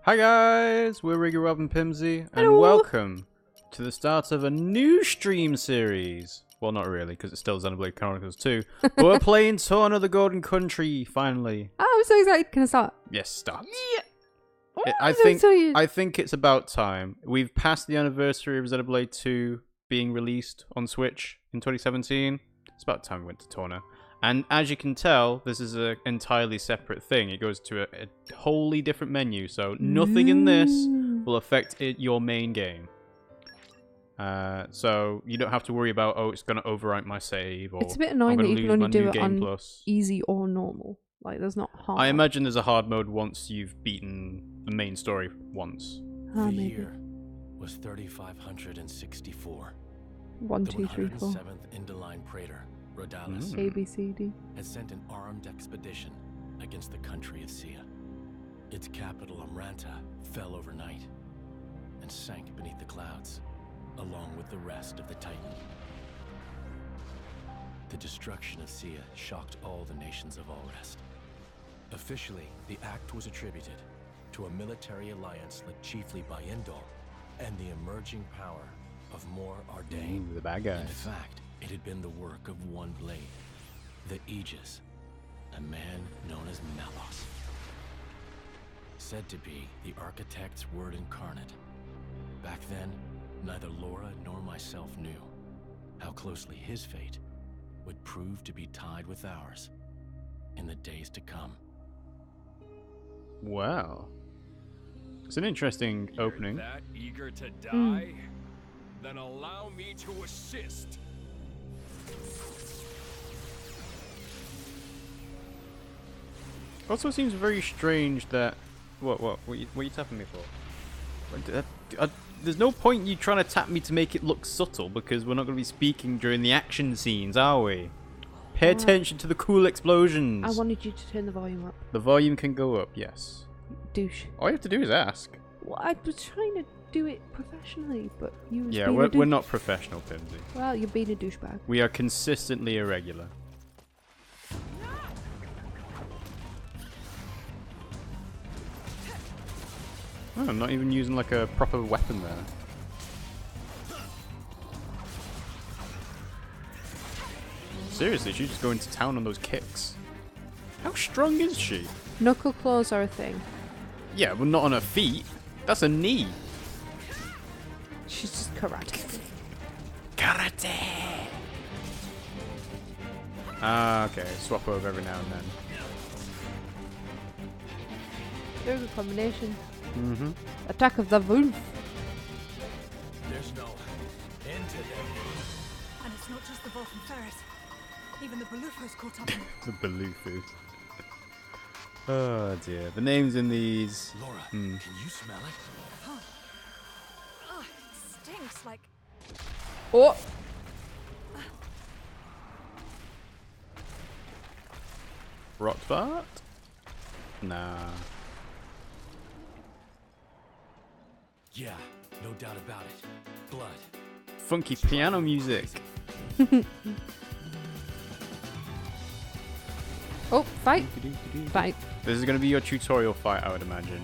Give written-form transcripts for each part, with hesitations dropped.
Hi guys, we're RiggyRob and Pimmsy, and Hello. welcome to the start of a new stream series. Well, not really, because it's still Xenoblade Chronicles 2, but we're playing Torna the Golden Country, finally. Oh, I'm so excited. Can I start? Yes, start. Yeah. Oh, I I'm so excited. think it's about time. We've passed the anniversary of Xenoblade 2 being released on Switch in 2017. It's about time we went to Torna. And as you can tell, this is an entirely separate thing. It goes to a wholly different menu, so nothing in this will affect your main game. So you don't have to worry about, oh, it's going to overwrite my save, or It's a bit annoying I'm that going you to can lose only my do new it game on plus. easy or normal. Like, there's not hard. I imagine there's a hard mode once you've beaten the main story once. Ah, The maybe. year was 3564. 1, The 2, 3, 4. 107th Indoline Praetor, Rodalis, A, B, C, D. had sent an armed expedition against the country of Sia. Its capital, Amranta, fell overnight and sank beneath the clouds, along with the rest of the Titan. The destruction of Sia shocked all the nations of Allrest. Officially, the act was attributed to a military alliance led chiefly by Indol and the emerging power of Mor Ardain. Ooh, the bad guys. In fact, it had been the work of one blade, the Aegis, a man known as Malos. Said to be the architect's word incarnate. Back then, neither Laura nor myself knew how closely his fate would prove to be tied with ours in the days to come. Wow. It's an interesting opening. You're that eager to die? Then allow me to assist. Also, it seems very strange that... What are you tapping me for? There's no point you trying to tap me to make it look subtle, because we're not going to be speaking during the action scenes, are we? Pay attention to the cool explosions. I wanted you to turn the volume up. The volume can go up, yes. Douche. All you have to do is ask. Well, I was trying to do it professionally, but you was Yeah, being a we're douche- not professional, Pimmsy. Well, you're being a douchebag. We are consistently irregular. Oh, I'm not even using like a proper weapon there. Seriously, she's just going to town on those kicks. How strong is she? Knuckle claws are a thing. Yeah, but not on her feet. That's a knee. She's just karate. Karate! Ah, okay. Swap over every now and then. Very good combination. Mm-hmm. Attack of the wolf. There's no end to them. And it's not just the wolf and ferret. Even the Balufos caught up in it. The Balufus. Oh dear. The names in these... Laura, Hmm. can you smell it? Oh, it stinks like... Oh! Rotbart? Nah. Yeah, no doubt about it. Blood. Funky piano music. Oh, fight! Fight. This is going to be your tutorial fight, I would imagine.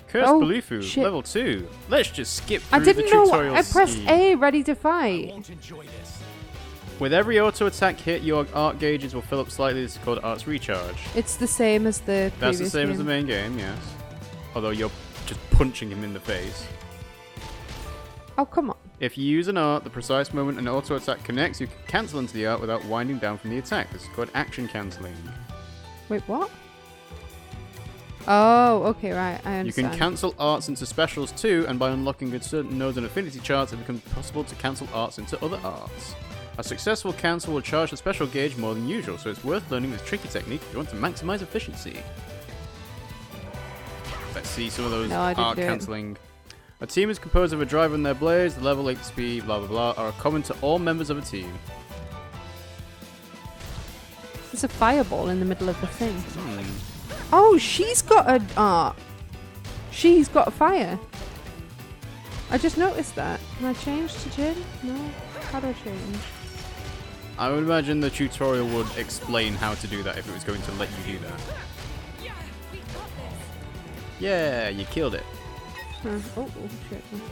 Cursed Oh, Balufu, shit. level 2. Let's just skip through I didn't the know. tutorial I pressed scheme. A, ready to I fight. won't enjoy this. With every auto attack hit, your art gauges will fill up slightly. This is called Art's Recharge. It's the same as the previous That's the same as the game. main game, yes. Although you're just punching him in the face. Oh, come on. If you use an art, the precise moment an auto attack connects, you can cancel into the art without winding down from the attack. This is called action cancelling. Wait, what? Oh, okay, right. I You understand. can cancel arts into specials too, and by unlocking a certain nodes and affinity charts, it becomes possible to cancel arts into other arts. A successful cancel will charge the special gauge more than usual, so it's worth learning this tricky technique if you want to maximize efficiency. Let's see some of those No, I didn't art do it. cancelling. A team is composed of a driver and their blades, the level, HP, blah blah blah, are common to all members of a team. There's a fireball in the middle of the thing. Hmm. Oh, she's got an art. She's got a fire. I just noticed that. Can I change to Jin? No? How do I change? I would imagine the tutorial would explain how to do that if it was going to let you do that. Yeah, we got this. Yeah, you killed it. Huh. Oh, shit. Okay.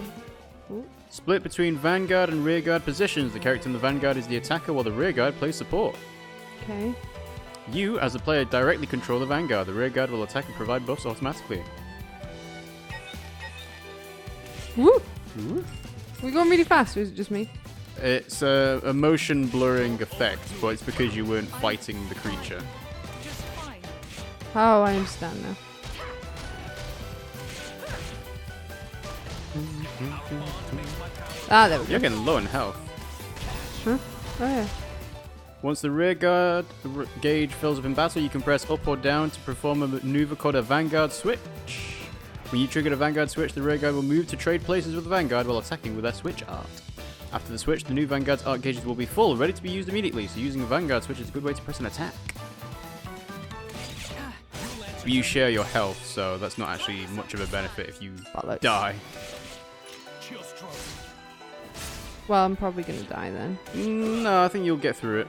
Oh. Split between vanguard and rearguard positions. The character in the vanguard is the attacker while the rearguard plays support. Okay. You, as the player, directly control the vanguard. The rearguard will attack and provide buffs automatically. Woo! We're going really fast, or is it just me? It's a motion blurring effect, but it's because you weren't fighting the creature. Just fine. Oh, I understand now. Ah, there we go. You're getting low in health. Huh? Oh, yeah. Once the rearguard gauge fills up in battle, you can press up or down to perform a maneuver called a vanguard switch. When you trigger a vanguard switch, the rearguard will move to trade places with the vanguard while attacking with their switch art. After the switch, the new vanguard's art gauges will be full, ready to be used immediately, so using a vanguard switch is a good way to press an attack. You share your health, so that's not actually much of a benefit if you Bollocks. die. Well, I'm probably going to die then. No, I think you'll get through it.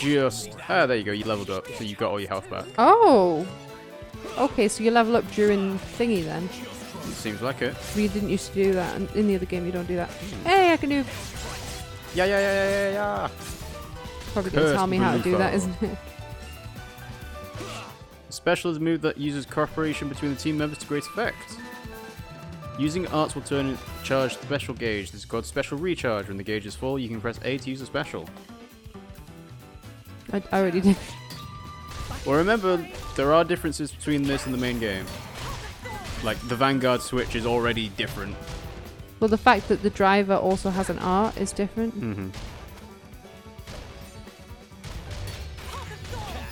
There you go, you leveled up, so you got all your health back. Oh! Okay, so you level up during thingy then. Seems like it. We didn't used to do that. In the other game, you don't do that. Hey, I can do... Yeah. Probably going to tell me how to do that, Cursed isn't it? Special is a move that uses cooperation between the team members to great effect. Using arts will turn charge special gauge. This is called special recharge. When the gauge is full, you can press A to use a special. I already did. Well, remember, there are differences between this and the main game. Like, the Vanguard switch is already different. Well, the fact that the driver also has an art is different. Mm-hmm.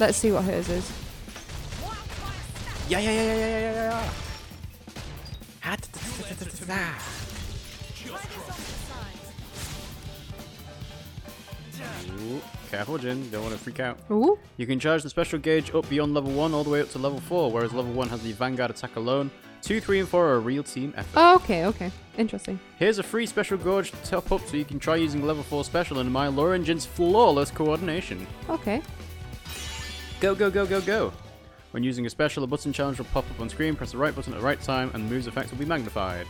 Let's see what hers is. Yeah. Ooh, careful, Jin. Don't want to freak out. Ooh. You can charge the special gauge up beyond level 1 all the way up to level 4, whereas level 1 has the Vanguard attack alone. 2, 3, and 4 are a real team effort. Oh, okay. Interesting. Here's a free special gauge to top up so you can try using level 4 special and admire Laura and Jin's flawless coordination. Okay. Go, go, go, go, go. When using a special, a button challenge will pop up on screen. Press the right button at the right time and the move's effects will be magnified.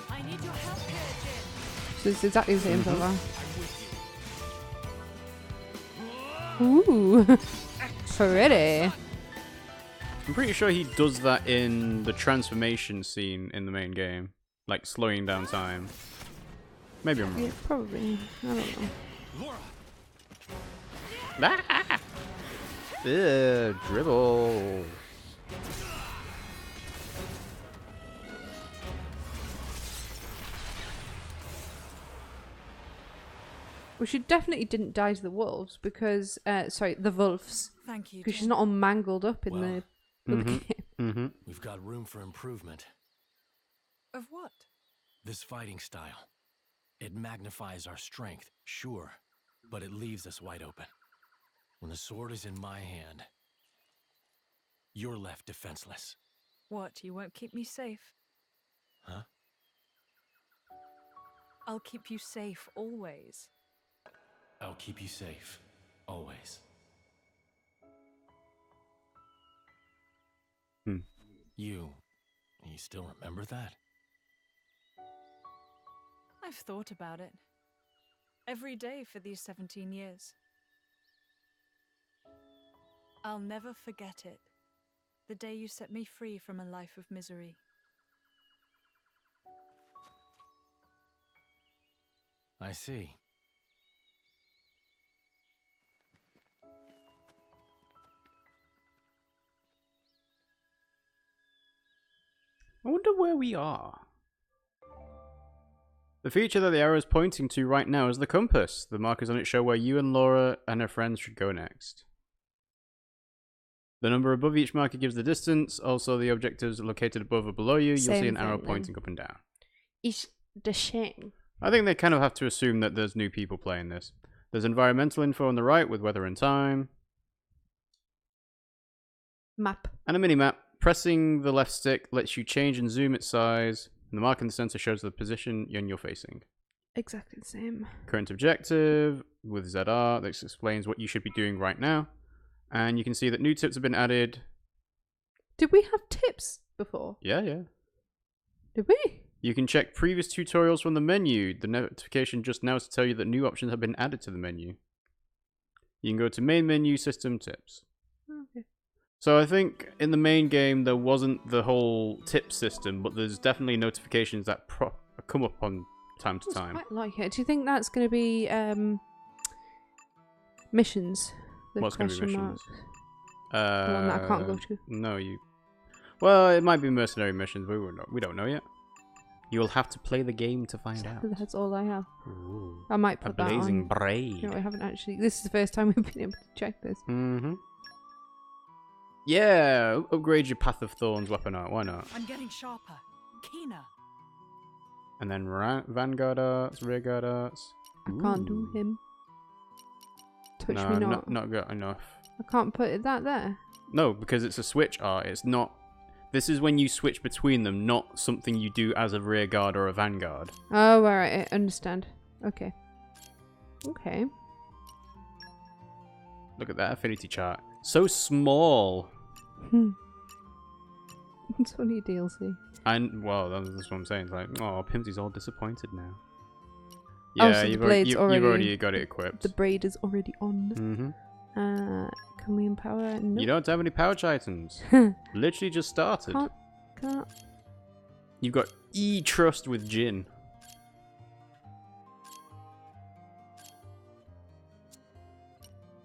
I need your help here, Jin. So it's exactly the same so far. Ooh. Pretty. I'm pretty sure he does that in the transformation scene in the main game. Like slowing down time. Maybe I'm wrong. Yeah, probably. I don't know. Ah! Ugh, dribble. Well, she definitely didn't die to the wolves because, sorry, the wolves. Thank you, Because she's Jin. not all mangled up in Well, the game. We've got room for improvement. Of what? This fighting style. It magnifies our strength, sure, but it leaves us wide open. When the sword is in my hand, you're left defenseless. What, you won't keep me safe? Huh? I'll keep you safe always. I'll keep you safe, always. You still remember that? I've thought about it. Every day for these 17 years. I'll never forget it. The day you set me free from a life of misery. I see. I wonder where we are. The feature that the arrow is pointing to right now is the compass. The markers on it show where you and Laura and her friends should go next. The number above each marker gives the distance. Also, the objectives located above or below you, you'll see an arrow pointing up and down. It's the same. I think they kind of have to assume that there's new people playing this. There's environmental info on the right with weather and time. Map. And a mini-map. Pressing the left stick lets you change and zoom its size. And the mark in the center shows the position you're facing. Exactly the same. Current objective with ZR. This explains what you should be doing right now. And you can see that new tips have been added. Did we have tips before? Yeah. Did we? You can check previous tutorials from the menu. The notification just now is to tell you that new options have been added to the menu. You can go to main menu, system tips. Okay. So I think in the main game there wasn't the whole tip system, but there's definitely notifications that come up on time to time. I quite like it. Do you think that's going to be missions? The What's going to be question missions? mark. The one that I can't go to. No, you. Well, it might be mercenary missions. We don't know yet. You'll have to play the game to find out. That's all I have. Ooh, I might a put that blazing on. brave. No, I haven't actually. This is the first time we've been able to check this. Mm-hmm. Yeah, upgrade your Path of Thorns weapon art. Why not? I'm getting sharper, keener. And then Vanguard arts, Rearguard arts. I can't do him. Touch No, me not. not got enough. I can't put that there. No, because it's a switch art. It's not. This is when you switch between them, not something you do as a Rearguard or a Vanguard. Oh, alright, I understand. Okay. Okay. Look at that affinity chart. So small. It's only a DLC. And well, that's what I'm saying. It's like, oh, Pimmsy's all disappointed now. Oh, Yeah, so the you've blade's already got it equipped. The braid is already on. Mm-hmm. Can we empower? No. You don't have any pouch items. Literally just started. Can't. You've got E-Trust with Jin.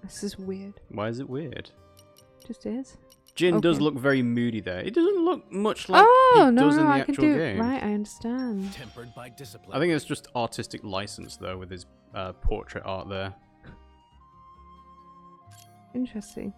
This is weird. Why is it weird? Just is. Jin does Okay. look very moody there. It doesn't look much like he no, does in the I can actual do game. Right, I understand. Tempered by discipline. I think it's just artistic license though, with his portrait art there. Interesting.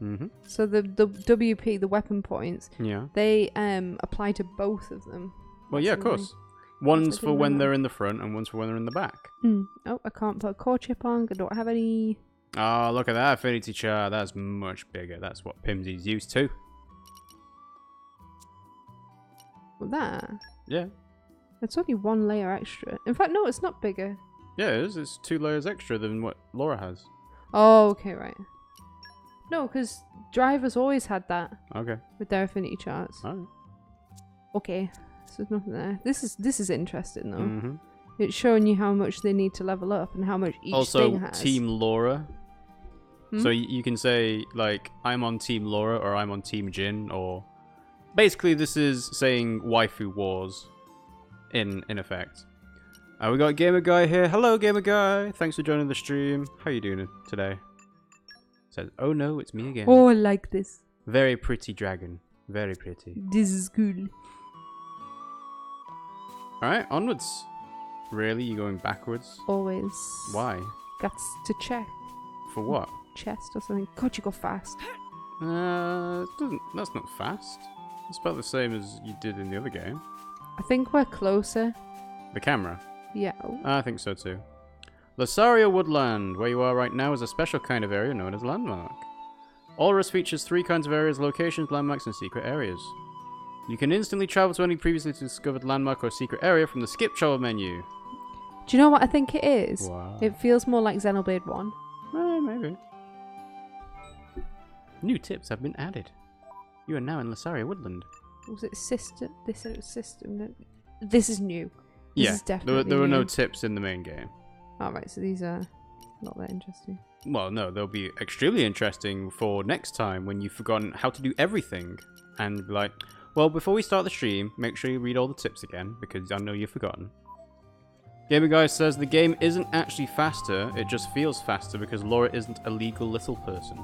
Mm-hmm. So the WP, the weapon points, Yeah. they apply to both of them. Well, yeah, of That's course. One's I for didn't when know they're that. in the front and one's for when they're in the back. Oh, I can't put a core chip on. I don't have any. Oh, look at that affinity chart. That's much bigger. That's what Pimmsy's used to. Well, that. Yeah. It's only 1 layer extra. In fact, no, it's not bigger. Yeah, it is. It's 2 layers extra than what Laura has. Oh, okay, right. No, because drivers always had that Okay. with their affinity charts. Alright. Okay, so there's nothing there. This is interesting though. Mm-hmm. It's showing you how much they need to level up and how much each Also, thing has. Team Laura. Hmm? So you can say, like, I'm on Team Laura or I'm on Team Jin, or... Basically, this is saying waifu wars in effect. We got Gamer Guy here. Hello, Gamer Guy. Thanks for joining the stream. How you doing today? Says, oh no, it's me again. Oh, I like this. Very pretty dragon. Very pretty. This is cool. Alright, onwards. Really? You going backwards? Always. Why? Got to check For what? chest or something. God, you go fast. That's not fast. It's about the same as you did in the other game. I think we're closer. The camera. Yeah. Oh. I think so too. Lasaria Woodland, where you are right now, is a special kind of area known as Landmark. Olris features 3 kinds of areas, locations, landmarks, and secret areas. You can instantly travel to any previously discovered landmark or secret area from the skip travel menu. Do you know what I think it is? Wow. It feels more like Xenoblade 1. Maybe. New tips have been added. You are now in Lasaria Woodland. Was it system? They said it was system. This is new. This is definitely there were no new. tips in the main game. Alright, so these are not that interesting. Well, no, they'll be extremely interesting for next time when you've forgotten how to do everything. And be like, well, before we start the stream, make sure you read all the tips again, because I know you've forgotten. Gamer Guy says the game isn't actually faster, it just feels faster because Laura isn't a legal little person.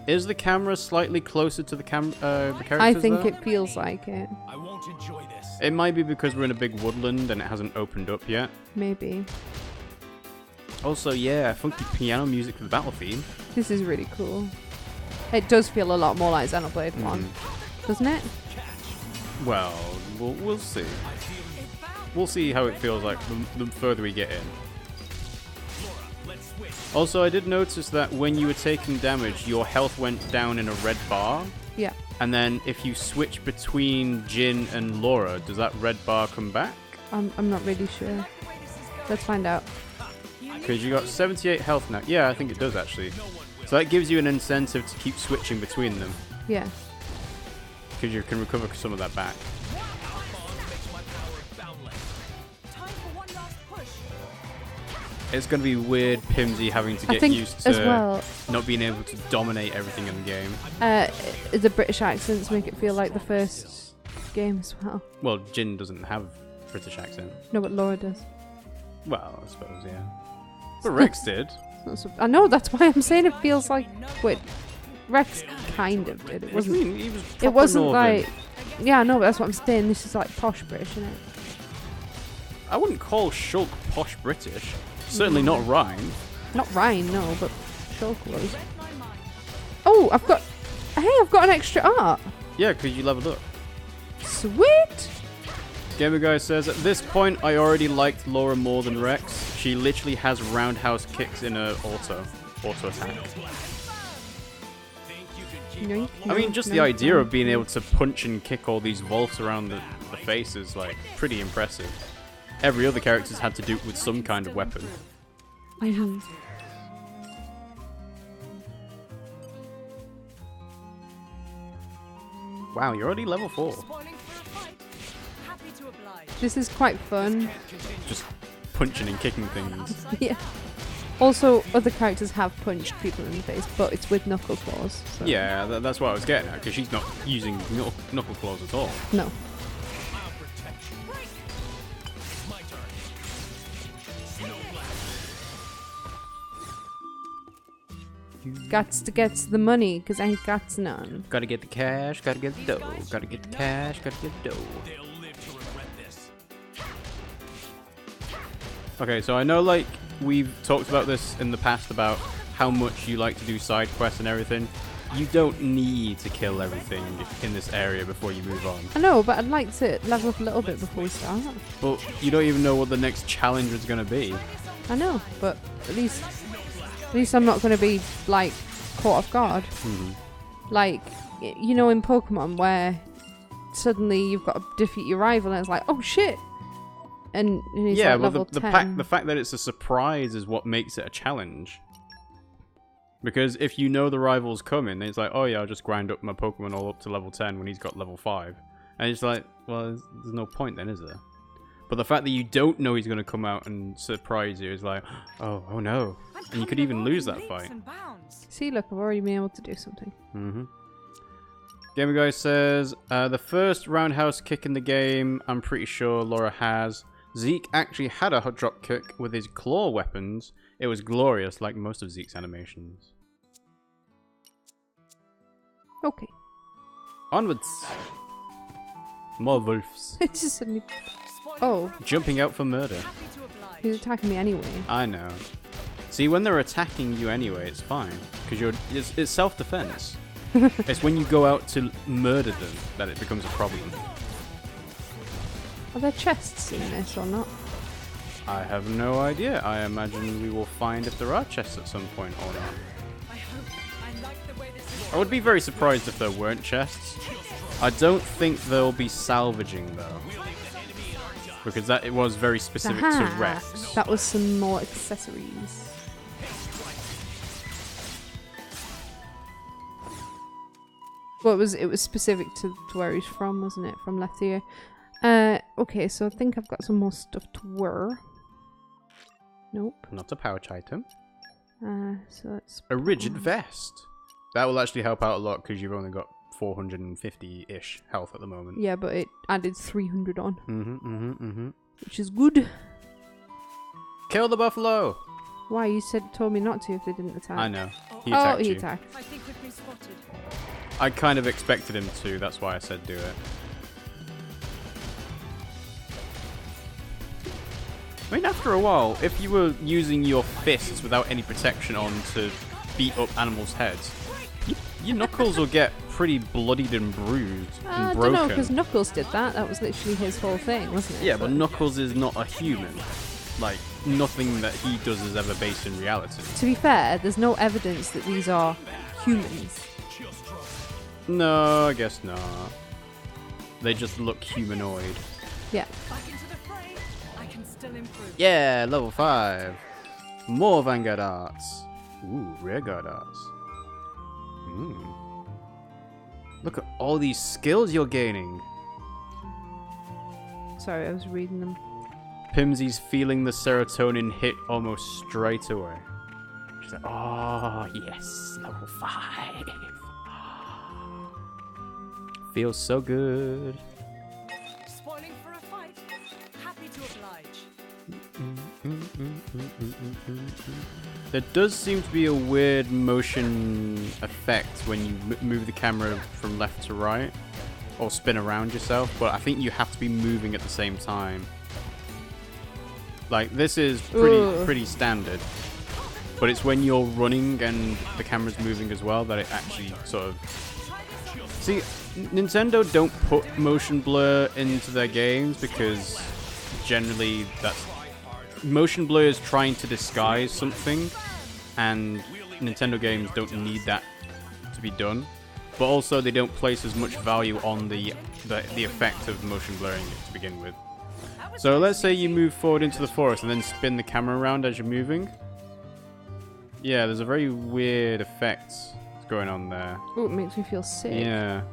Is the camera slightly closer to the characters? I think though? it feels like it. I won't enjoy this. It might be because we're in a big woodland and it hasn't opened up yet. Maybe. Also, yeah, funky piano music for the battle theme. This is really cool. It does feel a lot more like Xenoblade 1, doesn't it? Well, we'll see. We'll see how it feels like the further we get in. Also, I did notice that when you were taking damage, your health went down in a red bar. Yeah. And then if you switch between Jin and Laura, does that red bar come back? I'm not really sure. Let's find out. Because you got 78 health now. Yeah, I think it does actually. So that gives you an incentive to keep switching between them. Yeah. Because you can recover some of that back. It's going to be weird, Pimmsy, having to I get think used to as well, not being able to dominate everything in the game. the British accents make it feel like the first game as well. Well, Jin doesn't have British accent. No, but Laura does. Well, I suppose, yeah. But Rex did. I know, that's why I'm saying it feels like... Wait, Rex kind of did. It What do wasn't... you mean? He was It proper wasn't Northern. like... Yeah, no, but that's what I'm saying. This is like posh British, isn't it? I wouldn't call Shulk posh British. Certainly not Rhine. Not Ryan, no, but Shulk was. Oh, I've got... Hey, I've got an extra art. Yeah, because you leveled up. Sweet! Gamer Guy says, at this point, I already liked Laura more than Rex. She literally has roundhouse kicks in her auto attack. Yoink, I mean, yoink, just the yoink, idea of yoink. being able to punch and kick all these vaults around the face is, like, pretty impressive. Every other character's had to do it with some kind of weapon. Mhm. Wow, you're already level 4. This is quite fun. Just punching and kicking things. Yeah. Also, other characters have punched people in the face, but it's with knuckle claws. So. Yeah, that's what I was getting at, because she's not using knuckle claws at all. No. Gots to get the money, because I ain't got none. Gotta get the cash, gotta get the dough, gotta get the cash, gotta get the dough. They'll live to regret this. Okay, so I know, like, we've talked about this in the past about how much you like to do side quests and everything. you don't need to kill everything in this area before you move on. I know, but I'd like to level up a little bit before we start. But you don't even know what the next challenge is going to be. I know, but at least I'm not going to be like caught off guard. Like, you know, in Pokemon where suddenly you've got to defeat your rival and it's like, oh shit, and he's Yeah, like well, level 10. the fact that it's a surprise is what makes it a challenge. Because if you know the rival's coming, then it's like, oh yeah, I'll just grind up my Pokemon all up to level 10 when he's got level 5. And it's like, well, there's no point then, is there? But the fact that you don't know he's going to come out and surprise you is like, oh no. And you could even lose that fight. See, look, I've already been able to do something. Gamer Guy says, the first roundhouse kick in the game, I'm pretty sure Laura has. Zeke actually had a hot drop kick with his claw weapons. It was glorious, like most of Zeke's animations. Okay. Onwards. More wolves. It just suddenly... Oh, Jumping out for murder. he's attacking me anyway. I know. See, when they're attacking you anyway, it's fine. Because it's self-defense. It's when you go out to murder them that it becomes a problem. Are there chests in this or not? I have no idea. I imagine we will find if there are chests at some point or not. I would be very surprised if there weren't chests. I don't think they'll be salvaging though. Because it was very specific to Rex. That was some more accessories. Well, it was specific to where he's from, wasn't it? From Lethia. Okay, so I think I've got some more stuff to wear. Nope. Not a pouch item. So let's... A rigid vest. That will actually help out a lot because you've only got 450-ish health at the moment. Yeah, but it added 300 on. Which is good. Kill the buffalo! Why? You told me not to if they didn't attack. I know. He attacked you. attacked. I think we've been spotted. I kind of expected him to, that's why I said do it. I mean, after a while, if you were using your fists without any protection on to beat up animals' heads, your knuckles will get pretty bloodied and bruised and I broken. don't know, because Knuckles did that. That was literally his whole thing, wasn't it? Yeah, but Knuckles is not a human. Like, nothing that he does is ever based in reality. To be fair, there's no evidence that these are humans. No, I guess not. They just look humanoid. Yeah. Back into the fray. I can still improve. Yeah, level 5. More Vanguard Arts. Ooh, Rearguard Arts. Look at all these skills you're gaining. Sorry, I was reading them. Pimmsy's feeling the serotonin hit almost straight away. She's like, oh, yes, level 5. Feels so good. Spoiling for a fight. Happy to oblige. There does seem to be a weird motion effect when you move the camera from left to right or spin around yourself, but I think you have to be moving at the same time. Like, this is pretty standard, but it's when you're running and the camera's moving as well that it actually sort of... See, Nintendo don't put motion blur into their games because generally that's... Motion blur is trying to disguise something, and Nintendo games don't need that to be done. But also, they don't place as much value on the effect of motion blurring it to begin with. So let's say you move forward into the forest and then spin the camera around as you're moving. Yeah, there's a very weird effect going on there. Oh, it makes me feel sick. Yeah.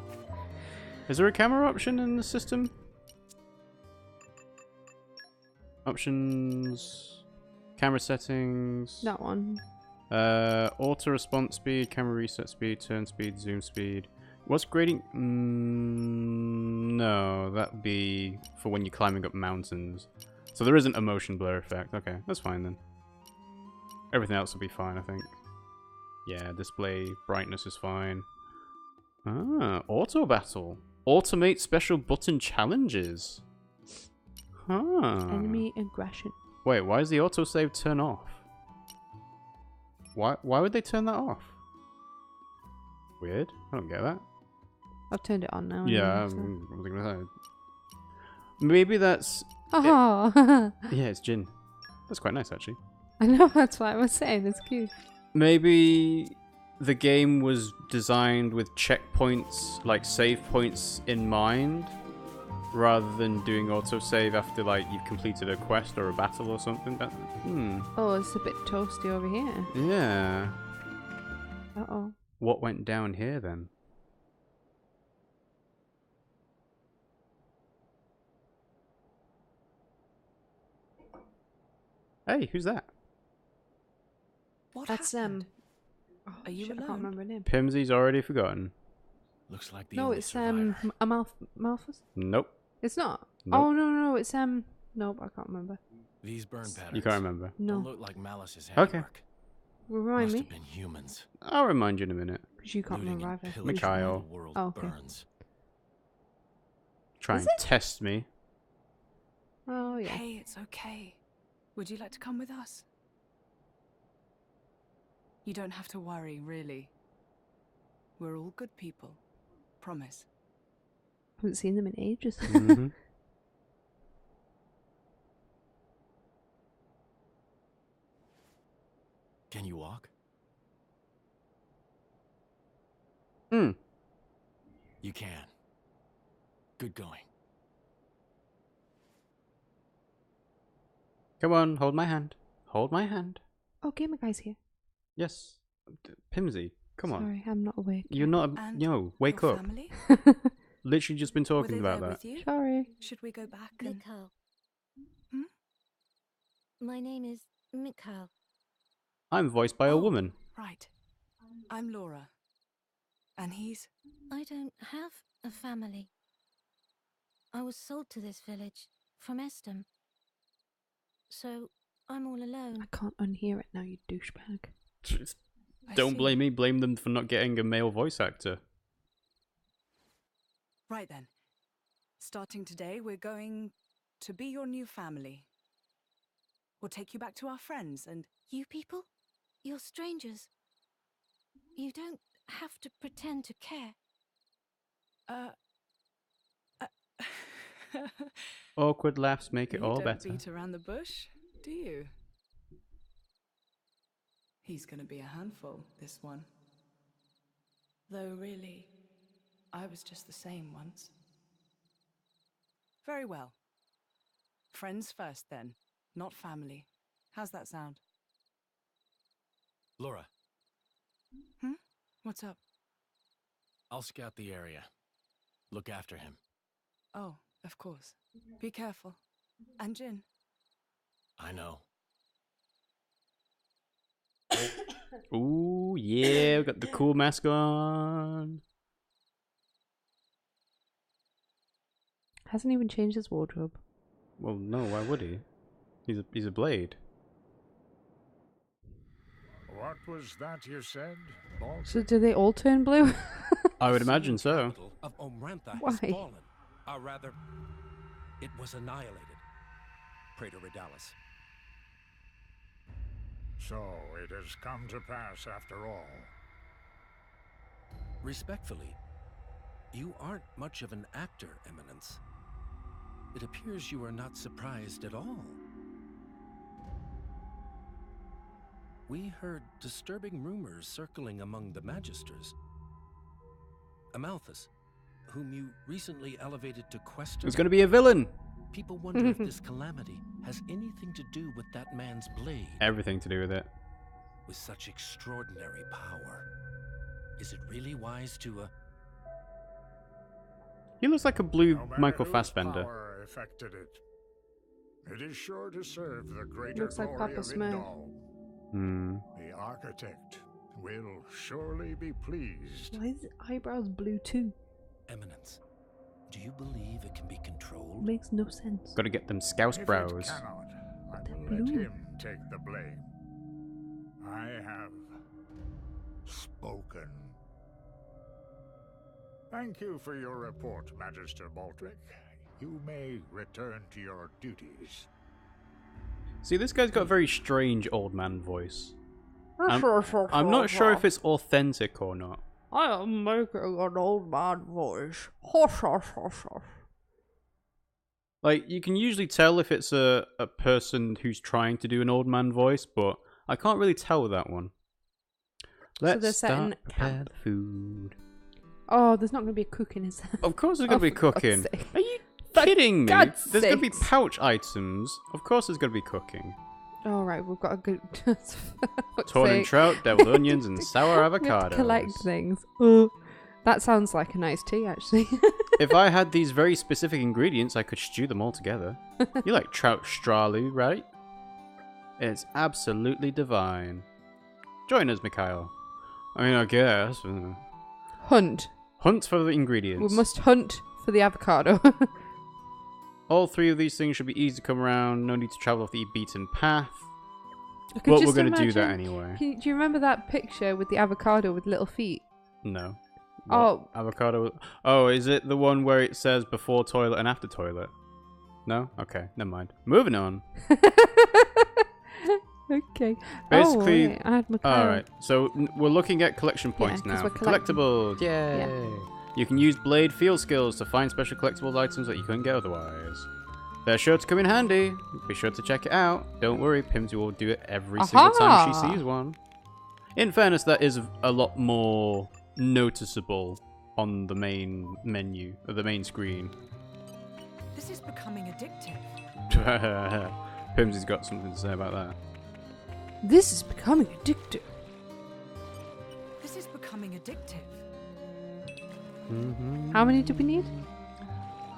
Is there a camera option in the system? Options, camera settings. That one. Auto response speed, camera reset speed, turn speed, zoom speed. What's grading? No, that'd be for when you're climbing up mountains. So there isn't a motion blur effect. Okay, that's fine then. Everything else will be fine, I think. Yeah, display brightness is fine. Ah, auto battle. Automate special button challenges. Huh. Enemy aggression. Wait, why does the autosave turn off? Why would they turn that off? Weird. I don't get that. I've turned it on now. Yeah, anyway, so. I was gonna say. Maybe that's. Oh, Yeah, it's gin. That's quite nice, actually. I know, that's what I was saying. It's cute. Maybe the game was designed with checkpoints, like save points, in mind, rather than doing autosave after like you've completed a quest or a battle or something. Oh, it's a bit toasty over here. Yeah. Uh-oh. What went down here then? Hey, who's that? What That's, happened? Oh, Are you shit, I alone? can't remember her name. Pimsy's already forgotten. Looks like the No, only it's, survivor. a Malphus? Nope. It's not? Nope. Oh, no, it's, nope, I can't remember. These burn patterns You can't remember. don't No. look like Malice's Okay. handiwork. Remind Must me, have been humans. I'll remind you in a minute. because you can't looting remember and either. pillaging Mikhail. while the world Oh, okay. burns. Try Is and it? test me. Oh, yeah. Hey, it's okay. Would you like to come with us? You don't have to worry, really. We're all good people. Promise. Haven't seen them in ages. Mhm. Can you walk? Mm. You can. Good going. Come on, hold my hand. Hold my hand. Oh, Gamer Guy's here. Yes. Pimsy, come on. Sorry, I'm not awake. You're not a... And No, wake your up. family? Literally just been Were talking they about there that. with you? Sorry. Should we go back and... Mikhail. Hmm? My name is Mikhail. I'm voiced by a Oh, woman. Right. I'm Laura. And he's... I don't have a family. I was sold to this village from Estem. So I'm all alone. I can't unhear it now, you douchebag. I Don't see. blame me, blame them for not getting a male voice actor. Right then. Starting today, we're going to be your new family. We'll take you back to our friends and... You people? You're strangers. You don't have to pretend to care. uh Awkward laughs make it you all don't better. beat around the bush, do you? He's gonna be a handful, this one. Though really, I was just the same once. Very well. Friends first then, not family. How's that sound? Laura, What's up? I'll scout the area. Look after him. Oh, of course. Be careful. And Jin. I know. Ooh, yeah, we got the cool mask on. Hasn't even changed his wardrobe. Well, no, why would he? He's a blade. What was that you said, Baldric? So do they all turn blue? I would imagine so. Capital of Omrantha Why? has fallen. Or rather, it was annihilated. Praetor Redalis. So it has come to pass after all. Respectfully, you aren't much of an actor, Eminence. It appears you are not surprised at all. We heard disturbing rumors circling among the Magisters. Amalthus, whom you recently elevated to Quester. It's gonna be a villain. People wonder if this calamity has anything to do with that man's blade. Everything to do with it. With such extraordinary power, is it really wise to, He looks like a blue No matter Michael whose Fassbender. power affected it, it is sure to serve the greater Looks like glory Papa of Smurf. Indal. Hmm. The architect will surely be pleased. Why is his eyebrows blue too? Eminence, do you believe it can be controlled? Makes no sense. Gotta get them scouse If it brows. cannot, I They're will let blue. him take the blame. I have spoken. Thank you for your report, Magister Baldric. You may return to your duties. See, this guy's got a very strange old man voice. I'm not sure if it's authentic or not. I am making an old man voice. Hush, hush, hush, hush. Like, you can usually tell if it's a person who's trying to do an old man voice, but I can't really tell with that one. they're Let's setting start prepare camp. the food. Oh, there's not going to be cooking, is there? Of course there's going to be for God's cooking. sake. Are you For kidding me? God's There's going to be sakes. pouch items. Of course there's going to be cooking. All right, we've got a good. Torn and trout, deviled onions, and sour We have avocados. to collect things. Oh, that sounds like a nice tea, actually. If I had these very specific ingredients, I could stew them all together. You like trout stralu, right? It's absolutely divine. Join us, Mikhail. I mean, I guess. Hunt. Hunt for the ingredients. We must hunt for the avocado. All three of these things should be easy to come around. No need to travel off the beaten path. I could But we're just going to do that imagine- anyway. Do you remember that picture with the avocado with little feet? No. Oh. What? Avocado. Oh, is it the one where it says before toilet and after toilet? No? Okay, never mind. Moving on. Okay. Basically- oh, wait, I had my Alright, so we're looking at collection points 'cause now. we're For collecting. collectibles, yay! You can use blade field skills to find special collectibles items that you couldn't get otherwise. They're sure to come in handy. Be sure to check it out. Don't worry, Pimmsy will do it every single time she Aha! sees one. In fairness, that is a lot more noticeable on the main menu, or the main screen. This is becoming addictive. Pimmsy's got something to say about that. This is becoming addictive. This is becoming addictive. How many do we need?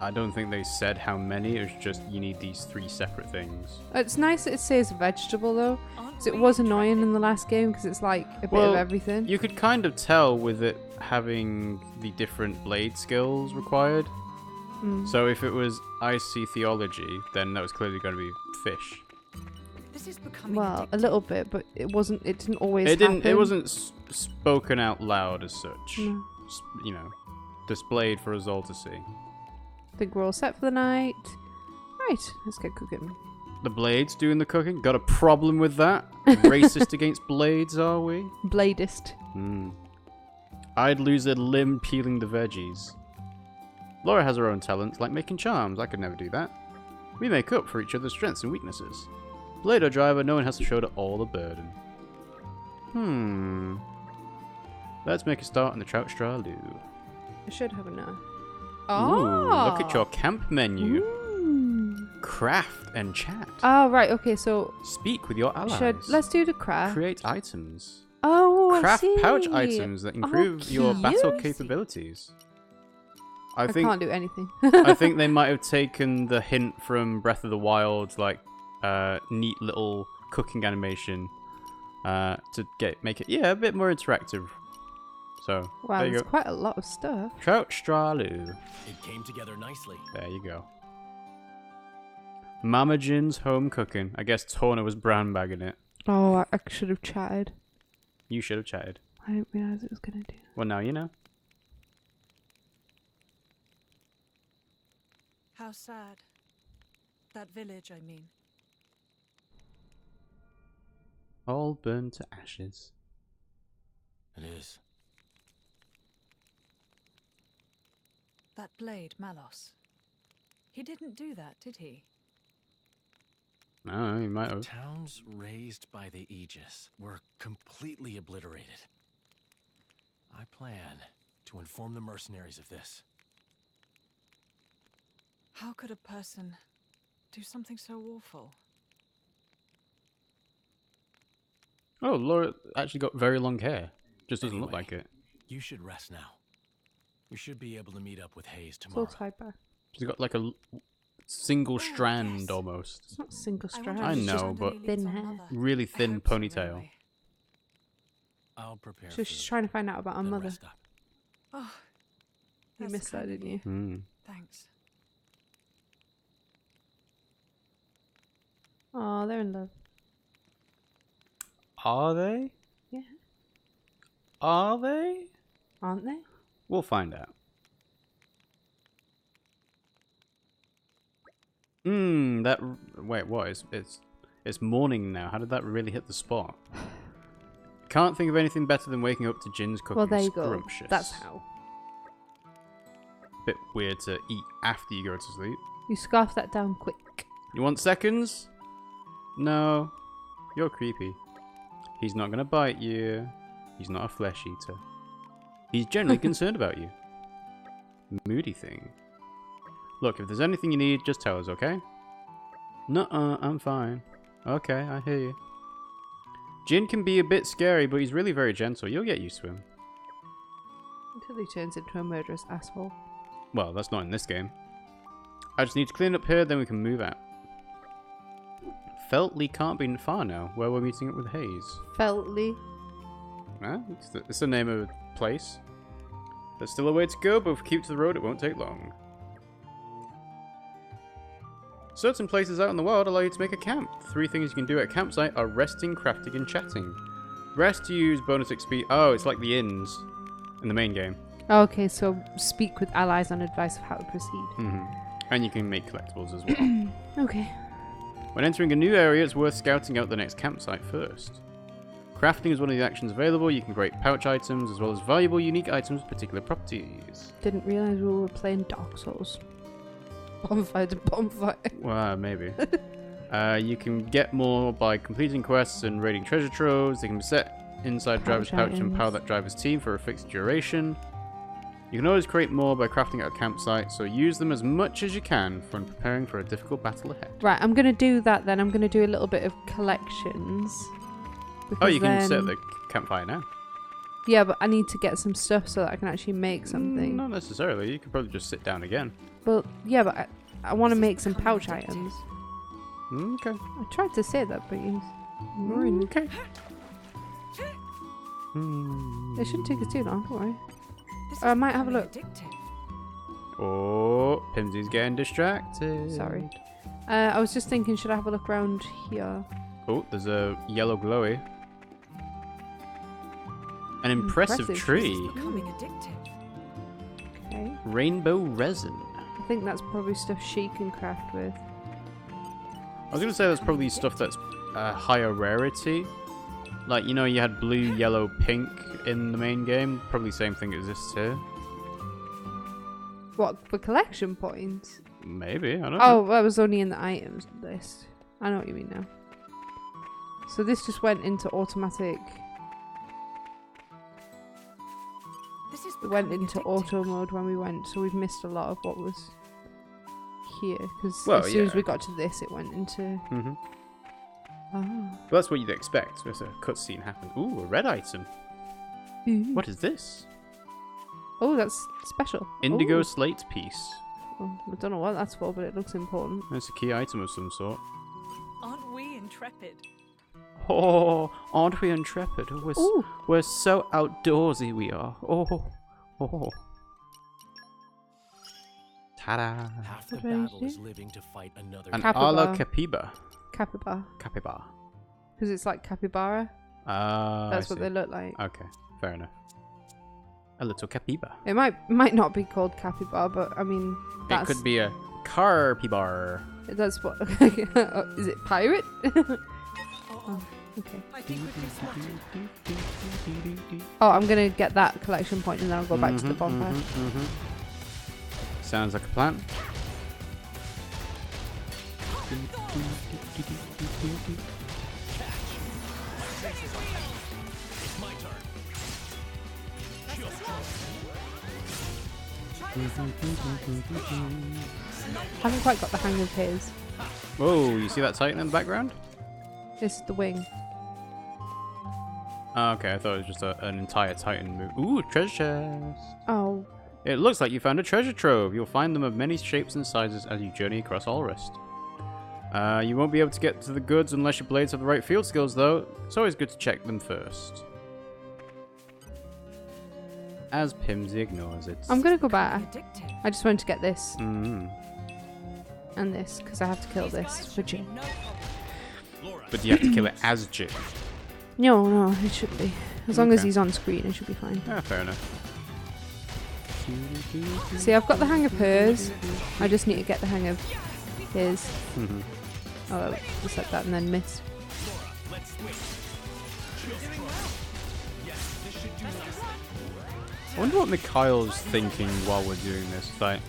I don't think they said how many, it was just you need these 3 separate things. It's nice that it says vegetable though, Aren't because it we was annoying attracted- in the last game because it's like a bit Well, of everything. You could kind of tell with it having the different blade skills required. Mm. So if it was icy theology, then that was clearly going to be fish. This is becoming Well, addictive. a little bit, but it wasn't. It didn't always. It didn't. It happen. wasn't spoken out loud as such. No. You know, displayed for us all to see. I think we're all set for the night. Right, let's get cooking. The blades doing the cooking. Got a problem with that? Racist against blades, are we? Bladist. I'd lose a limb peeling the veggies. Laura has her own talents, like making charms. I could never do that. We make up for each other's strengths and weaknesses. Blade or driver, no one has to shoulder all the burden. Let's make a start on the trout straw loo. I should have a no. Ooh, Oh, look at your camp menu. Ooh. Craft and chat. Oh, right. Okay, so Speak with your allies. let's do the craft. Create items. Oh, I Craft see. pouch items that Oh, improve your battle cute. capabilities. I think can't do anything. I think they might have taken the hint from Breath of the Wild's like neat little cooking animation to make it a bit more interactive. So Wow, there you there's go. quite a lot of stuff. Trout straw loo. It came together nicely. There you go. Mama Jin's home cooking. I guess Torna was brown bagging it. Oh, I should have chatted. You should have chatted. I didn't realize it was gonna do. Well, now you know. How sad. That village, I mean. All burned to ashes. It is. That blade, Malos. He didn't do that, did he? I don't know, you might have. Towns raised by the Aegis were completely obliterated. I plan to inform the mercenaries of this. How could a person do something so awful? Oh, Laura actually got very long hair. Just doesn't look Anyway, like it. You should rest now. We should be able to meet up with Hayes It's all tomorrow. tied back. She's got like a single strand yes. almost. It's not single strand. wonder I if it's she just know, but- leads thin on hair. Mother. Really I thin hope so, ponytail. anyway. I'll prepare So she's food, trying to find out about her then mother. rest up. Oh, You that's missed that, kind of didn't you? Thanks. Oh, they're in love. Are they? Yeah. Are they? Aren't they? We'll find out. Wait, what? It's morning now. How did that really hit the spot? Can't think of anything better than waking up to Jin's cooking. Well, there you go. Scrumptious. That's how. Bit weird to eat after you go to sleep. You scarf that down quick. You want seconds? No. You're creepy. He's not gonna bite you. He's not a flesh eater. He's generally concerned about you. Moody thing. Look, if there's anything you need, just tell us, okay? Nuh-uh, I'm fine. Okay, I hear you. Jin can be a bit scary, but he's really very gentle. You'll get used to him. Until he turns into a murderous asshole. Well, that's not in this game. I just need to clean up here, then we can move out. Feltley can't be far now, where we're meeting up with Hayes. Feltley. It's the name of a place. There's still a way to go, but if we keep to the road, it won't take long. Certain places out in the world allow you to make a camp. 3 things you can do at a campsite are resting, crafting, and chatting. Rest to use bonus XP. Oh, it's like the inns in the main game. Okay, so speak with allies on advice of how to proceed. And you can make collectibles as well. Okay. When entering a new area, it's worth scouting out the next campsite first. Crafting is one of the actions available. You can create pouch items as well as valuable unique items with particular properties. Didn't realise we were playing Dark Souls. Bonfire to bonfire. Well, maybe. You can get more by completing quests and raiding treasure troves. They can be set inside driver's pouch and power that driver's team for a fixed duration. You can always create more by crafting at a campsite, so use them as much as you can when preparing for a difficult battle ahead. Right, I'm going to do that then. I'm going to do a little bit of collections. Oh, you can set the campfire now. Yeah, but I need to get some stuff so that I can actually make something. Not necessarily. You could probably just sit down again. Well, yeah, but I want to make some pouch items. Okay. I tried to say that, but you ruined it. Okay. It shouldn't take us too long, don't worry. I might have a look. Oh, Pimmsy's getting distracted. Sorry. I was just thinking, should I have a look around here? Oh, there's a yellow glowy. An impressive tree. Becoming addictive. Okay. Rainbow resin. I think that's probably stuff she can craft with. I was going to say that's probably stuff that's higher rarity. Like, you know, you had blue, yellow, pink in the main game. Probably same thing exists here. What, for collection points? Maybe, I don't know. Oh, that was only in the items list. I know what you mean now. So this just went into automatic. It went into auto mode when we went, so we've missed a lot of what was here. Because as soon as we got to this, it went into. Oh. Well, that's what you'd expect. There's a cutscene happen. Ooh, a red item. Ooh. What is this? Oh, that's special. Indigo Ooh. slate piece. Oh, I don't know what that's for, but it looks important. It's a key item of some sort. Aren't we intrepid? Oh, aren't we intrepid? We're so outdoorsy we are. Oh. Ta-da. Half the What do I battle do? is living to fight another. An Capybara. ala capybara. Capybara. Capybara. Because it's like capybara. That's what they look like. Okay, fair enough. A little capybara. It might not be called capybara, but I mean, It could be a carpybara. That's what. Oh, is it pirate? Oh, okay. I think we've been spotted. Oh, I'm gonna get that collection point and then I'll go back to the bonfire. Sounds like a plan. My turn. Haven't quite got the hang of his. Whoa, you see that Titan in the background? This is the wing. Oh, okay, I thought it was just an entire Titan move. Ooh, treasure chest. Oh, It looks like you found a treasure trove. You'll find them of many shapes and sizes as you journey across Allrest. You won't be able to get to the goods unless your blades have the right field skills, though. It's always good to check them first. As Pimmsy ignores it. I'm gonna go back. Addictive. I just wanted to get this Mm-hmm. and this because I have to kill These this guys for should be Jin. no problem. But you have to kill it as Jin. No, it should be. As long as Okay. he's on screen, it should be fine. Ah, fair enough. See, I've got the hang of hers. I just need to get the hang of his. Mm-hmm. Oh, I just said that and then missed. I wonder what Mikhail's thinking while we're doing this. Like,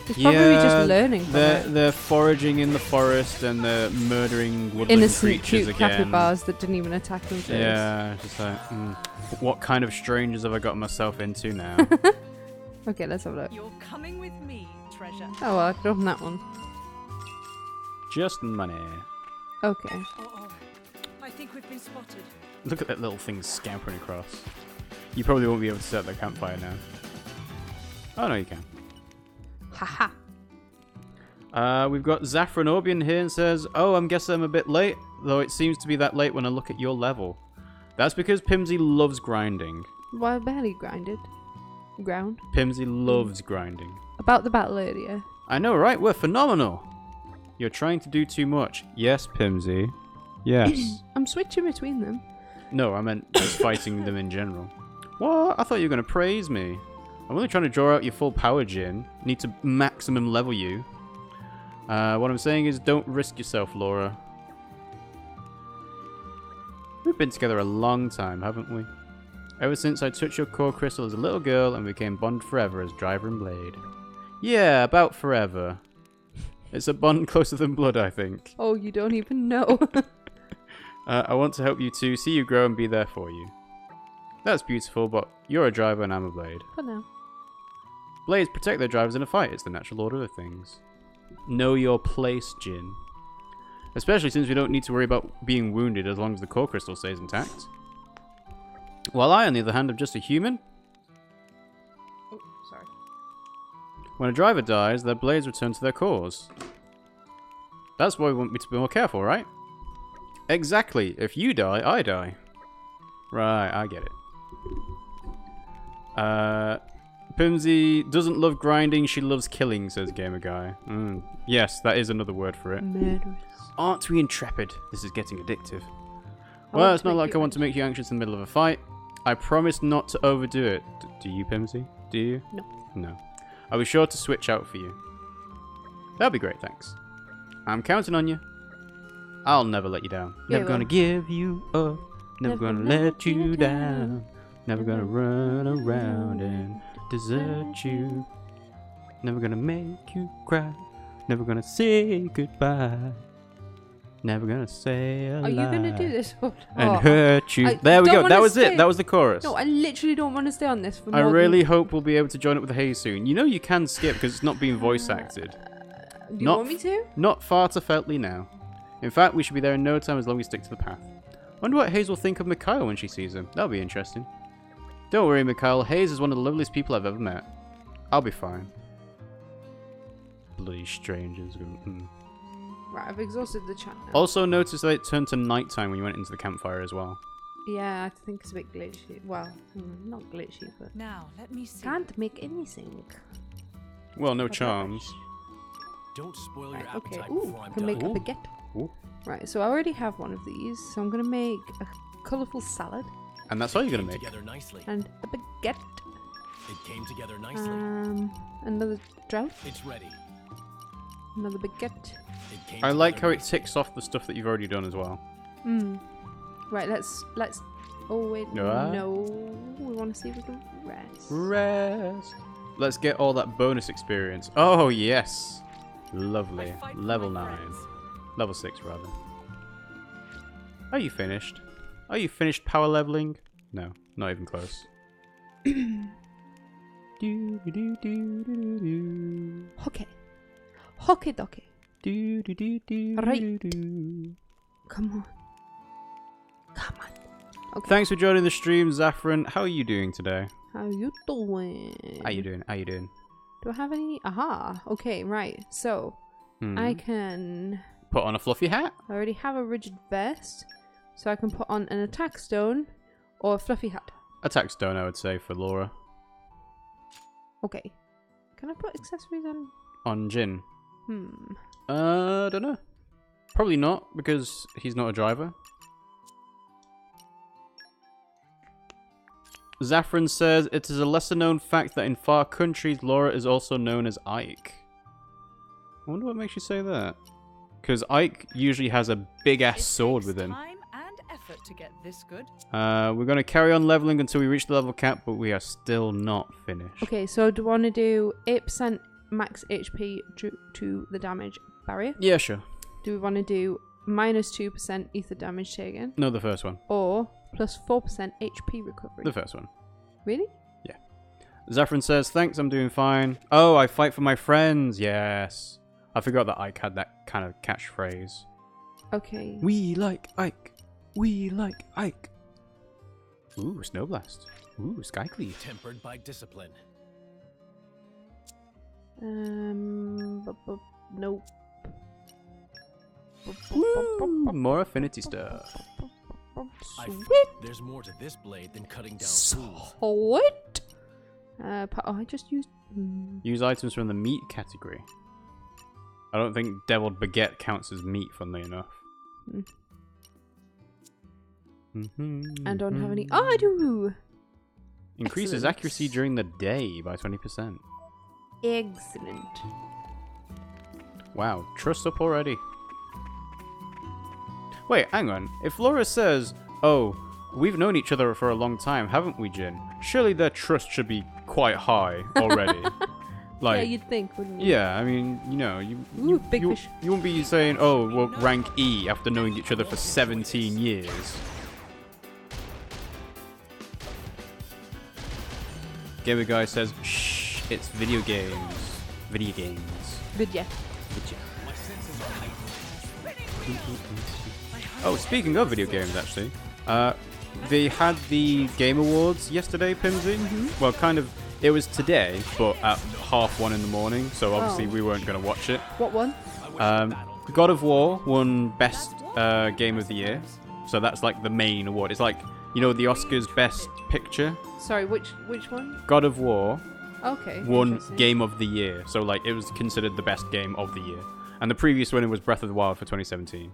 He's probably just learning from it. They're foraging in the forest and they're murdering woodland Innocent, creatures cute again. capybaras that didn't even attack them first. Yeah, just like, what kind of strangers have I got myself into now? Okay, let's have a look. You're coming with me, treasure. Oh, well, I could open that one. Just money. Okay. Oh, I think we've been spotted. Look at that little thing scampering across. You probably won't be able to set the campfire now. Oh no, you can. Haha. We've got Zafranobian here and says, "Oh, I'm guessing I'm a bit late, though it seems to be that late when I look at your level. That's because Pimmsy loves grinding. Well, I barely grinded. Ground. Pimmsy loves grinding. About the battle earlier. I know, right? We're phenomenal. You're trying to do too much. Yes, Pimmsy. Yes. I'm switching between them. No, I meant just fighting them in general. What? I thought you were going to praise me. I'm only trying to draw out your full power, Jin. Need to maximum level you. What I'm saying is don't risk yourself, Laura. We've been together a long time, haven't we? Ever since I touched your core crystal as a little girl and became bond forever as driver and blade. Yeah, about forever. It's a bond closer than blood, I think. Oh, you don't even know. I want to help you too, see you grow and be there for you. That's beautiful, but you're a driver and I'm a blade. For now. Blades protect their drivers in a fight. It's the natural order of things. Know your place, Jin. Especially since we don't need to worry about being wounded as long as the core crystal stays intact. While I, on the other hand, am just a human. Oh, sorry. When a driver dies, their blades return to their cores. That's why we want me to be more careful, right? Exactly. If you die, I die. Right, I get it. Pimmsy doesn't love grinding, she loves killing, says Gamer Guy. Yes, that is another word for it. Murderous. Aren't we intrepid? This is getting addictive. Well, it's not like I want to make you anxious in the middle of a fight. I promise not to overdo it. Do you, Pimmsy? Do you? No. No. I'll be sure to switch out for you. That'll be great, thanks. I'm counting on you. I'll never let you down. Yeah, Never gonna give you up. Never gonna let you down. Never gonna run around and desert you. Never gonna make you cry. Never gonna say goodbye. Never gonna say a lie. Are you gonna do this? And hurt you. There we go. That was it. That was the chorus. No, I literally don't want to stay on this for more I really hope we'll be able to join up with Hayes soon. You know you can skip because it's not being voice acted. Do you want me to? Not far to Feltley now. In fact, we should be there in no time as long as we stick to the path. Wonder what Hayes will think of Mikhail when she sees him. That'll be interesting. Don't worry, Mikhail. Hayes is one of the loveliest people I've ever met. I'll be fine. Bloody strangers. Right, I've exhausted the chat now. Also notice that it turned to nighttime when you went into the campfire as well. Yeah, I think it's a bit glitchy. Well, not glitchy, but... Now, let me see. Can't make anything. Well, no charms. Don't spoil your Right, okay. appetite Ooh, before I'm can make a done. baguette. Ooh. Right, so I already have one of these, so I'm going to make a colourful salad And that's all you're Came gonna make. together nicely. and a baguette. It came together nicely. Another drought, It's ready. another baguette. It came I like how together it ticks off the stuff that you've already done as well. Right, let's. Oh wait, Ah. no. We want to see if we can rest. Rest. Let's get all that bonus experience. Oh yes, lovely. I fight for Level my 9, friends. level 6 rather. Are you finished? Are you finished power leveling? No, not even close. Okay. Hockey dockey. Right. Come on. Come on. Okay. Thanks for joining the stream, Zaffron. How are you doing today? How you doing? How you doing? How you doing? Do I have any? Aha. Okay, right. So, I can... Put on a fluffy hat. I already have a rigid vest. So I can put on an attack stone or a fluffy hat. Attack stone, I would say, for Laura. Okay. Can I put accessories on? On Jin. Don't know. Probably not, because he's not a driver. Zaffron says, it is a lesser known fact that in far countries, Laura is also known as Ike. I wonder what makes you say that. Because Ike usually has a big-ass sword with him. Time and effort to get this good? We're going to carry on leveling until we reach the level cap, but we are still not finished. Okay, so do you want to do 8% max HP to the damage barrier? Yeah, sure. Do we want to do minus 2% ether damage taken? No, the first one. Or plus 4% HP recovery? The first one. Really? Yeah. Zaffron says, thanks, I'm doing fine. Oh, I fight for my friends. Yes. I forgot that Ike had that kind of catchphrase. Okay. We like Ike. We like Ike. Ooh, Snowblast. Ooh, Skycleave. Tempered by discipline. Nope. Woo, more affinity stuff. There's more to this blade than cutting down fools. What? I just used. Use items from the meat category. I don't think deviled baguette counts as meat, funnily enough. I don't have any. Oh, I do. Increases Excellent. accuracy during the day by 20%. Excellent. Wow, trust up already. Wait, hang on. If Laura says, oh, we've known each other for a long time, haven't we, Jin? Surely their trust should be quite high already. Yeah, you'd think, wouldn't you? Yeah, I mean, you know, you big fish. You won't be saying, oh, well, rank E after knowing each other for 17 years. Gamer Guy says, shh, it's video games. Video games. Vidya. Oh, speaking of video games, actually, they had the Game Awards yesterday, Pimmsy. Well, kind of, it was today, but at 1:30 in the morning, so obviously we weren't going to watch it. What one? God of War won Best Game of the Year, so that's like the main award. It's like, you know, the Oscars Best Picture. Sorry, which one? God of War Okay. won interesting. Game of the Year, so like it was considered the best game of the year. And the previous winner was Breath of the Wild for 2017.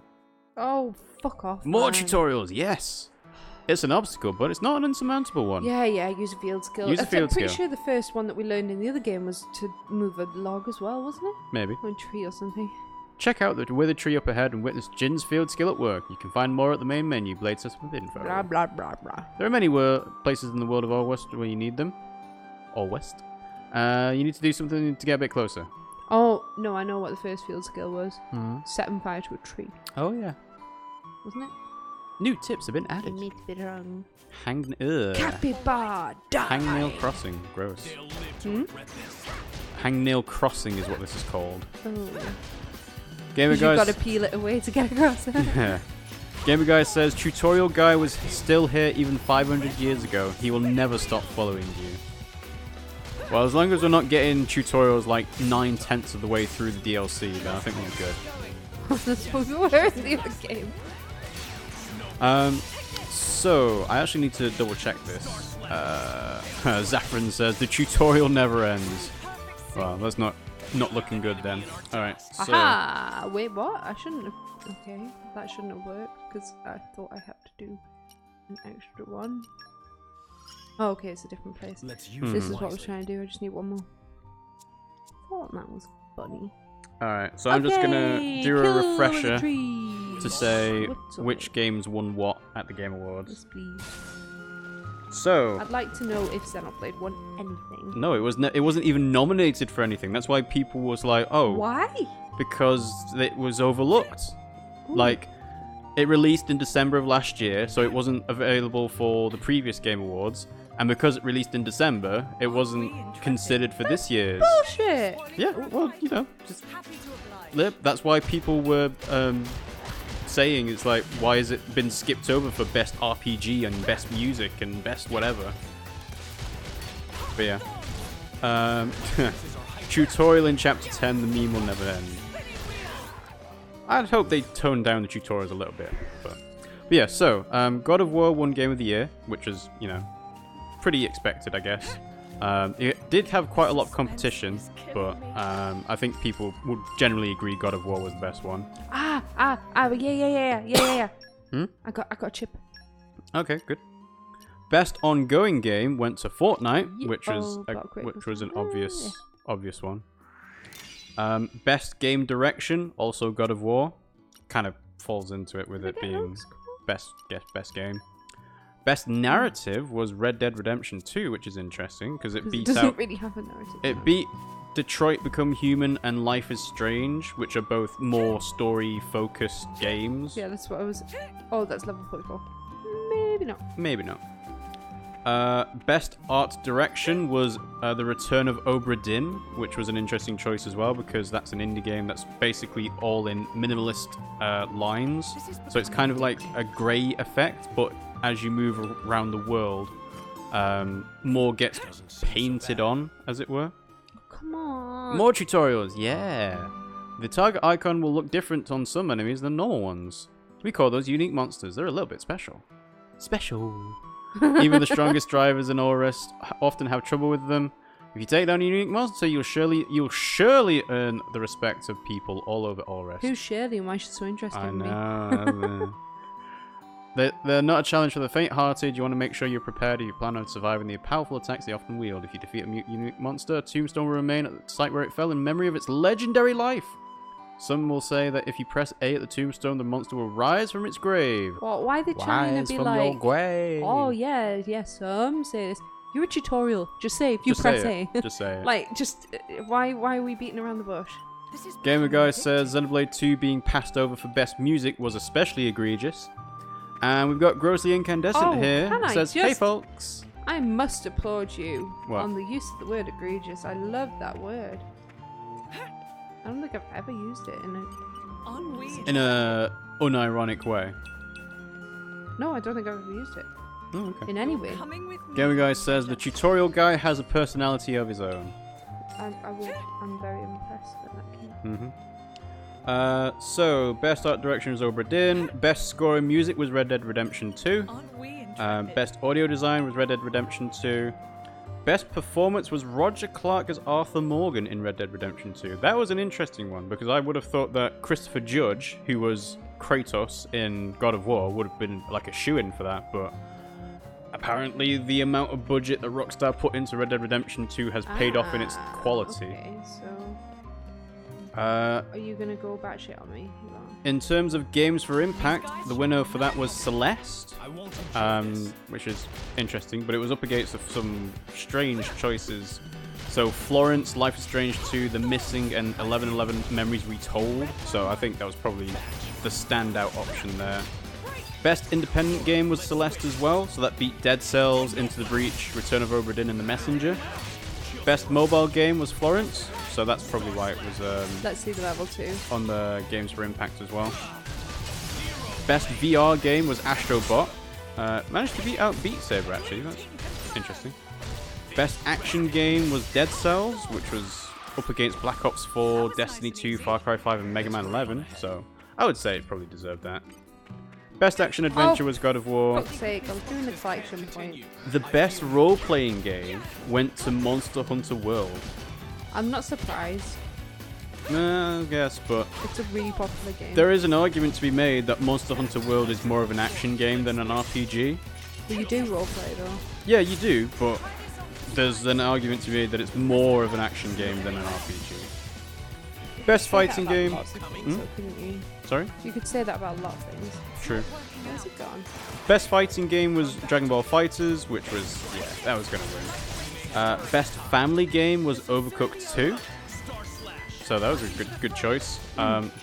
Oh, fuck off. More man. tutorials, yes. It's an obstacle, but it's not an insurmountable one. Yeah, use a field skill. Use a field I'm pretty skill. sure the first one that we learned in the other game was to move a log as well, wasn't it? Maybe. Or a tree or something. Check out the withered tree up ahead and witness Jin's field skill at work. You can find more at the main menu, Blade System with info. Blah, blah, blah, blah. There are many places in the world of All West where you need them. All West. You need to do something to get a bit closer. Oh, no, I know what the first field skill was. Hmm. Setting fire to a tree, Oh yeah. wasn't it? New tips have been I added. need to be wrong. Capybara. Capybara, die! Hangnail Crossing. Gross. Hangnail Crossing is what this is called. Oh. Gamer You've got Guys. to peel it away to get across it. Yeah. Gamer Guy says, Tutorial Guy was still here even 500 years ago. He will never stop following you. Well, as long as we're not getting tutorials like 9/10 of the way through the DLC, then I think we're good. That's what we were in the other game. So, I actually need to double check this. Zaffron says, the tutorial never ends. Well, that's not looking good then. Alright, so... Aha! Wait, what? I shouldn't have... Okay, that shouldn't have worked, because I thought I had to do an extra one. Oh, okay, it's a different place. Let's use This it is what I was wisely. trying to do, I just need one more. Thought that was funny. Alright, so I'm just gonna do a kill the refresher tree. to say What's which up? games won what at the Game Awards. Yes, please. So... I'd like to know if Xenoblade won anything. No, it wasn't even nominated for anything. That's why people was like, oh, Why? because it was overlooked. Ooh. Like, it released in December of last year, so it wasn't available for the previous Game Awards. And because it released in December, it wasn't considered for this year's. Bullshit! Yeah, well, you know, just Happy to oblige. that's why people were saying it's like, why has it been skipped over for best RPG and best music and best whatever? But yeah. Tutorial in chapter 10, the meme will never end. I'd hope they toned down the tutorials a little bit. But yeah, so, God of War won Game of the Year, which is, you know, pretty expected, I guess. It did have quite a lot of competition, but I think people would generally agree God of War was the best one. Yeah. Hmm? I got a chip. Okay, good. Best ongoing game went to Fortnite, Ye- which oh, got a quick which was an one. obvious one. Best game direction, also God of War, kind of falls into it with it being best game. Best narrative was Red Dead Redemption 2, which is interesting because it beats doesn't out. really have a narrative. It beat Detroit Become Human and Life is Strange, which are both more story-focused games. Yeah, that's what I was. Oh, that's level 44. Maybe not. Maybe not. Best art direction was The Return of Obra Dinn, which was an interesting choice as well because that's an indie game that's basically all in minimalist lines. So it's kind of like a grey effect, but as you move around the world, more gets painted on, as it were. Come on. More tutorials, yeah. The target icon will look different on some enemies than normal ones. We call those unique monsters. They're a little bit special. Special. Even the strongest drivers in Orest often have trouble with them. If you take down a unique monster, you'll surely earn the respect of people all over Orest. Who's Shirley and why she's so interested I in me? know. They're not a challenge for the faint-hearted. You want to make sure you're prepared if you plan on surviving the powerful attacks they often wield. If you defeat a unique monster, a tombstone will remain at the site where it fell in memory of its legendary life. Some will say that if you press A at the tombstone, the monster will rise from its grave. What? Why are they trying Rise to be from like? your grave. Oh yeah. Some say this. You're a tutorial. Just say if you Just press say A. it. Just say it. Like, just why are we beating around the bush? Gamer Guy says Xenoblade 2 being passed over for best music was especially egregious. And we've got Grossly Incandescent Oh, here. can It I says, hey just- folks. I must applaud you What? on the use of the word egregious. I love that word. I don't think I've ever used it in a. In a unironic way. No, I don't think I've ever used it Oh, okay. in any way. Coming with me. Gamer Guy says the tutorial guy has a personality of his own. I'm very impressed with that game. So, best art direction was Obra Dinn. Best score and music was Red Dead Redemption 2. Aren't we intrepid? Best audio design was Red Dead Redemption 2. Best performance was Roger Clark as Arthur Morgan in Red Dead Redemption 2. That was an interesting one because I would have thought that Christopher Judge, who was Kratos in God of War, would have been like a shoo-in for that, but apparently the amount of budget that Rockstar put into Red Dead Redemption 2 has paid off in its quality. Okay, so Uh, are you gonna go batshit on me? You are. In terms of games for impact, the winner for that was Celeste, which is interesting, but it was up against some strange choices. So Florence, Life is Strange 2, The Missing, and 1111 Memories Retold. So I think that was probably the standout option there. Best independent game was Celeste as well, so that beat Dead Cells, Into the Breach, Return of Obra Dinn, and The Messenger. Best mobile game was Florence, so that's probably why it was Let's see the level 2. on the Games for Impact as well. Best VR game was Astro Bot. Managed to beat out Beat Saber actually, that's interesting. Best action game was Dead Cells, which was up against Black Ops 4, Destiny 2, Far Cry 5, and Mega Man 11, so I would say it probably deserved that. Best action adventure was God of War. For fuck's sake, I was doing the collection point. The best role-playing game went to Monster Hunter World. I'm not surprised. I guess, but It's a really popular game. there is an argument to be made that Monster Hunter World is more of an action game than an RPG. But you do roleplay though. Yeah, you do, but there's an argument to be made that it's more of an action game than an RPG. Best fighting game. Lots of things, though, couldn't you? Sorry? You could say that about a lot of things. True. Where's it gone? Best fighting game was Dragon Ball FighterZ, which was, yeah, that was going to win. Best family game was Overcooked 2. So that was a good choice.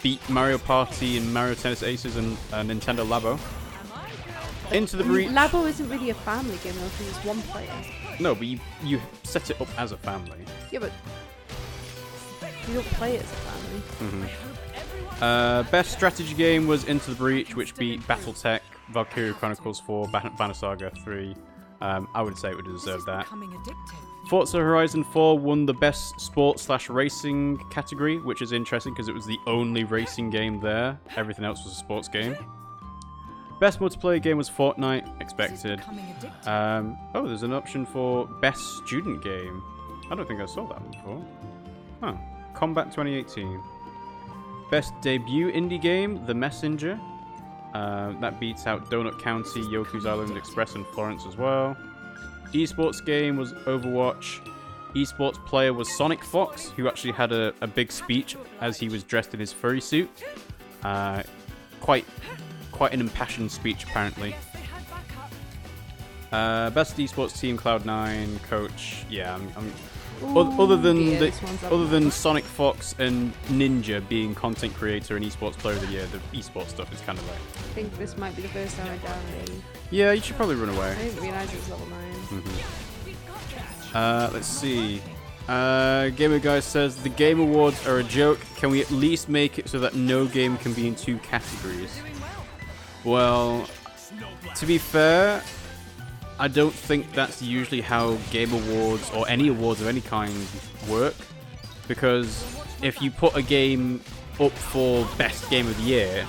Beat Mario Party and Mario Tennis Aces and Nintendo Labo. Into the Breach. Labo isn't really a family game though, because it's one player. No, but you set it up as a family. Yeah, but you don't play it as a family. Best strategy game was Into the Breach, which beat BattleTech, Valkyria Chronicles 4, Banner Saga 3. I would say it would deserve that. Becoming addictive. Forza Horizon 4 won the best sports/racing category, which is interesting because it was the only racing game there. Everything else was a sports game. Best multiplayer game was Fortnite, expected. Becoming addictive. Oh, there's an option for best student game. I don't think I saw that one before. Huh. Combat 2018. Best debut indie game, The Messenger. That beats out Donut County, Yoku's Island Express, and Florence as well. Esports game was Overwatch. Esports player was Sonic Fox, who actually had a big speech as he was dressed in his furry suit. Quite quite an impassioned speech, apparently. Best esports team, Cloud9, coach. Yeah, other than Sonic Fox and Ninja being content creator and esports player of the year, the esports stuff is kind of like. I think this might be the first time I downloaded. Yeah, you should probably run away. I didn't realise it was level 9. Let's see. Gamer Guy says the Game Awards are a joke. Can we at least make it so that no game can be in 2 categories? Well, to be fair, I don't think that's usually how Game Awards or any awards of any kind work. Because if you put a game up for Best Game of the Year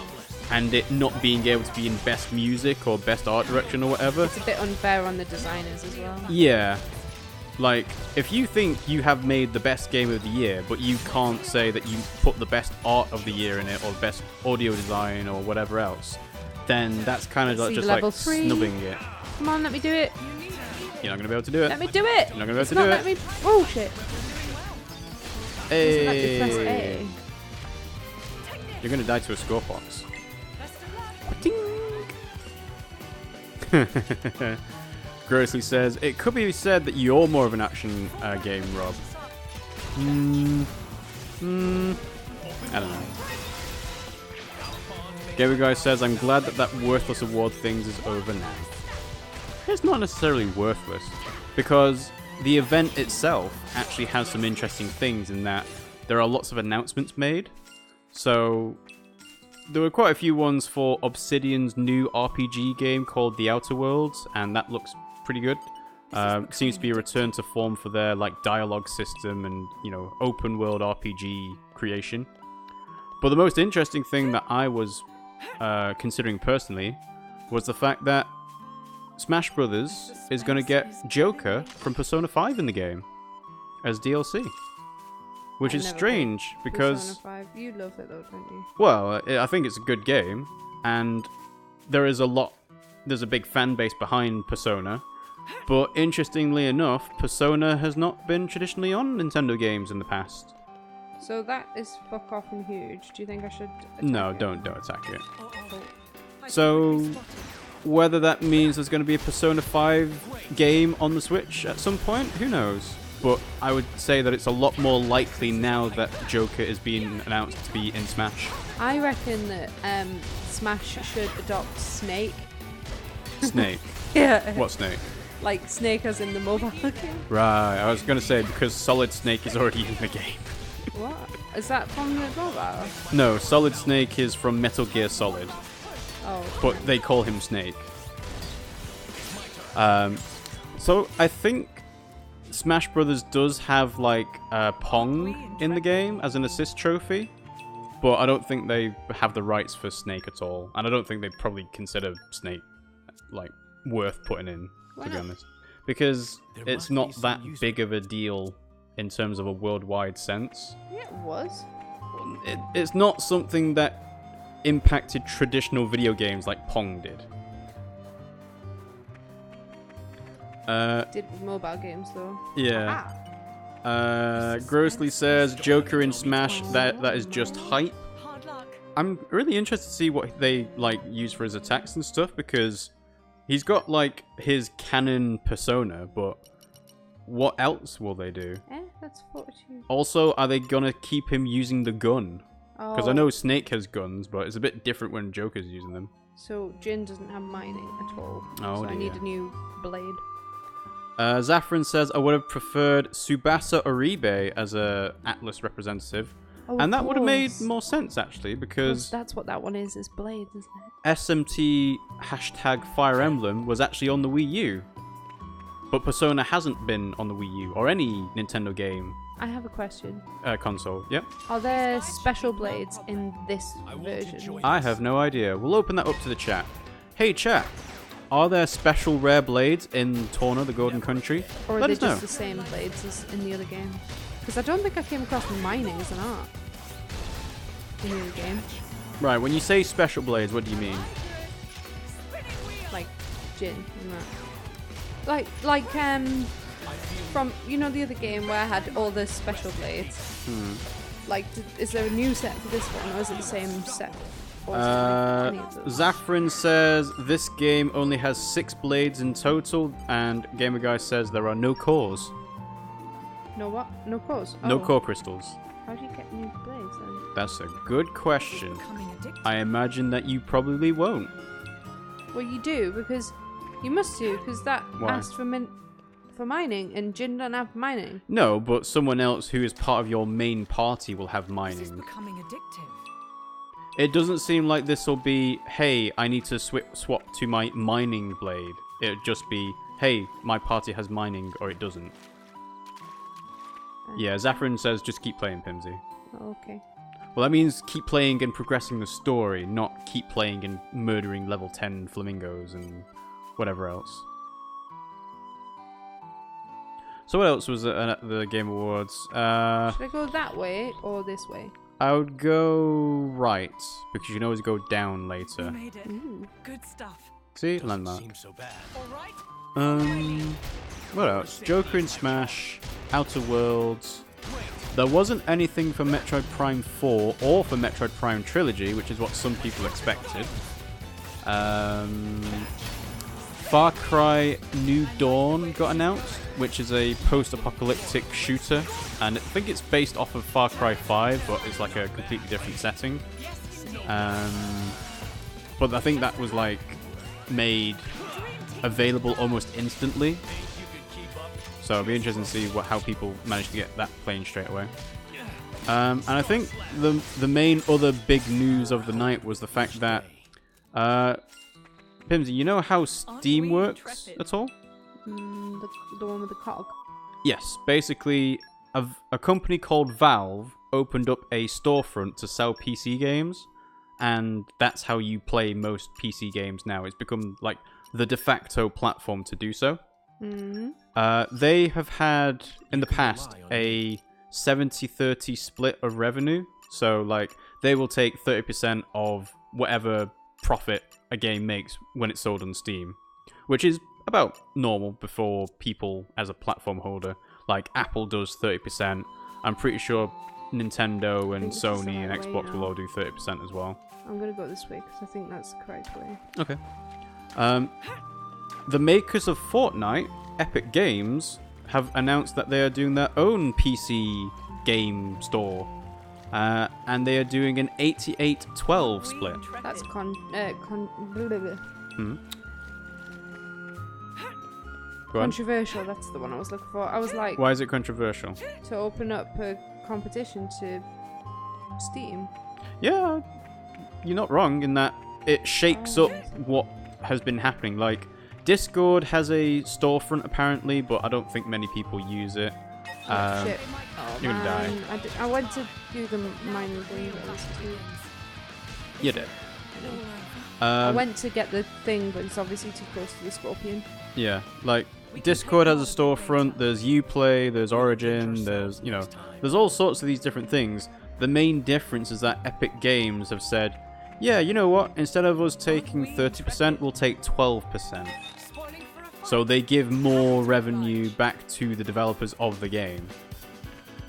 and it not being able to be in Best Music or Best Art Direction or whatever... It's a bit unfair on the designers as well. Yeah. Like, if you think you have made the best game of the year, but you can't say that you put the best art of the year in it, or best audio design, or whatever else, then that's kind of just like snubbing it. Come on, let me do it. You're not going to be able to do it. Let me do it. You're not going to be able to do it. Let me... Oh, shit. Hey. Press A. You're going to die to a score box. Grossly says, it could be said that you're more of an action game, Rob. I don't know. Gamer Guy says, I'm glad that worthless award things is over now. It's not necessarily worthless, because the event itself actually has some interesting things in that there are lots of announcements made. So there were quite a few ones for Obsidian's new RPG game called The Outer Worlds, and that looks pretty good. Seems to be a return to form for their like dialogue system and, you know, open world RPG creation. But the most interesting thing that I was considering personally was the fact that Smash Brothers is going to get Joker from Persona 5 in the game as DLC. Which is strange because... Persona 5. You love it though, don't you? Well, I think it's a good game, and there's a big fan base behind Persona. But interestingly enough, Persona has not been traditionally on Nintendo games in the past. So that is fuck off and huge. Do you think I should attack No, it? don't attack it. So, whether that means there's going to be a Persona 5 game on the Switch at some point, who knows? But I would say that it's a lot more likely now that Joker is being announced to be in Smash. I reckon that Smash should adopt Snake. Snake? Yeah. What Snake? Like Snake as in the mobile game. Right, I was going to say because Solid Snake is already in the game. What? Is that from the mobile? No, Solid Snake is from Metal Gear Solid. Oh. But they call him Snake. So I think Smash Brothers does have like Pong in the game as an assist trophy, but I don't think they have the rights for Snake at all, and I don't think they probably consider Snake like worth putting in, to be honest, because it's not that big of a deal in terms of a worldwide sense. Yeah, it was. It's not something that impacted traditional video games like Pong did. Did with mobile games though. Yeah. Grossly says Joker in Smash, that is just hype. I'm really interested to see what they like use for his attacks and stuff, because he's got like his canon persona, but what else will they do? That's 42. Also, are they gonna keep him using the gun? Because I know Snake has guns, but it's a bit different when Joker's using them. So Jin doesn't have mining at all. Oh, so dear. I need a new blade. Zaffron says, I would have preferred Tsubasa Oribe as a Atlas representative. Oh, and that would have made course. more sense, actually, because That's what that one is blades, isn't it? SMT # Fire Emblem was actually on the Wii U. But Persona hasn't been on the Wii U, or any Nintendo game I have a question. console. Yep. Are there special blades in this version? I have no idea. We'll open that up to the chat. Hey, chat. Are there special rare blades in Torna, the Golden Country? Or are Let they us know. just the same blades as in the other game? Because I don't think I came across mining as an art in the other game. Right, when you say special blades, what do you mean? Like Jin and that. Like from, you know, the other game where I had all the special blades. Like, is there a new set for this one, or is it the same set? Or is it like any of those? Zaffron says this game only has 6 blades in total, and Gamer Guy says there are no cores. No what? No cores? No Oh. core crystals. How do you get new blades then? That's a good question. Becoming addicted. I imagine that you probably won't. Well, you do, because you must do, because that Why? asked for mining, and Jin don't have mining. No, but someone else who is part of your main party will have This is mining. becoming addictive. It doesn't seem like this will be, hey, I need to swap to my mining blade. It'll just be, hey, my party has mining, or it doesn't. Yeah, Zaffron says just keep playing, Pimmsy. Oh, okay. Well, that means keep playing and progressing the story, not keep playing and murdering level 10 flamingos and whatever else. So what else was at the Game Awards? Should I go that way or this way? I would go right, because you can always go down You later. made it. Ooh. Good stuff. See? Doesn't Landmark. seem so bad. All right. What else? Joker in Smash, Outer Worlds. There wasn't anything for Metroid Prime 4 or for Metroid Prime Trilogy, which is what some people expected. Far Cry New Dawn got announced, which is a post-apocalyptic shooter, and I think it's based off of Far Cry 5, but it's like a completely different setting. But I think that was like made available almost instantly. So it'll be interesting to see how people manage to get that playing straight away. And I think the main other big news of the night was the fact that Pimmsy, you know how Steam works at all? The one with the cog. Yes, basically a company called Valve opened up a storefront to sell PC games, and that's how you play most PC games now. It's become like the de facto platform to do so. They have had in the past a 70-30 split of revenue, so like they will take 30% of whatever profit a game makes when it's sold on Steam, which is about normal before people as a platform holder. Like Apple does 30%. I'm pretty sure Nintendo and this is the Sony and right way Xbox will now. all do 30% as well. I'm gonna go this way because I think that's the correct way. Okay. The makers of Fortnite, Epic Games, have announced that they are doing their own PC game store. And they are doing an 88-12 split. That's blah, blah, blah. Go on. Controversial. That's the one I was looking for. I was like, Why is it controversial? to open up a competition to Steam. Yeah, you're not wrong in that it shakes up what has been happening. Like, Discord has a storefront apparently, but I don't think many people use it. Shit. Oh, you're gonna die. man. I went to do the mining thing. You did. I went to get the thing, but it's obviously too close to the scorpion. Yeah, like Discord has a storefront. There's Uplay, there's Origin, there's there's all sorts of these different things. The main difference is that Epic Games have said, yeah, you know what? Instead of us taking 30%, we'll take 12%. So they give more revenue back to the developers of the game.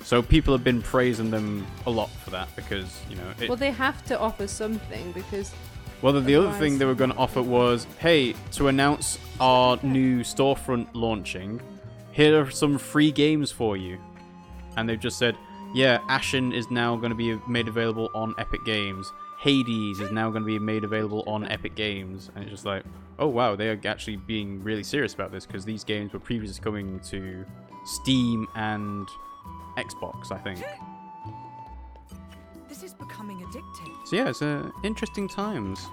So people have been praising them a lot for that because, Well, they have to offer something because... Well, the other otherwise- thing they were going to offer was, hey, to announce our new storefront launching, here are some free games for you. And they've just said, yeah, Ashen is now going to be made available on Epic Games. Hades is now going to be made available on Epic Games. And it's just like, oh wow, they are actually being really serious about this because these games were previously coming to Steam and Xbox, I think. This is becoming addictive. So yeah, it's interesting times.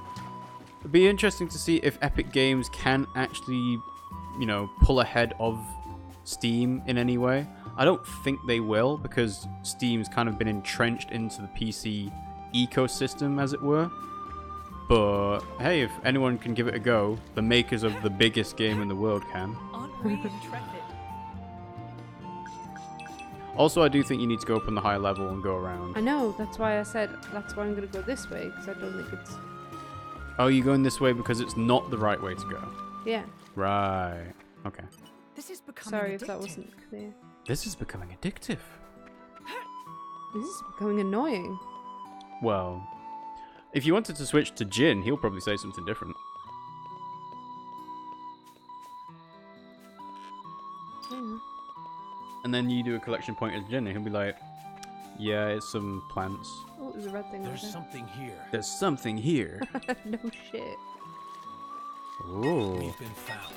It'd be interesting to see if Epic Games can actually, pull ahead of Steam in any way. I don't think they will because Steam's kind of been entrenched into the PC ecosystem, as it were. But hey, if anyone can give it a go, the makers of the biggest game in the world can. Aren't we intrepid? Also, I do think you need to go up on the higher level and go around. I know, that's why I said that's why I'm going to go this way because I don't think it's... Oh, you're going this way because it's not the right way to go. Yeah. Right. Okay. This is becoming Sorry addictive. if that wasn't clear. This is becoming addictive. This is becoming annoying. Well, If you wanted to switch to Jin, he'll probably say something different. Yeah. And then you do a collection point as Jin, and he'll be like, yeah, it's some plants. Oh, there's a red thing There's over something here. There's something here. there. No shit. Ooh. We've been found.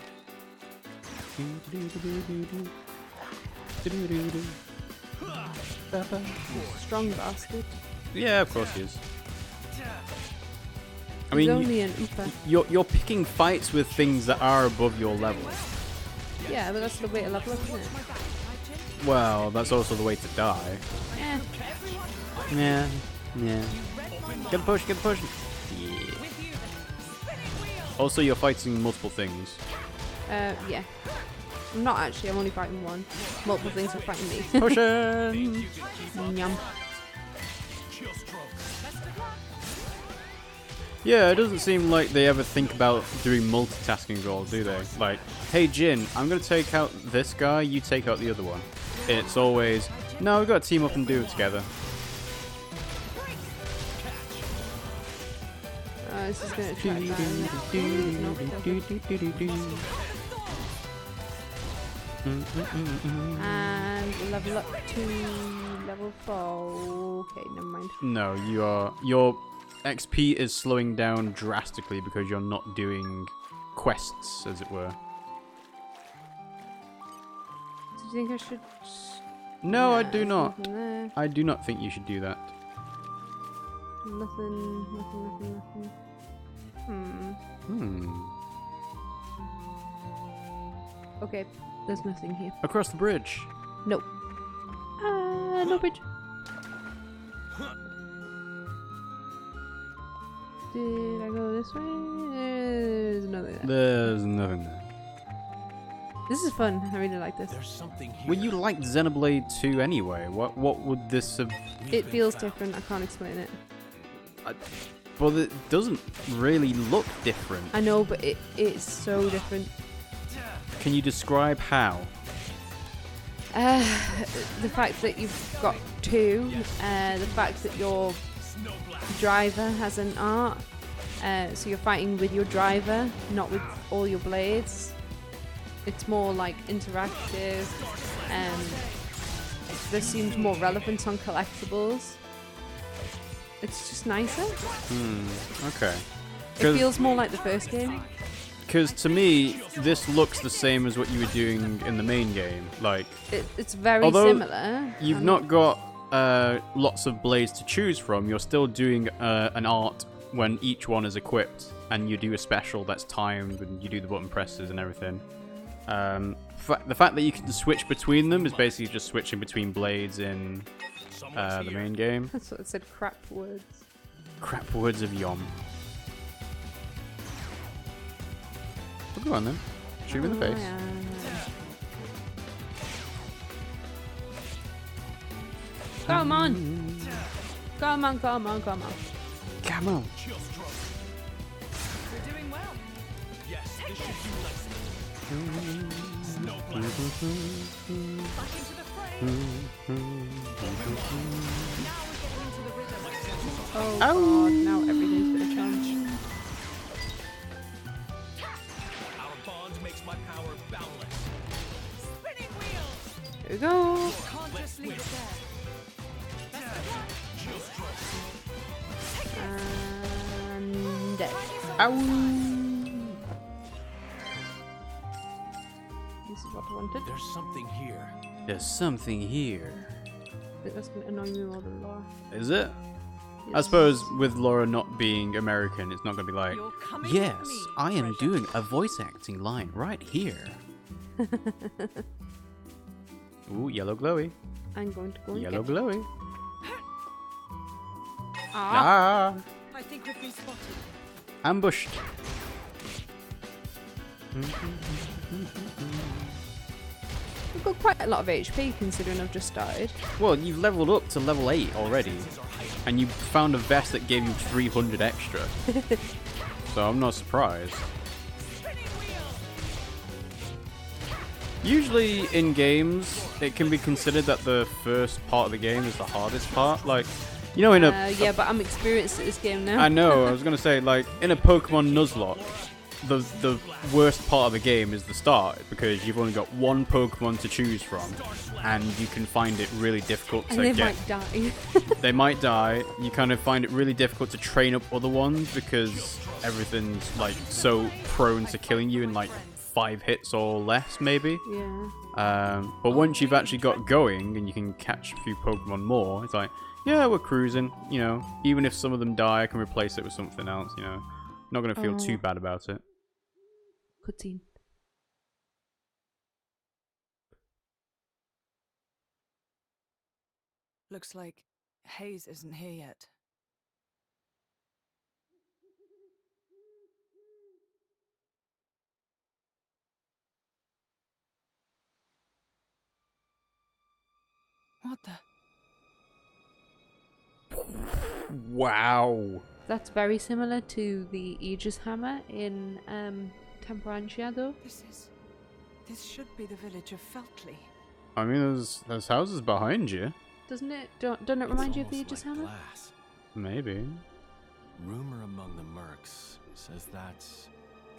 Strong bastard. Yeah, of course he is. I He's mean, only an Ooper. you're picking fights with things that are above your level. Yeah, but that's the way to level up, isn't it? Well, that's also the way to die. Yeah. Yeah, yeah. Get a push, get a push. Yeah. Also, you're fighting multiple things. Yeah. I'm not actually, I'm only fighting one. Multiple things are fighting me. Pushing! Yum. Yeah, it doesn't seem like they ever think about doing multitasking roles, do they? Like, hey Jin, I'm gonna take out this guy, you take out the other one. It's always, no, we've got to team up and do it together. This is gonna try and level up to level 4. Okay, never mind. No, your XP is slowing down drastically because you're not doing quests, as it were. Do you think I should? No, I Nah, do there's not. nothing there. I do not think you should do that. Nothing. Okay, there's nothing here. Across the bridge. Nope. No bridge. Did I go this way? There's nothing there. There's nothing there. This is fun. I really like this. There's something here. Well, you liked Xenoblade 2 anyway. What would this have... It feels different. I can't explain it. Well, it doesn't really look different. I know, but it's so different. Can you describe how? The fact that you've got two, the fact that your driver has an art, so you're fighting with your driver, not with all your blades. It's more like interactive, this seems more relevant on collectibles. It's just nicer. Okay. It feels more like the first game. Because to me, this looks the same as what you were doing in the main game. Like, It's very although similar. you've not got lots of blades to choose from, you're still doing an art when each one is equipped, and you do a special that's timed, and you do the button presses and everything. The fact that you can switch between them is basically just switching between blades in the main game. That's what it said, crap words. Crap words of Yom. Well, go on then. Shoot him in the face. Yeah. Come on! Come on, come on, come on. Come on. You're doing well. Yes, this should do nicely. Back into the fray. Now we're getting into the rhythm. Oh god, now everything's gonna change. Our bond makes my power boundless. Spinning wheels. Here we go. Can't just leave it there. And dead. Ow! This is what I wanted. There's something here. There's something here. I think that's gonna annoy me more than Laura. Is it? I Yes. suppose with Laura not being American, it's not going to be like, You're coming yes, with me, I am treasure. doing a voice acting line right here. Ooh, yellow glowy. I'm going to go and Yellow get glowy. Ah! Ah! I think we've been spotted. Ambushed. I've got quite a lot of HP considering I've just started. Well, you've leveled up to level 8 already. And you found a vest that gave you 300 extra. So I'm not surprised. Usually in games, it can be considered that the first part of the game is the hardest part. Like, You know, in a yeah, but I'm experienced at this game now. I know. I was gonna say, like, in a Pokemon Nuzlocke, the worst part of the game is the start because you've only got one Pokemon to choose from, and you can find it really difficult to and they get. might die. They might die. You kind of find it really difficult to train up other ones because everything's like so prone to killing you in like 5 hits or less, maybe. Yeah. But once you've actually got going and you can catch a few Pokemon more, it's like, yeah, we're cruising. You know, even if some of them die, I can replace it with something else. You know, not gonna feel too bad about it. Cutscene. Looks like Hayes isn't here yet. What the? Wow. That's very similar to the Aegis hammer in Temperantia, though. This should be the village of Feltley. I mean, there's houses behind you. Doesn't it? Don't it remind you of the It's Aegis almost hammer? like glass. Maybe. Rumor among the mercs says that's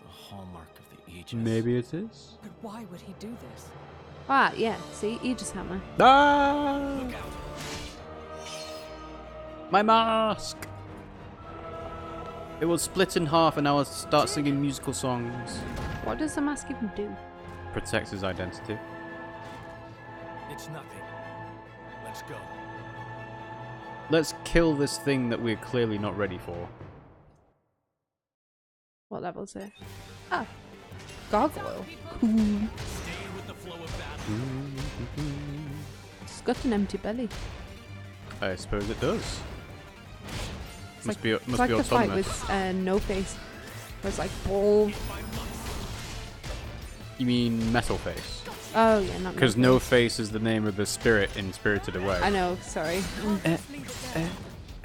the hallmark of the Aegis. Maybe it is. But why would he do this? Ah, yeah. See, Aegis hammer. Ah! Look out! My mask! It will split in half and I will start singing musical songs. What does the mask even do? Protects his identity. It's nothing. Let's go. Let's kill this thing that we're clearly not ready for. What level is it? Ah, gargoyle. Cool. Stay with the flow of battle. It's got an empty belly. I suppose it does. It's Must like, be it's like the fight autonomous. with No Face, where it's like ball. You mean Metal Face? Oh yeah, not Because No No Face. Face is the name of the spirit in Spirited Away. I know. Sorry.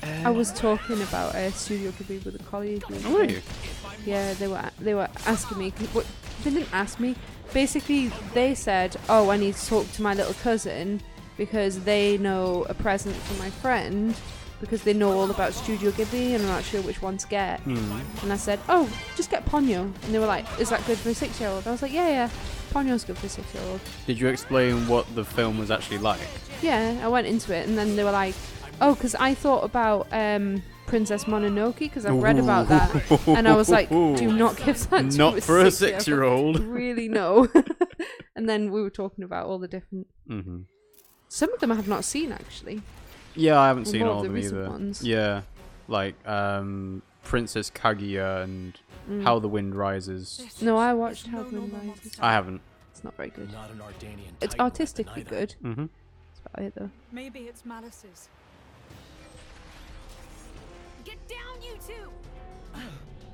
I was talking about Studio Ghibli with a colleague. Oh, were you? Yeah, they were asking me. What, they didn't ask me. Basically, they said, "Oh, I need to talk to my little cousin because they know a present for my friend because they know all about Studio Ghibli and I'm not sure which one to get." And I said, "Oh, just get Ponyo." And they were like, "Is that good for a 6-year-old?" I was like, "Yeah, Ponyo's good for a 6-year-old." Did you explain what the film was actually like? Yeah, I went into it and then they were like, "Oh, because I thought about Princess Mononoke because I've read about that." And I was like, "Do not give that to Not for a 6-year-old." 6-year-old. Really, no. And then we were talking about all the different... Some of them I have not seen, actually. Yeah, I haven't Well, seen more all of of the them recent either. ones. Yeah, like Princess Kaguya and How the Wind Rises. No, I watched How the Wind Rises. I haven't. It's not very good. Not an Ardanian It's titan artistically either. good. Mm-hmm. That's about it, though. Maybe it's Malice's. Get down, you two!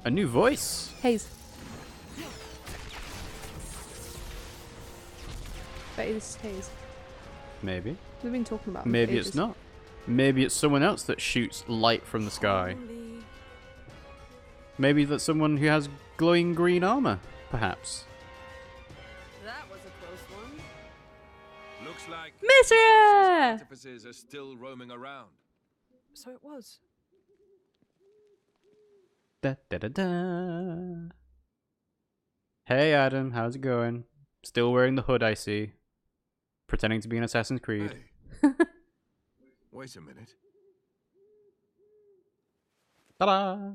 A new voice. Hayes. Bet you this is Hayes. Maybe. We've been talking about him for Maybe it's ages. not. Maybe it's someone else that shoots light from the sky. Holy. Maybe that's someone who has glowing green armor, perhaps. That was a close one. Looks like Mr. artificers are still roaming around. So it was. Da, da, da, da. Hey Adam, how's it going? Still wearing the hood, I see. Pretending to be an Assassin's Creed. Hey. Wait a minute. Ta-da!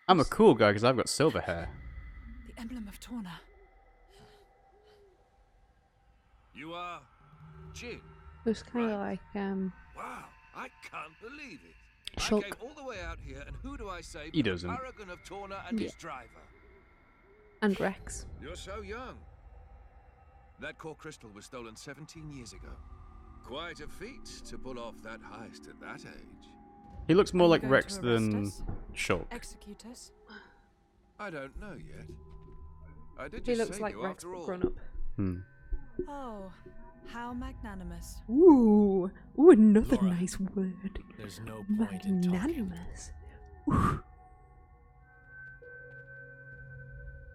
I'm a cool guy because I've got silver hair. The emblem of Torna. You are Jin. It was kind of like, Wow, I can't believe it. Shulk. I came all the way out here, and who do I say? He but the doesn't. Paragon of Torna and his driver. and Rex. You're so young. That core crystal was stolen 17 years ago. Quite a feat to pull off that heist at that age. He looks more Are you like going Rex to arrest than us? Shulk. Execute us? I don't know yet. I did He just looks say like you Rex, after but all. grown up. Oh, how magnanimous. Ooh, another Laura, nice word. There's no point in talking. Magnanimous.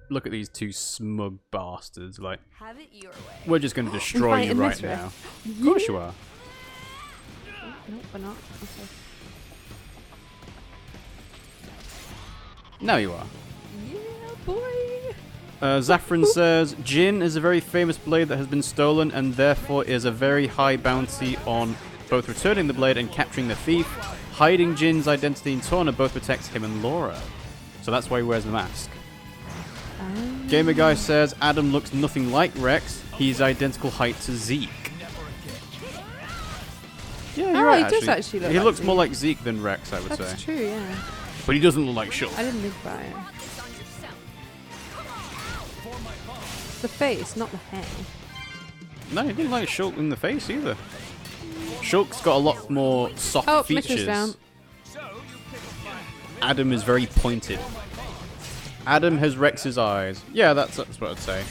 look at these two smug bastards. Like, Have it your way. we're just going to destroy you fighting right this way. now. Of course you are. No, we're not. Okay. Now you are. Yeah, boy. Zaffron says, Jin is a very famous blade that has been stolen and therefore is a very high bounty on both returning the blade and capturing the thief. Hiding Jin's identity in Torna both protects him and Laura. So that's why he wears the mask. Gamer Guy says, Adam looks nothing like Rex. He's identical height to Zeke. Yeah, you're right, he does actually look He like looks Zeke. more like Zeke than Rex, I would say. That's true, yeah. But he doesn't look like Shulk. I didn't think about it. The face, not the hair. No, he didn't like Shulk in the face either. Shulk's got a lot more soft Mitchell's features. down. Adam is very pointed. Adam has Rex's eyes. Yeah, that's what I'd say.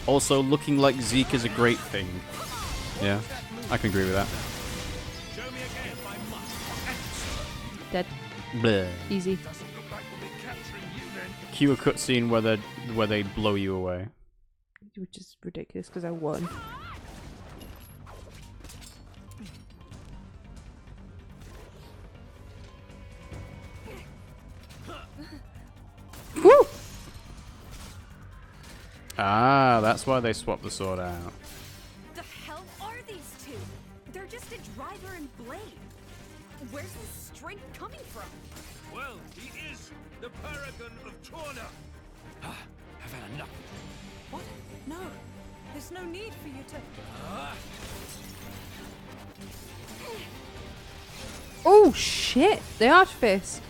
Also, looking like Zeke is a great thing. Yeah, I can agree with that. Dead. Bleh. Easy. Cue a cutscene where they blow you away. Which is ridiculous because I won. Woo! Ah, that's why they swapped the sword out. The hell are these two? They're just a driver and blade. Where's this strength coming from? Well, he is the paragon of Torna. I've had enough. What? No. There's no need for you to. Oh shit! The artifice.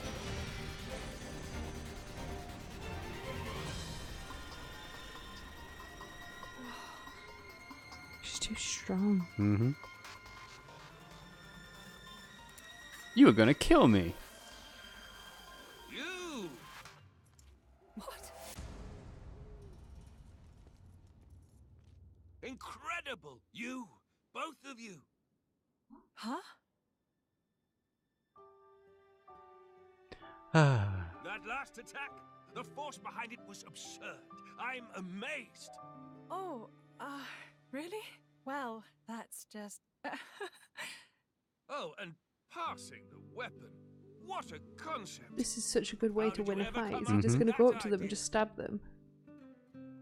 She's too strong. Mm-hmm. You were gonna kill me. You! What? Incredible! You! Both of you! Huh? That last attack, the force behind it was absurd. I'm amazed. Oh, really? Well, that's just. Oh, and passing the weapon. What a concept. This is such a good way How to did win you a ever fight. come Is up he just with gonna go that up to them and idea? just stab them?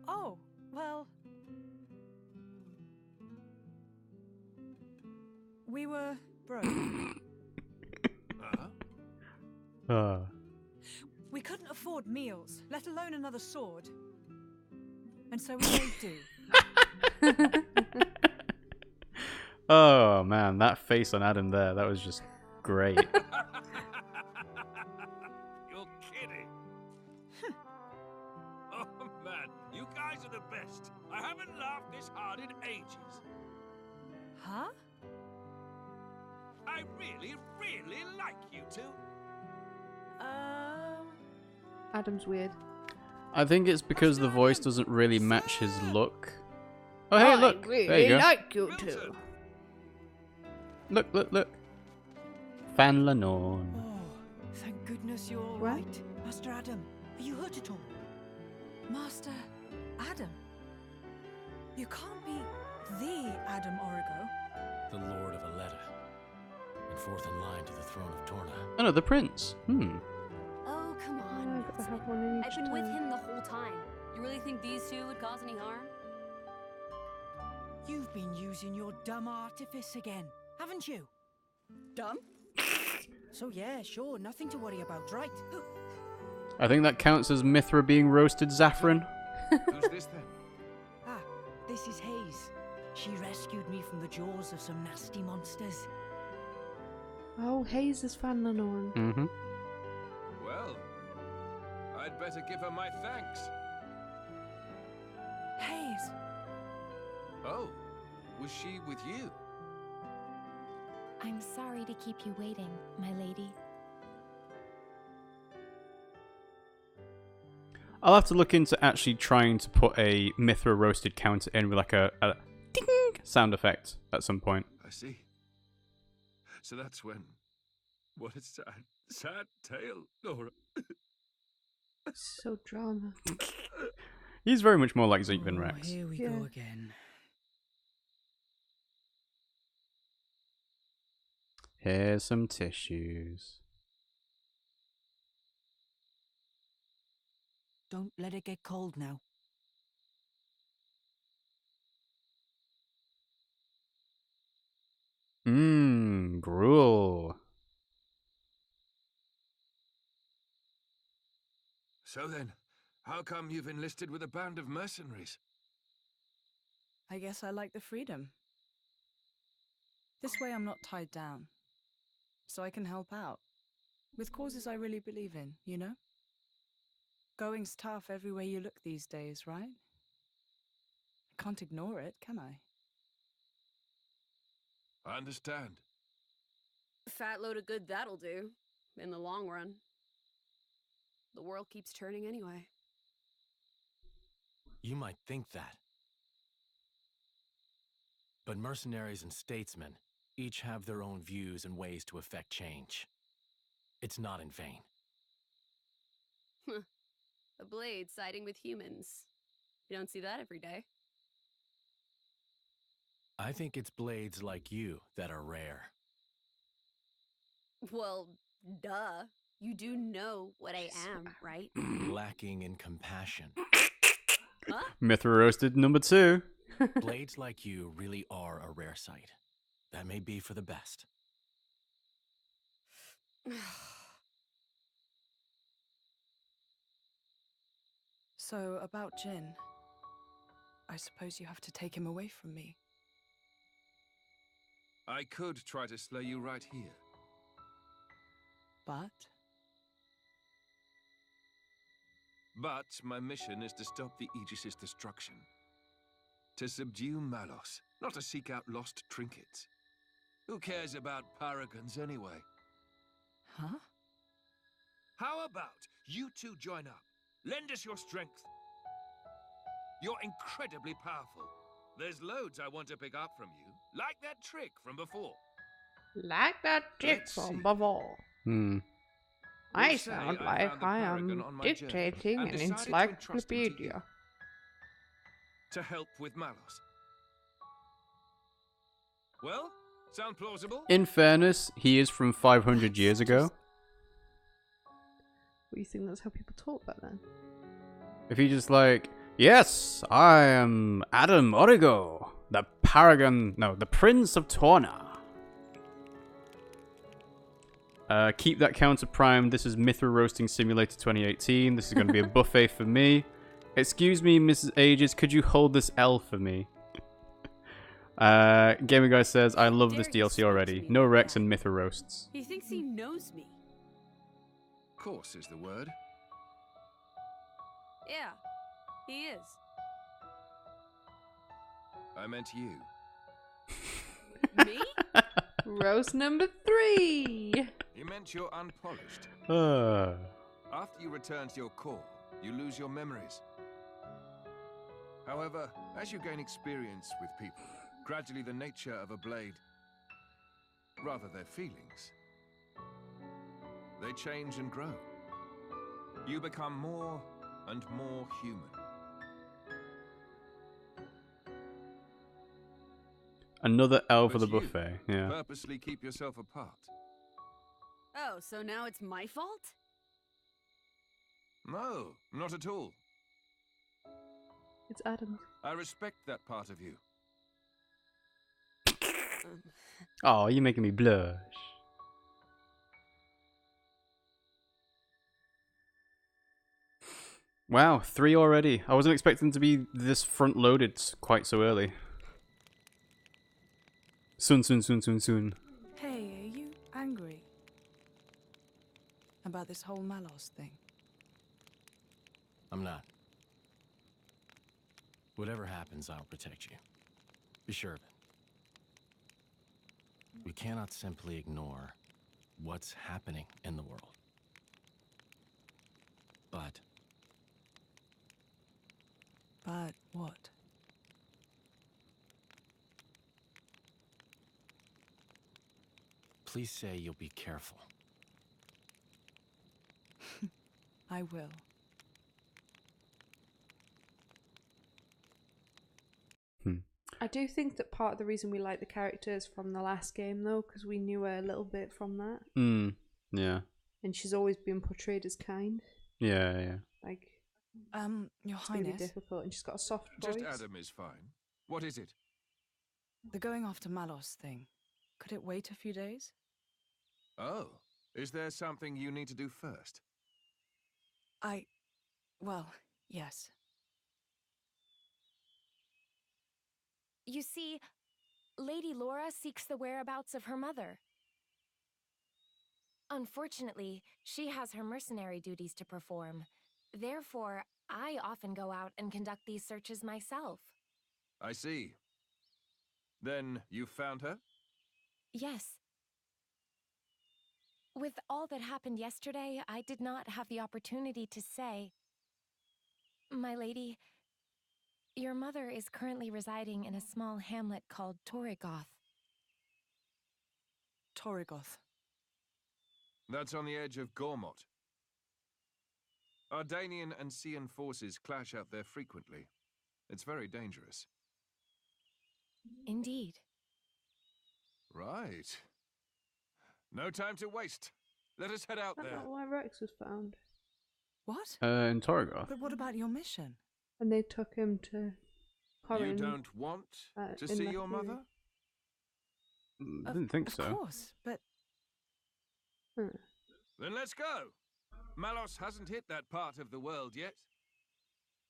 Oh, well. We were broke. Huh? We couldn't afford meals, let alone another sword. And so we made do. Oh man, that face on Adam there, that was just great. You're kidding. Oh man, you guys are the best. I haven't laughed this hard in ages. Huh? I really, really like you two. Adam's weird. I think it's because the voice doesn't really match his look. Oh hey, look! There you go. like you too. Look, look, look. Fan Lanorn. Oh, thank goodness you're all What? right. Master Adam, are you hurt at all? Master Adam? You can't be the Adam Origo. The Lord of Aletta. And fourth in line to the throne of Torna. Oh no, the prince. Oh, come Oh, on. I've got to have one in I've each been with time. him the whole time. You really think these two would cause any harm? You've been using your dumb artifice again, haven't you? Dumb? So yeah, sure, nothing to worry about, right? I think that counts as Mithra being roasted Zaffron. Who's this then? Ah, this is Hayes. She rescued me from the jaws of some nasty monsters. Oh, Hayes is fan Lanorn. Mm-hmm. Well, I'd better give her my thanks. Hayes! Oh, was she with you? I'm sorry to keep you waiting, my lady. I'll have to look into actually trying to put a Mithra roasted counter in with like a ding sound effect at some point. I see. So that's when. What a sad, sad tale, Laura. So drama. He's very much more like Zeke than Rex. Here we Yeah. go again. Here's some tissues. Don't let it get cold now. Gruel. So then, how come you've enlisted with a band of mercenaries? I guess I like the freedom. This way I'm not tied down. So I can help out. With causes I really believe in, you know? Going's tough everywhere you look these days, right? I can't ignore it, can I? I understand. Fat load of good that'll do, in the long run. The world keeps turning anyway. You might think that. But mercenaries and statesmen each have their own views and ways to effect change. It's not in vain. A blade siding with humans. You don't see that every day. I think it's blades like you that are rare. Well, duh. You do know what I am, right? Lacking in compassion. Huh? Mithra roasted number 2. Blades like you really are a rare sight. That may be for the best. So, about Jin. I suppose you have to take him away from me. I could try to slay you right here. But But my mission is to stop the Aegis's destruction. To subdue Malos, not to seek out lost trinkets. Who cares about paragons anyway? huh? How about you two join up? Lend us your strength. You're incredibly powerful. There's loads I want to pick up from you, like that trick from before. Like that dick Let's from see. before. I We'll say sound I like found the I paragon am on my journey dictating and an decided to entrust him to you. encyclopedia. To help with Malos. Well, sound plausible? In fairness, he is from 500 years ago. What do you think that's how people talk back then? If he just like, yes, I am Adam Origo, the the Prince of Torna. Keep that counter primed. This is Mithra Roasting Simulator 2018. This is going to be a buffet for me. Excuse me, Mrs. Ages, could you hold this L for me? Gaming Guy says, I love this Dare you DLC speak already. to me No like Rex that? and Mithra Roasts. He thinks he knows me. Course is the word. Yeah, he is. I meant you. Me? Roast number 3. You meant you're unpolished. Uh, After you return to your core, you lose your memories. However, as you gain experience with people, gradually the nature of a blade, rather their feelings, they change and grow. You become more and more human. another L for But the you buffet. Yeah. Purposely keep yourself apart. Oh, so now it's my fault? No, not at all. It's Adam. I respect that part of you. Oh, you're making me blush. Wow, 3 already. I wasn't expecting to be this front-loaded quite so early. Soon. Hey, are you angry about this whole Malos thing? I'm not. Whatever happens, I'll protect you. Be sure of it. We cannot simply ignore what's happening in the world. But But what? please say you'll be careful. I will. I do think that part of the reason we like the characters from the last game, though, because we knew her a little bit from that. Yeah. And she's always been portrayed as kind. Yeah. Like, Your it's really Highness, difficult, and she's got a soft voice. Just Adam is fine. What is it? the going after Malos thing. Could it wait a few days? Oh, is there something you need to do first? Well, yes. You see, Lady Laura seeks the whereabouts of her mother. Unfortunately, she has her mercenary duties to perform. Therefore, I often go out and conduct these searches myself. I see. Then you found her? Yes. With all that happened yesterday, I did not have the opportunity to say. My lady, your mother is currently residing in a small hamlet called Torrigoth. Torrigoth. That's on the edge of Gormott. Ardanian and Cian forces clash out there frequently. It's very dangerous. Indeed. Right. No time to waste. Let us head out That's there. not why Rex was found. What? In Torrigoth. But what about your mission? And they took him to Corin. You don't want to in see that your period. mother? I didn't think so. Of course, but Then let's go. Malos hasn't hit that part of the world yet.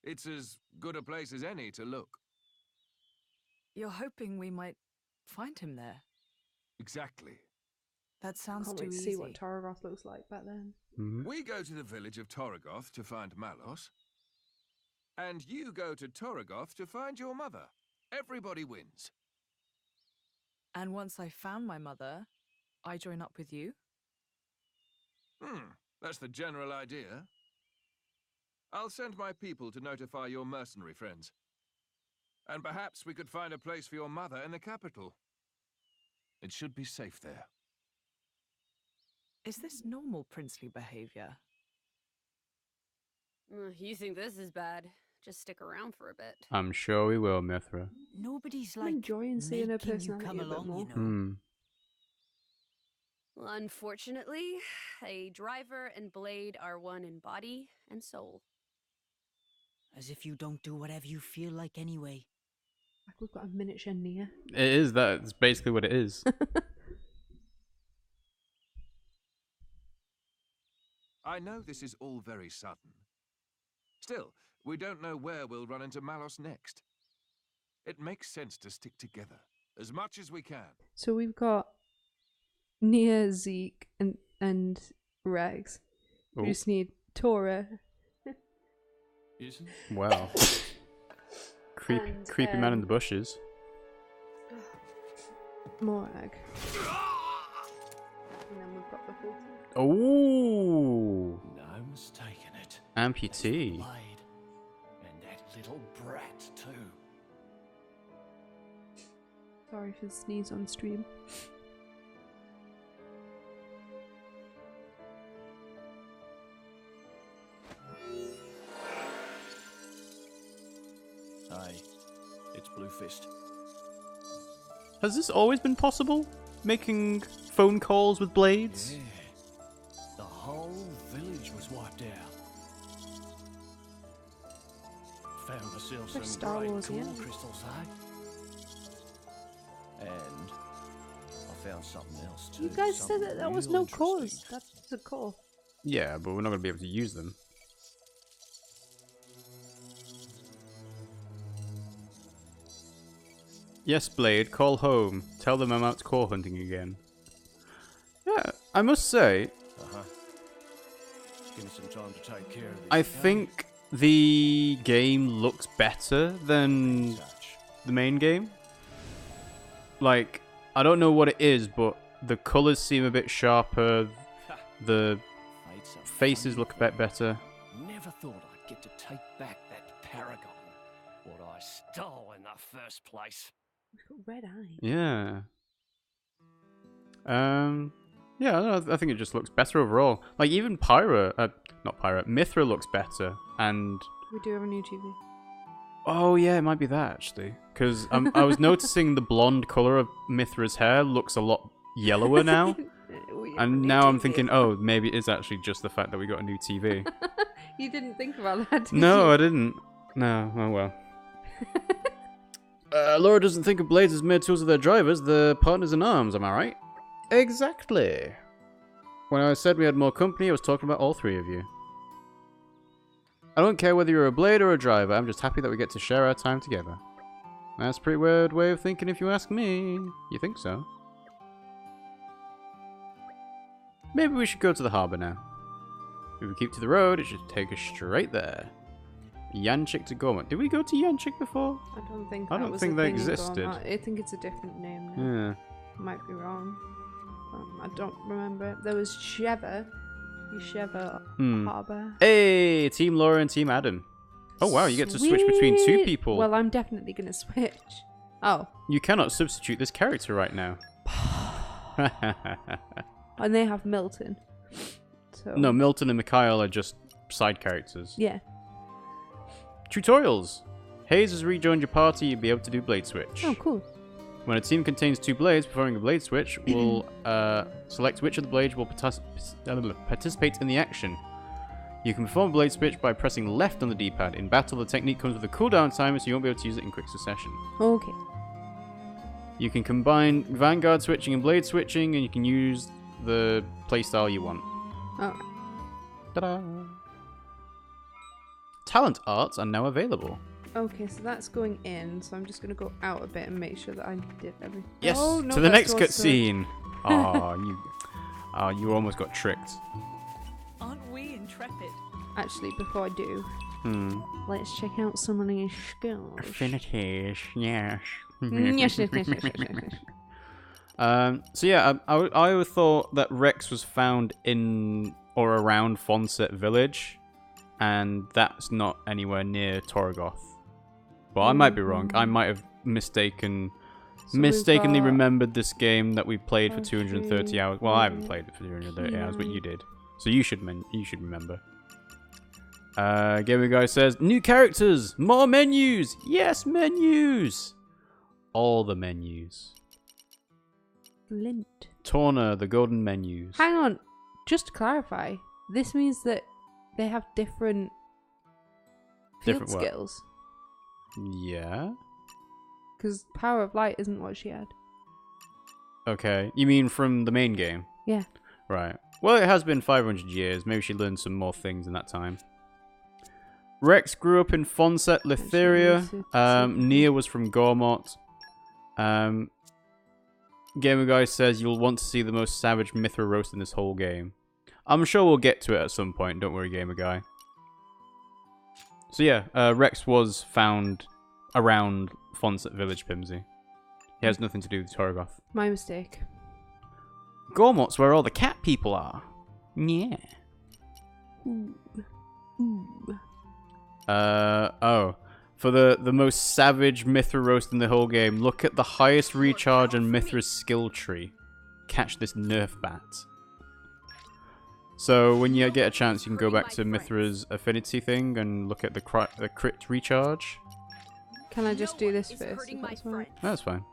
It's as good a place as any to look. you're hoping we might find him there. Exactly. That sounds Can't too wait to easy. see what Torrigoth looks like back then. We go to the village of Torrigoth to find Malos. And you go to Torrigoth to find your mother. Everybody wins. And once I found my mother, I join up with you? That's the general idea. I'll send my people to notify your mercenary friends. And perhaps we could find a place for your mother in the capital. It should be safe there. Is this normal princely behavior? You think this is bad? Just stick around for a bit. I'm sure we will, Mithra. Nobody's I'm like enjoying seeing her making you personality come a bit along, more. you know. Well, unfortunately, a driver and blade are one in body and soul. As if you don't do whatever you feel like anyway. Like we've got a miniature Nia. It is that. It's basically what it is. I know this is all very sudden. Still, we don't know where we'll run into Malos next. It makes sense to stick together, as much as we can. So we've got Nia, Zeke, and Rex. We Oh. just need Tora. Isn't Wow. Creepy man in the bushes. Morag. And then we've got the whole team. Oh, no mistaking it. amputee. Blade. And that little brat, too. Sorry for the sneeze on stream. Hey, it's Blue Fist. Has this always been possible? Making phone calls with blades? Yeah. The whole village was wiped out. Found myself Like some Star great Wars, cool yeah. crystals, eh? And I found something else too. You guys said something that was real no cause. interesting. That's a core. Yeah, but we're not going to be able to use them. Yes, Blade, call home. Tell them I'm out core hunting again. Yeah, I must say, Uh-huh. Give me some time to take care of this. I okay? think the game looks better than Touch. the main game. Like, I don't know what it is, but the colours seem a bit sharper. The Fate's a faces funny look a bit better. Never thought I'd get to take back that paragon. What I stole in the first place. We've got red eyes. Yeah. Yeah, I don't know, I think it just looks better overall. Like, even Mithra looks better, and We do have a new TV. Oh yeah, it might be that actually. Because I was noticing the blonde color of Mithra's hair looks a lot yellower now. And now I'm thinking, oh, maybe it is actually just the fact that we got a new TV. You didn't think about that, did No, you? I didn't. No, oh well. Laura doesn't think of blades as mere tools of their drivers, they're partners in arms, am I right? Exactly. When I said we had more company, I was talking about all three of you. I don't care whether you're a blade or a driver, I'm just happy that we get to share our time together. That's a pretty weird way of thinking if you ask me. You think so? Maybe we should go to the harbour now. If we keep to the road, it should take us straight there. Yanchik to Gormont. Did we go to Yanchik before? I don't think I that don't was think a they thing in existed. Gormont. I think it's a different name now. Yeah. Might be wrong. I don't remember. There was Sheva. Sheva Harbour. Hey, Team Laura and Team Adam. Oh wow, you get to switch between two Sweet. people. Well, I'm definitely going to switch. Oh. You cannot substitute this character right now. And they have Milton. So. No, Milton and Mikhail are just side characters. Yeah. Tutorials. Hayes has rejoined your party, you'll be able to do blade switch. Oh, cool. When a team contains two blades, performing a blade switch will select which of the blades will participate in the action. You can perform a blade switch by pressing left on the D-pad. In battle, the technique comes with a cooldown timer, so you won't be able to use it in quick succession. Okay. You can combine Vanguard switching and blade switching, and you can use the playstyle you want. Alright. Ta-da! Talent arts are now available. Okay, so that's going in, so I'm just going to go out a bit and make sure that I did everything. Yes, oh, no, to the that's next also- cutscene. You almost got tricked. Aren't we intrepid? Actually, before I do, Hmm. let's check out some of these skills. Affinities, yes. Yes, yes, yes, yes, yes, yes. So yeah, I thought that Rex was found in or around Fonset Village, and that's not anywhere near Torgoth. Well, I might be wrong. I might have mistakenly got remembered this game that we played for 230 RPG. hours. Well, I haven't played it for 230 hours, but you did. So you should remember. Gamer Guy says, new characters, more menus. Yes, menus. All the menus. Lint. Torna, the golden menus. Hang on, just to clarify, this means that they have different field Different what? skills. Yeah. Because Power of Light isn't what she had. Okay. You mean from the main game? Yeah. Right. Well, it has been 500 years. Maybe she learned some more things in that time. Rex grew up in Fonset, Lytheria. Nia was from Gormott. Gamer Guy says you'll want to see the most savage Mithra roast in this whole game. I'm sure we'll get to it at some point. Don't worry, Gamer Guy. So yeah, Rex was found around Fonset Village, Pimmsy. He has nothing to do with Torgoth. My mistake. Gormott's where all the cat people are. Yeah. Ooh. Ooh. Oh. For the most savage Mithra roast in the whole game, look at the highest recharge on Mithra's skill tree. Catch this nerf bat. So when you get a chance, you can go back to Mithra's affinity thing and look at the crit recharge. Can I just do this first? if that's all right? That's fine.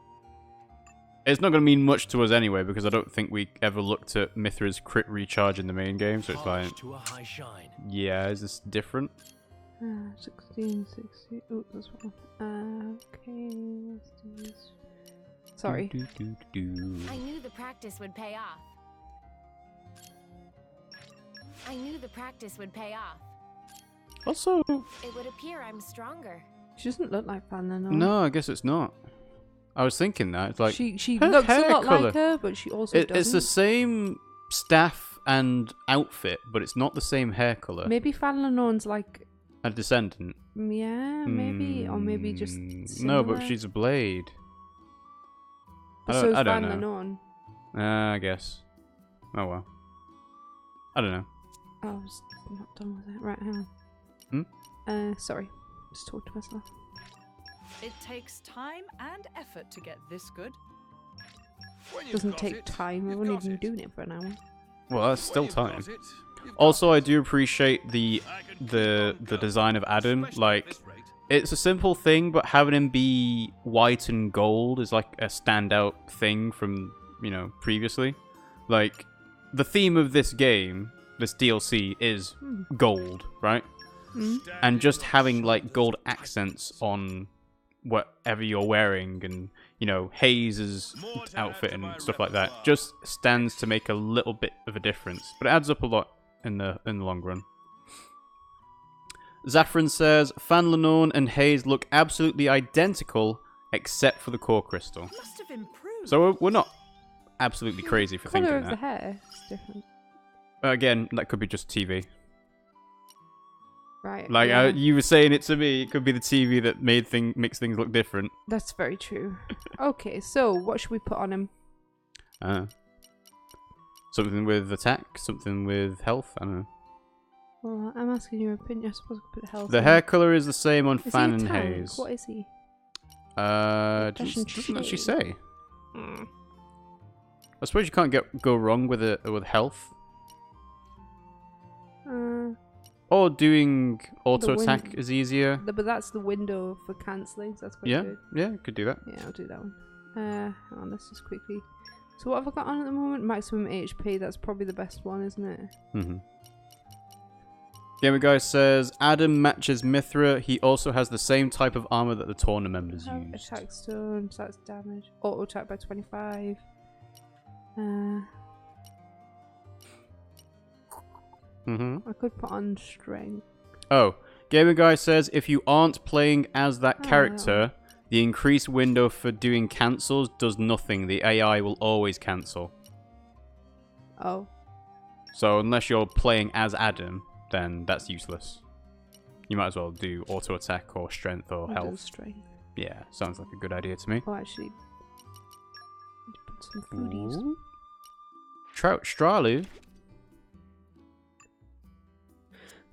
It's not going to mean much to us anyway, because I don't think we ever looked at Mithra's crit recharge in the main game, so it's like... Polished to a high shine. Yeah, is this different? 16, 16. Oh, that's one. Okay, let's do this. Sorry. I knew the practice would pay off. I knew the practice would pay off. Also... It would appear I'm stronger. She doesn't look like Vanna, no. No, I guess it's not. I was thinking that. It's like... She her looks a hair lot colour. like her, but she also doesn't. It's the same staff and outfit, but it's not the same hair colour. Maybe Fanlanon's like... A descendant. Yeah, maybe. Or maybe just No, but similar. she's a blade. But so is I don't Van know. Lanon. I guess. Oh well. I don't know. Oh, I was not done with it. Right, hang on. Sorry. Just talked to myself. It takes time and effort to get this good. Doesn't take time. I've only been doing it for an hour. Well, that's still time. Also, I do appreciate the design of Adam. Like, it's a simple thing, but having him be white and gold is like a standout thing from, previously. Like, the theme of this game, this DLC, is gold, right? And just having, like, gold accents on whatever you're wearing and, Hayes' outfit and stuff like that just stands to make a little bit of a difference. But it adds up a lot in the long run. Zaffron says, Fan Lenore and Hayes look absolutely identical except for the core crystal. Must have improved. So we're not absolutely crazy for thinking Colour of that. the hair is different. Again, that could be just TV. Right. Like yeah. you were saying it to me, it could be the TV that makes things look different. That's very true. Okay, so what should we put on him? Something with attack, something with health, I don't know. Well, I'm asking your opinion. I suppose I could put health. The on. hair colour is the same on Is Fan he a and tank? Hayes. What is he? Doesn't actually say. I suppose you can't go wrong with health. Or doing auto attack is easier. But that's the window for cancelling, so that's quite good. Yeah, could do that. Yeah, I'll do that one. Hang on, let's just quickly. So what have I got on at the moment? Maximum HP, that's probably the best one, isn't it? Mm-hmm. Gamer Guy says, Adam matches Mithra. He also has the same type of armor that the Torna members use. Attack stone, so that's damage. Auto attack by 25. I could put on strength. Oh, Gamer Guy says, if you aren't playing as that character, the increased window for doing cancels does nothing. The AI will always cancel. Oh. So unless you're playing as Adam, then that's useless. You might as well do auto attack or strength or health. Strength. Yeah, sounds like a good idea to me. Oh, actually, put some foodies. Ooh. Trout Stralu.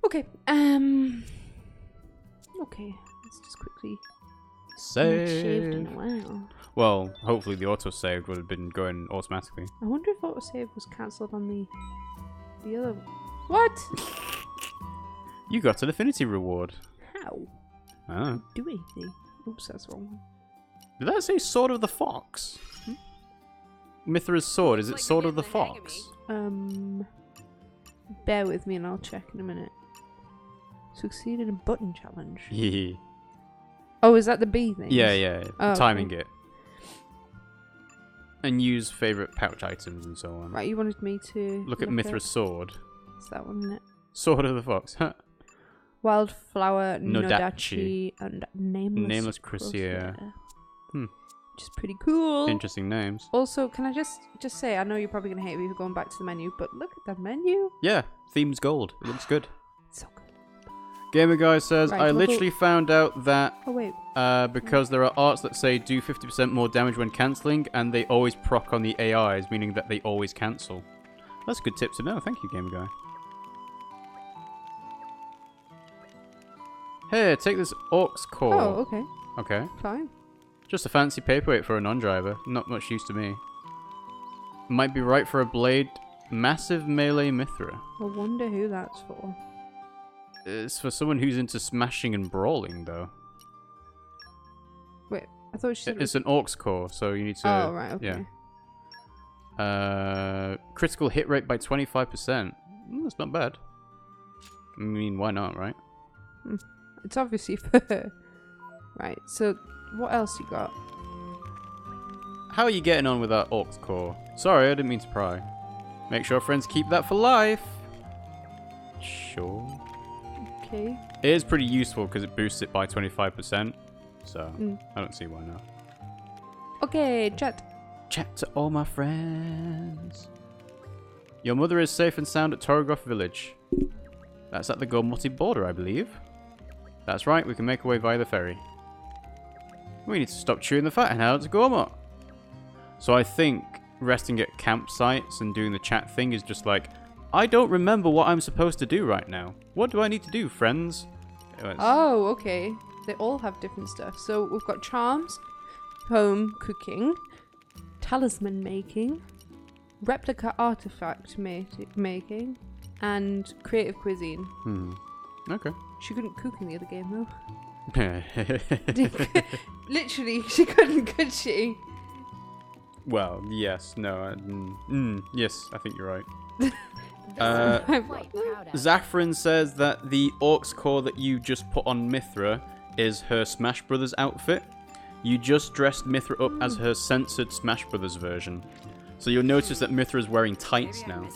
Okay. Okay. Let's just quickly. Shaved in a Save. while. Well, hopefully the auto save would have been going automatically. I wonder if autosave was cancelled on the other. What? You got an affinity reward. How? Oh. Do anything? Oops, that's the wrong one. Did that say Sword of the Fox? Mithra's sword, is it Like Sword you're of the getting the hang of Fox? Bear with me and I'll check in a minute. Succeeded in button challenge. Yeah. Oh, is that the B thing? Yeah. Oh, Timing okay. it. And use favourite pouch items and so on. Right, you wanted me to Look at Mithra's sword. It's that one, isn't it? Sword of the Fox. Huh. Wildflower, Nodachi. Nodachi, and Nameless Crusader. Which is pretty cool. Interesting names. Also, can I just say, I know you're probably going to hate me for going back to the menu, but look at the menu. Yeah, theme's gold. It looks good. It's so good. Gamer Guy says, Right, I literally found out that Oh, wait. because there are arts that say do 50% more damage when cancelling, and they always proc on the AIs, meaning that they always cancel. That's a good tip to know. Thank you, Gamer Guy. Here, take this Orc's core. Oh, okay. Okay. Fine. Just a fancy paperweight for a non-driver. Not much use to me. Might be right for a blade. Massive melee Mithra. I wonder who that's for. It's for someone who's into smashing and brawling, though. Wait, I thought she said It's an Orc's core, so you need to... Oh, right, okay. Yeah. Critical hit rate by 25%. That's not bad. I mean, why not, right? It's obviously for her. Right, so what else you got? How are you getting on with that Orc's core? Sorry, I didn't mean to pry. Make sure friends keep that for life. Sure. Okay. It is pretty useful because it boosts it by 25%. So, I don't see why not. Okay, chat. Chat to all my friends. Your mother is safe and sound at Torgoth village. That's at the Gormoti border, I believe. That's right, we can make our way via the ferry. We need to stop chewing the fat and head out to Gormot. So I think resting at campsites and doing the chat thing is just like, I don't remember what I'm supposed to do right now. What do I need to do, friends? Oh, okay. They all have different stuff. So we've got charms, home cooking, talisman making, replica artifact making, and creative cuisine. Okay. She couldn't cook in the other game though. Literally, she couldn't, could she? Well, yes, no, yes, I think you're right. Quite proud of. Zaffron says that the Orcs core that you just put on Mithra is her Smash Brothers outfit. You just dressed Mithra up as her censored Smash Brothers version. So you'll notice that Mithra's wearing tights now.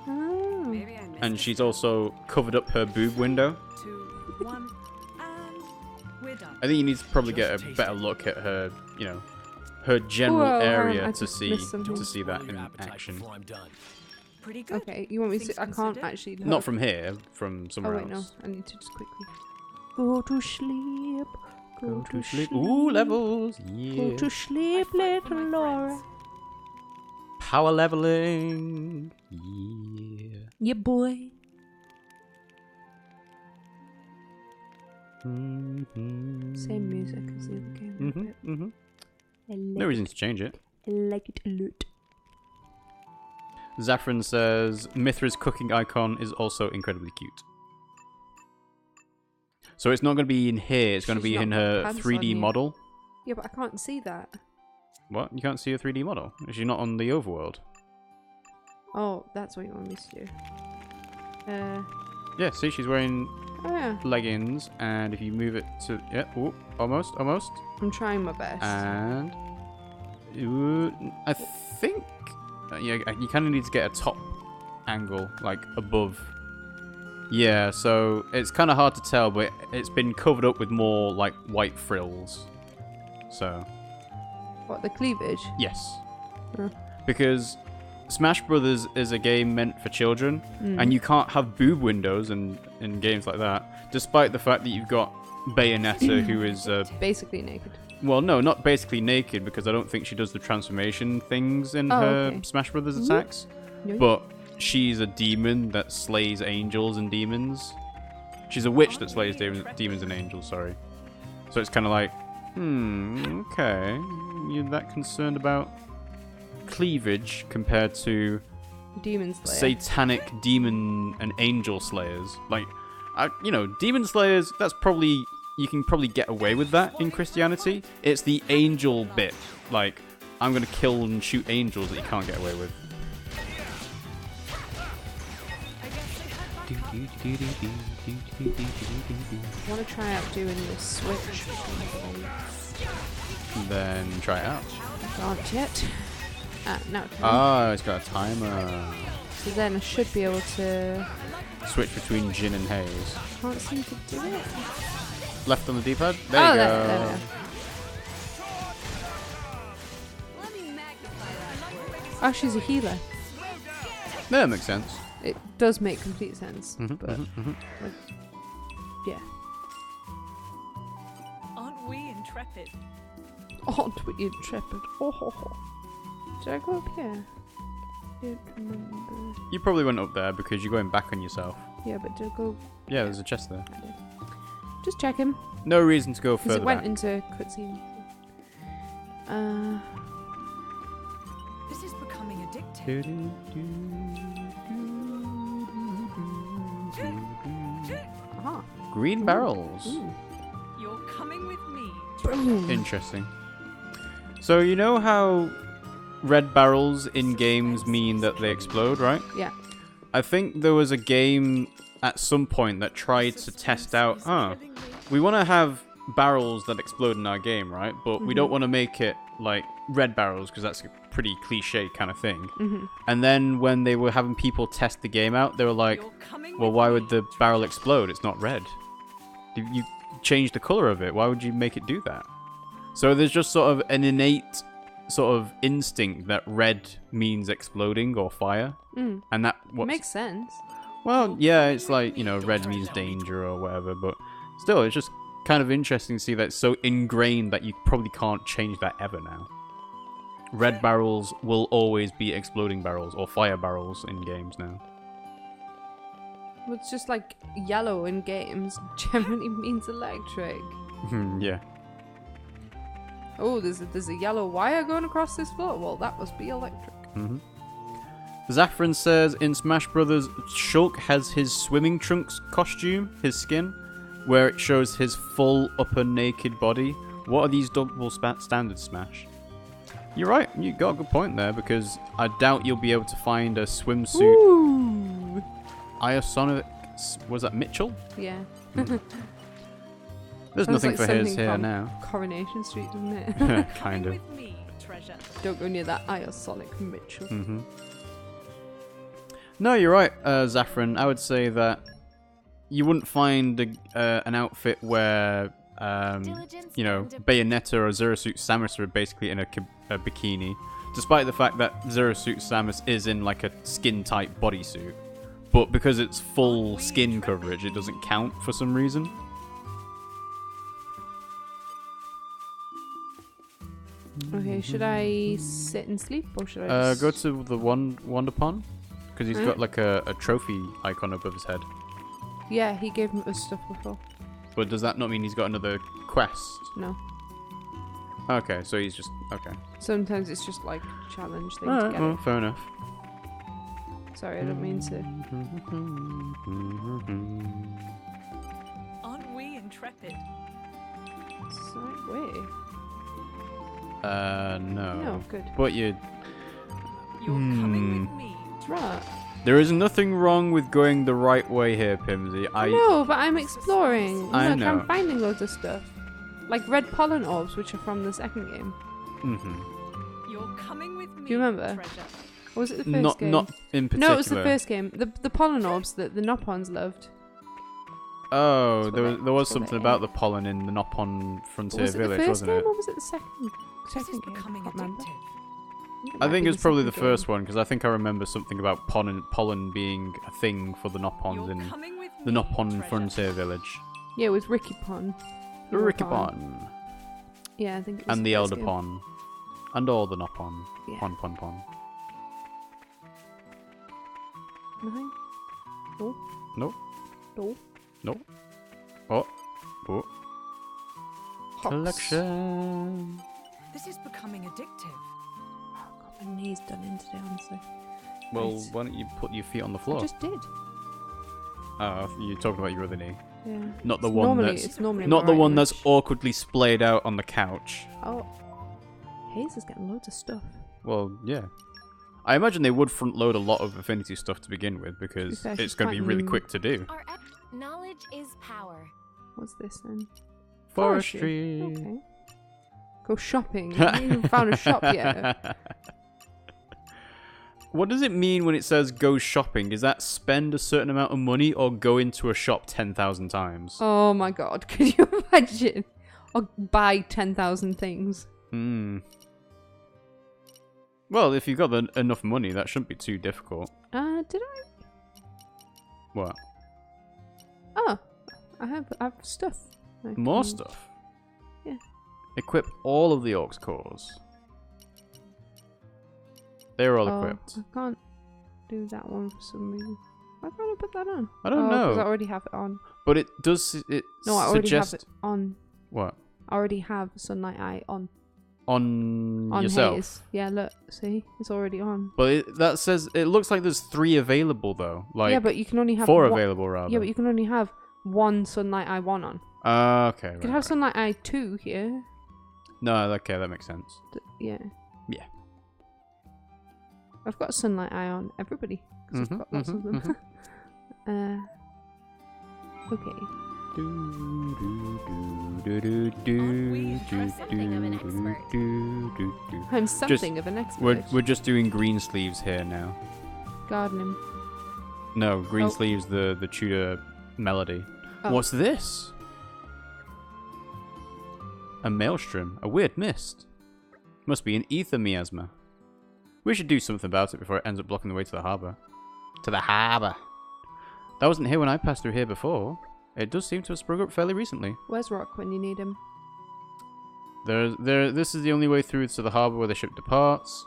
Oh. And she's also covered up her boob window. 2, 1, and we're done. I think you need to probably get a better look at her, you know, her general Whoa, area I to just see missed something. that Your in appetite action. before I'm done. Pretty good. Okay, you want me to? Things I can't considered. actually. Look. Not from here, from Oh somewhere wait, no. else. I need to just quickly go to sleep. Go to sleep. Ooh, levels! Yeah. Go to sleep, little Laura. Power leveling! Yeah. Yeah, boy. Same music as the other game. I like No reason to change it. I like it a lot. Zaffron says Mithra's cooking icon is also incredibly cute. So it's not going to be in here, it's going to She's be not in got her pants 3D on yet. model. Yeah, but I can't see that. What? You can't see a 3D model? Is she not on the overworld? Oh, that's what you want me to do. Yeah, see, she's wearing Oh yeah. leggings, and if you move it to... Yeah, ooh, almost. I'm trying my best. And... Ooh, I think... yeah, you kind of need to get a top angle, like, above. Yeah, so it's kind of hard to tell, but it's been covered up with more, like, white frills. So... What, the cleavage? Yes. Huh. Because Smash Brothers is a game meant for children, and you can't have boob windows in games like that, despite the fact that you've got Bayonetta, who is... Basically naked. well, no, not basically naked, because I don't think she does the transformation things in Oh, her okay. Smash Brothers attacks. No. But she's a demon that slays angels and demons. She's a witch that slays demons and angels, sorry. So it's kind of like, okay. You're that concerned about cleavage compared to Demon Slayer. satanic demon and angel slayers. Like, demon slayers, that's probably... You can probably get away with that in Christianity. It's the angel bit. Like, I'm going to kill and shoot angels that you can't get away with. I want to try out doing this switch. Then try it out. Can't yet. Now it can. Ah, it's got a timer. So then I should be able to... Switch between Jin and Haze. Can't seem to do it. Left on the D-pad. There Oh, you there go. we go. Let me magnify that. Oh, she's a healer. Yeah, that makes sense. It does make complete sense. Mhm, But, mhm, mhm. like, yeah. Aren't we intrepid? Aren't we intrepid? Oh, ho, ho. Did I go up here? Don't remember. You probably went up there because you're going back on yourself. Yeah, but did I go... Yeah, there's a chest there. I did. Just check him. No reason to go Because further it went back. into cutscene. This is becoming addictive. Aha. Green barrels. Ooh. You're coming with me. Boom. Interesting. So you know how red barrels in games mean that they explode, right? Yeah. I think there was a game at some point that tried to test out, we want to have barrels that explode in our game, right? But we don't want to make it like red barrels because that's a pretty cliche kind of thing. And then when they were having people test the game out, they were like, You're coming well, with why me. would the barrel explode? It's not red. You changed the color of it. Why would you make it do that? So there's just sort of an innate sort of instinct that red means exploding or fire. And that what Makes sense. well, yeah, it's like, red means danger or whatever, but still, it's just kind of interesting to see that it's so ingrained that you probably can't change that ever now. Red barrels will always be exploding barrels or fire barrels in games now. Well, it's just like yellow in games generally means electric. Yeah. Oh, there's a yellow wire going across this floor. Well, that must be electric. Zaffron says in Smash Brothers, Shulk has his swimming trunks costume, his skin, where it shows his full upper naked body. What are these double standard Smash? You're right, you got a good point there, because I doubt you'll be able to find a swimsuit. Ooh. Iosonic, was that Mitchell? Yeah. There's Sounds nothing like for his something here from now. Coronation Street, doesn't it? Kind of. With me, treasure. Don't go near that Iosonic Mitchell. No, you're right, Zaffron. I would say that you wouldn't find an outfit where, you know, Bayonetta or Zorosuit Samus are basically in a bikini, despite the fact that Zorosuit Samus is in like a skin-tight bodysuit. But because it's full skin coverage, it doesn't count for some reason. Okay, should I sit and sleep or should I just... Go to the Wonder Pond, because he's got like a trophy icon above his head. Yeah, he gave us stuff before. But does that not mean he's got another quest? No. Okay, so he's just... Okay. Sometimes it's just like challenge thing to Alright, get well, it. fair enough. Sorry, I don't mean to. Aren't we intrepid? Sorry, wait. No. No, good. But you... You're coming with me. Right. There is nothing wrong with going the right way here, Pimmsy. No, but I'm exploring. I Look, know. I'm finding loads of stuff. Like red pollen orbs, which are from the second game. You're coming with me. Do you remember? Treasure. Or was it the first game? Not in particular. No, it was the first game. The pollen orbs that the Nopons loved. Oh, That's there what was, they- there was that's what something they about ate. the pollen in the Nopon Frontier Was it the Village, first wasn't game it? or was it the second This is game? I becoming can't remember. addictive. I think might it's be probably the second game. first one, because I think I remember something about pollen being a thing for the Nopons You're in coming with the me, Nopon treasure. Frontier Village. Yeah, it was Ricky Pon. The Rickipon. Yeah, I think it was And the first Elder game. Pon. And all the Nopon. Yeah. Pon. Nothing? No? No. No? No. Oh. Hops. Collection. This is becoming addictive. Oh, God, my knee's done in today, honestly. Well, Right. why don't you put your feet on the I floor? just did. Oh, you're talking about your other knee. Yeah. Not the It's one normally, that's... It's normally Not the right, one that's which- awkwardly splayed out on the couch. Oh. Hayes is getting loads of stuff. Well, yeah. I imagine they would front load a lot of Affinity stuff to begin with, because fair, it's she's going to be really fighting- quick to do. Knowledge is power. What's this then? Forestry. Okay. Go shopping. You haven't even found a shop yet. What does it mean when it says go shopping? Is that spend a certain amount of money or go into a shop 10,000 times? Oh my god, could you imagine? Or buy 10,000 things. Well, if you've got enough money, that shouldn't be too difficult. Did I? What? Oh, I have stuff. I More can- stuff? Yeah. Equip all of the Orcs cores. They're all Oh, equipped. I can't do that one for some reason. Why can't I put that on? I don't Because I know. already have it on. But it does... It No, I already suggest... have it on. What? I already have Sunlight Eye on. On On yourself? Haze. Yeah, look. See? It's already on. But that says... It looks like there's 3 available, though. Like, yeah, but you can only have 4 one. available, rather. Yeah, but you can only have one Sunlight Eye 1 on. Okay. You can have Sunlight Eye 2 here. No, okay, that makes sense. Yeah. Yeah. I've got Sunlight Eye on everybody. Because I've got lots of them. Okay. I'm something of an expert. We're just doing green sleeves here now. Gardening. No, green Oh. sleeves, the Tudor melody. Oh. What's this? A maelstrom, a weird mist. Must be an ether miasma. We should do something about it before it ends up blocking the way to the harbour. To the harbour. That wasn't here when I passed through here before. It does seem to have sprung up fairly recently. Where's Rock when you need him? This is the only way through to the harbour where the ship departs.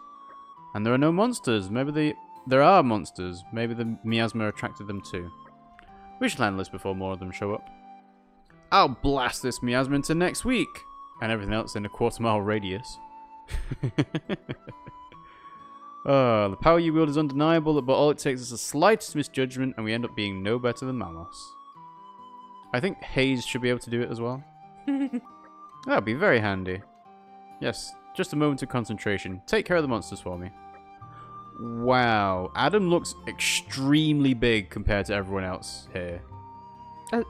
And there are no monsters. Maybe there are monsters. Maybe the miasma attracted them too. We should handle this before more of them show up. I'll blast this miasma into next week. And everything else in a quarter-mile radius. The power you wield is undeniable, but all it takes is a slightest misjudgment and we end up being no better than Mamos. I think Hayes should be able to do it as well. That'd be very handy. Yes, just a moment of concentration. Take care of the monsters for me. Wow, Adam looks extremely big compared to everyone else here.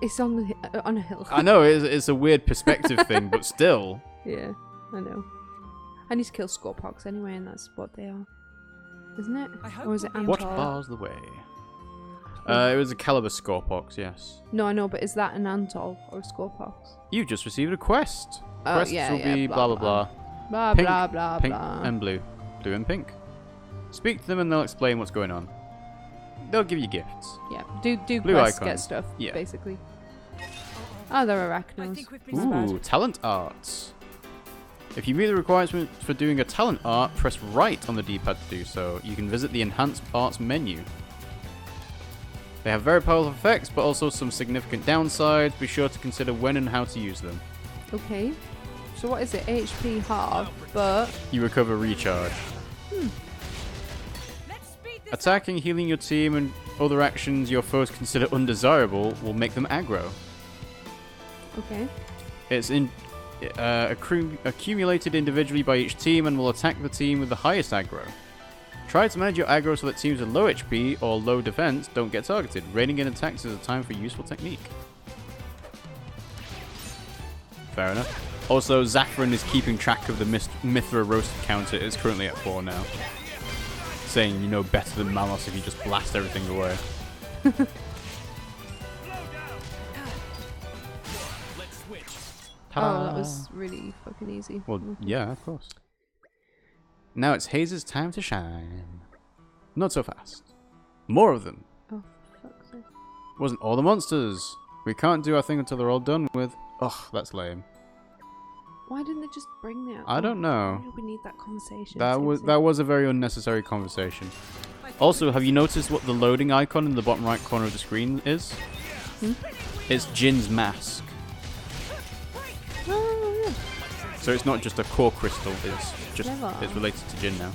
It's on a hill. I know, it's a weird perspective thing, but still. Yeah, I know. I need to kill Scorpox anyway, and that's what they are. Isn't it? Or is it Antol? What bars the way? It was a Caliber Scorpox, yes. No, I know, but is that an Antol or a Scorpox? You just received a quest. Oh, Quests yeah, will yeah, be blah, blah blah blah. Blah, Pink, blah, blah, pink blah. and blue. Blue and pink. Speak to them and they'll explain what's going on. They'll give you gifts. Yeah, do Blue quests, icon. get stuff, Yeah. basically. Oh, they're I arachnos. think we've been spotted. Ooh, talent arts. If you meet the requirements for doing a talent art, press right on the D-pad to do so. You can visit the enhanced arts menu. They have very powerful effects, but also some significant downsides. Be sure to consider when and how to use them. Okay. So what is it? HP half, but... You recover recharge. Attacking, healing your team, and other actions your foes consider undesirable will make them aggro. Okay. It's accumulated individually by each team and will attack the team with the highest aggro. Try to manage your aggro so that teams with low HP or low defense don't get targeted. Raining in attacks is a time for useful technique. Fair enough. Also, Zafran is keeping track of the Mithra roasted counter. It's currently at 4 now. Saying you know better than Mamos if you just blast everything away. Oh, that was really fucking easy. Well, yeah, of course. Now it's Hayes' time to shine. Not so fast. More of them. Oh, for fuck's sake. Wasn't all the monsters. We can't do our thing until they're all done with. Ugh, that's lame. Why didn't they just bring me out? I don't know. Why do we need that conversation? That was a very unnecessary conversation. Also, have you noticed what the loading icon in the bottom right corner of the screen is? It's Jin's mask. Oh, yeah. So it's not just a core crystal, it's just Clever. it's related to Jin now.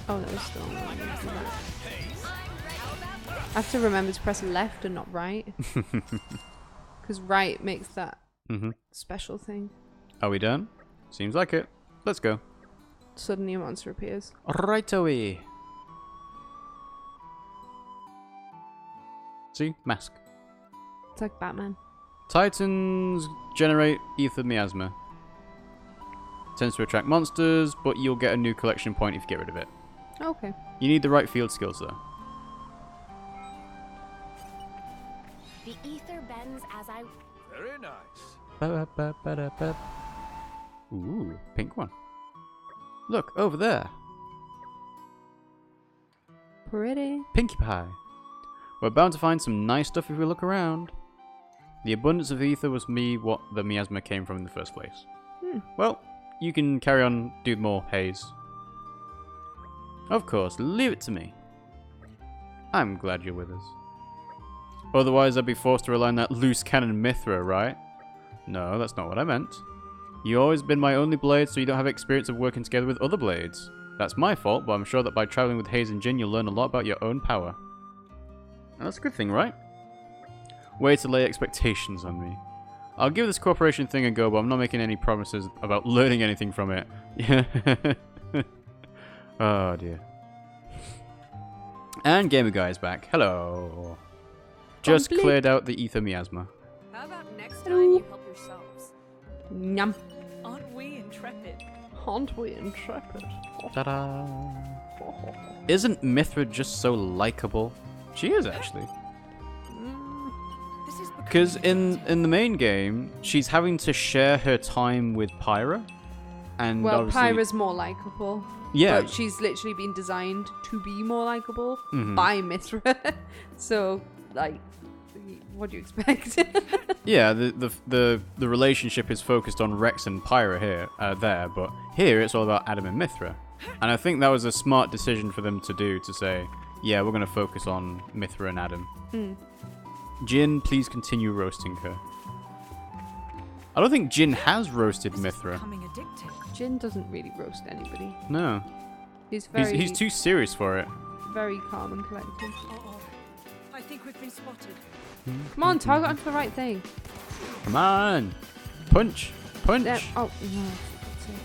Oh, that was still on. I have to remember to press left and not right. Because right makes that special thing. Are we done? Seems like it. Let's go. Suddenly a monster appears. Right away. See? Mask. It's like Batman. Titans generate ether miasma. Tends to attract monsters, but you'll get a new collection point if you get rid of it. Okay. You need the right field skills though. The ether bends as I... Very nice. Ba-ba-ba-ba-da-ba. Ooh, pink one. Look, over there. Pretty. Pinkie Pie. We're bound to find some nice stuff if we look around. The abundance of ether was what the miasma came from in the first place. Well, you can carry on, do more haze. Of course, leave it to me. I'm glad you're with us. Otherwise, I'd be forced to rely on that loose cannon Mithra, right? No, that's not what I meant. You've always been my only blade, so you don't have experience of working together with other blades. That's my fault, but I'm sure that by traveling with Haze and Jin, you'll learn a lot about your own power. That's a good thing, right? Way to lay expectations on me. I'll give this corporation thing a go, but I'm not making any promises about learning anything from it. Oh dear. And Gamer Guy is back. Hello. Just Complete. cleared out the ether miasma. How about next Hello. time you help yourselves? Nyam. Aren't we intrepid? Aren't we intrepid? Ta-da. Isn't Mithra just so likable? She is actually. This is Because in the main game, she's having to share her time with Pyra. And Well, obviously, Pyra's more likable. Yeah. But she's literally been designed to be more likable Mhm. by Mithra. So, like, what do you expect? Yeah, the relationship is focused on Rex and Pyra here, there, but here it's all about Adam and Mithra. And I think that was a smart decision for them to do, to say, yeah, we're going to focus on Mithra and Adam. Jin, please continue roasting her. I don't think Jin has roasted Mithra. becoming addictive. Jin doesn't really roast anybody. No. He's very, He's too serious for it. very calm and collected. Uh-oh. I think we've been spotted. Come on, target onto the right thing. Come on. Punch. Punch. There, oh, no. for God's sake.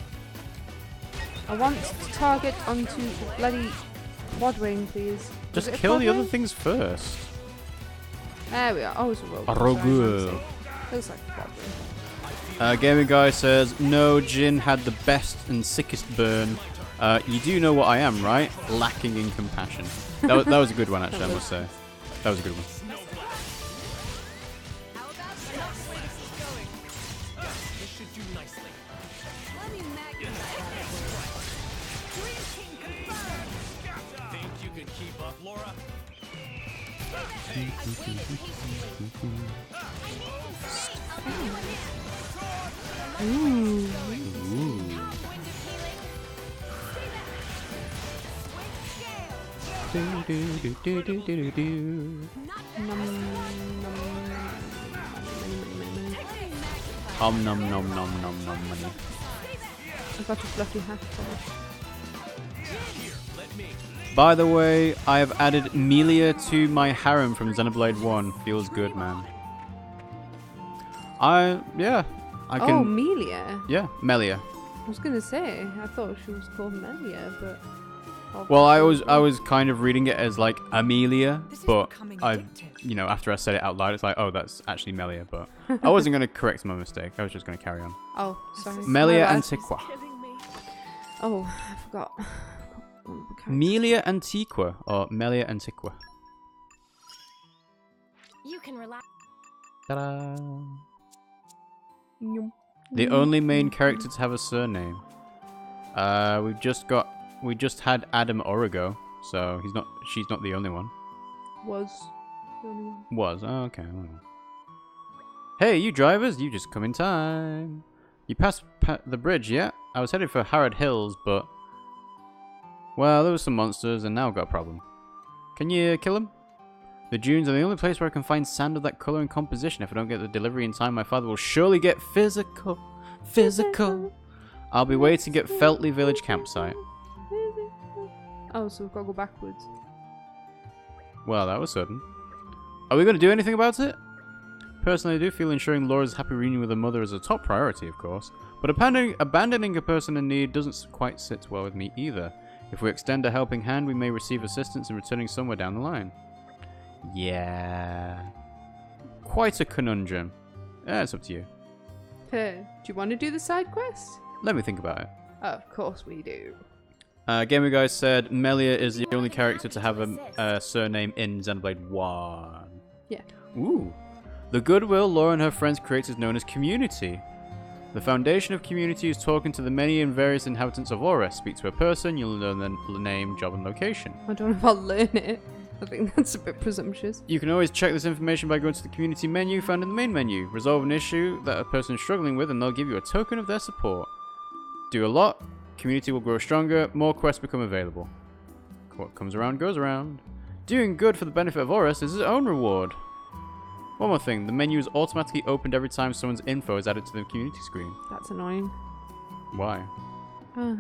I want to target onto the bloody quad wing, please. Just Was it a kill quad the other wing? things first. There we are. Oh, it's a rogue. A Sorry, rogue. my mistake. Looks like a quad wing. Gaming Guy says, no, Jin had the best and sickest burn. You do know what I am, right? Lacking in compassion. That was a good one, actually, I must say. That was a good one. This should do nicely. Let me magnify that. Dream King confirmed. Think you can keep up, Laura? Ooh. Nom nom nom nom nom nom money. I got a fluffy hat for By the way, I have added Melia to my harem from Xenoblade 1. Feels good, man. I can. Oh, Melia. Yeah, Melia. I was gonna say, I thought she was called Melia, but. Well, I was kind of reading it as like Amelia, This is but becoming I, addictive. after I said it out loud, it's like, oh, that's actually Melia. But I wasn't gonna correct my mistake. I was just gonna carry on. Oh, sorry. Melia My bad. Antiqua. Killing me. Oh, I forgot. One of the characters. Melia Antiqua or Melia Antiqua. You can relax. Ta-da! Nyum. The only main character to have a surname. We just had Adam Origo, so she's not the only one. Was the only one. Was, oh, okay. Hey, you drivers, you just come in time. You passed the bridge, yeah? I was headed for Harrod Hills, but well, there were some monsters, and now I've got a problem. Can you kill them? The dunes are the only place where I can find sand of that color and composition. If I don't get the delivery in time, my father will surely get physical. Physical. I'll be waiting at Feltley Village campsite. Oh, so we've got to go backwards. Well, that was sudden. Are we going to do anything about it? Personally, I do feel ensuring Laura's happy reunion with her mother is a top priority, of course. But abandoning a person in need doesn't quite sit well with me either. If we extend a helping hand, we may receive assistance in returning somewhere down the line. Yeah. Quite a conundrum. It's up to you. Do you want to do the side quest? Let me think about it. Of course we do. Gamer Guy said Melia is the only character to have a surname in Xenoblade 1. Yeah. Ooh. The goodwill Laura and her friends creates is known as community. The foundation of community is talking to the many and various inhabitants of Aura. Speak to a person, you'll learn their name, job, and location. I don't know if I'll learn it. I think that's a bit presumptuous. You can always check this information by going to the community menu found in the main menu. Resolve an issue that a person is struggling with and they'll give you a token of their support. Do a lot, community will grow stronger, more quests become available. What comes around goes around. Doing good for the benefit of Horus is his own reward. One more thing, the menu is automatically opened every time someone's info is added to the community screen. That's annoying. Why? Uh,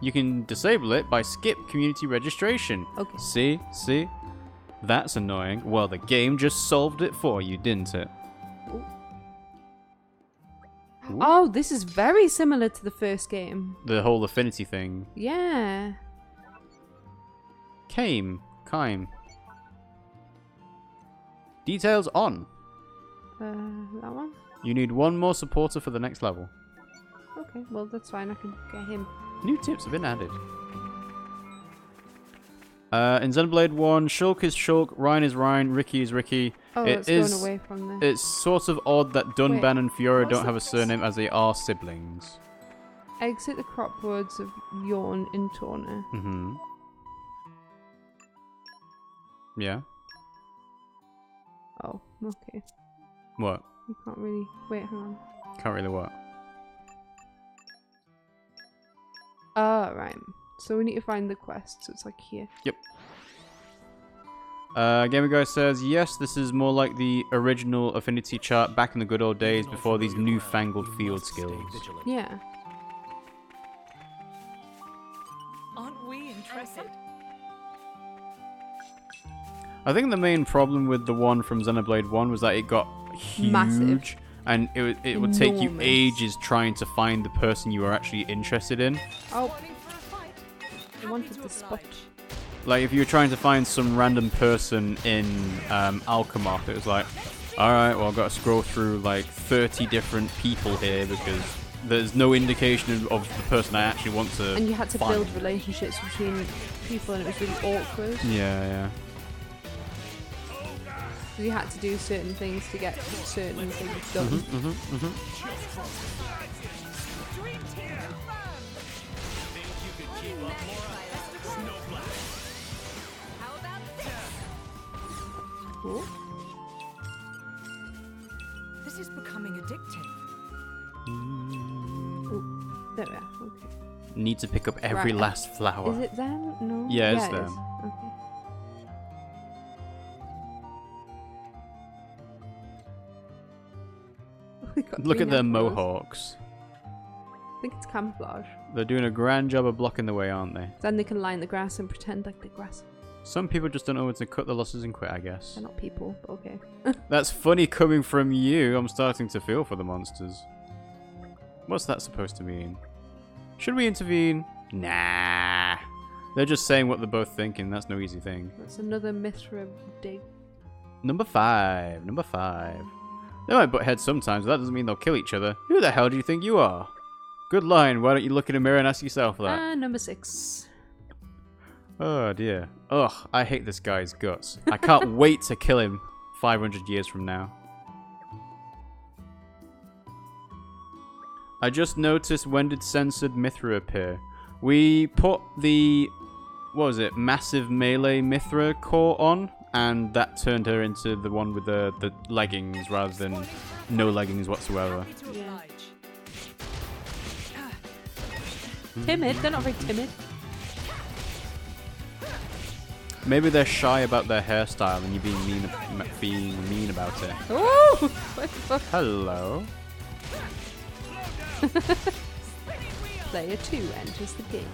You can disable it by skip community registration. Okay. See? That's annoying. Well, the game just solved it for you, didn't it? Ooh. Ooh. Oh, this is very similar to the first game. The whole affinity thing. Yeah. Kime. Details on. That one? You need one more supporter for the next level. Okay, well, that's fine. I can get him. New tips have been added. In Xenoblade 1, Shulk is Shulk, Ryan is Ryan, Ricky is Ricky. Oh, It it's is- going away from the... It's sort of odd that Dunban Wait, and Fiora what's don't have a this? surname as they are siblings. Exit the crop woods of Yawn in Torna. Mm-hmm. Yeah. Oh, okay. What? You can't really... Wait, hang on. Can't really what? Oh, right. So we need to find the quest. So it's like here. Yep. Gamer Guy says, yes, this is more like the original affinity chart back in the good old days before these newfangled field skills. Yeah. Aren't we I think the main problem with the one from Xenoblade 1 was that it got huge. Massive. And it would take you Enormous. ages trying to find the person you were actually interested in. Oh. I wanted the spot. Like, if you were trying to find some random person in Alchemoth, it was like, alright, well, I've got to scroll through, like, 30 different people here because there's no indication of the person I actually want to And you had to find. build relationships between people, and it was really awkward. Yeah. You had to do certain things to get certain things done. Cool. This is becoming addictive. Oh, there we are. Okay. Need to pick up every Right. last flower. Is it them? No. Yeah, it's it them. is. Okay. We got Look at green their arrows. mohawks. I think it's camouflage. They're doing a grand job of blocking the way, aren't they? Then they can line the grass and pretend like the grass. Some people just don't know when to cut their losses and quit, I guess. They're not people, but okay. That's funny coming from you. I'm starting to feel for the monsters. What's that supposed to mean? Should we intervene? Nah. They're just saying what they're both thinking. That's no easy thing. That's another Mithra dig. Number 5. They might butt heads sometimes, but that doesn't mean they'll kill each other. Who the hell do you think you are? Good line. Why don't you look in a mirror and ask yourself that? Number 6. Oh dear. Ugh, I hate this guy's guts. I can't wait to kill him 500 years from now. I just noticed, when did censored Mithra appear? We put the, what was it, massive melee Mithra core on, and that turned her into the one with the leggings rather than no leggings whatsoever. Yeah. Timid? They're not very timid. Maybe they're shy about their hairstyle and you're being mean about it. Oh! What the fuck? Hello. Player 2 enters the game.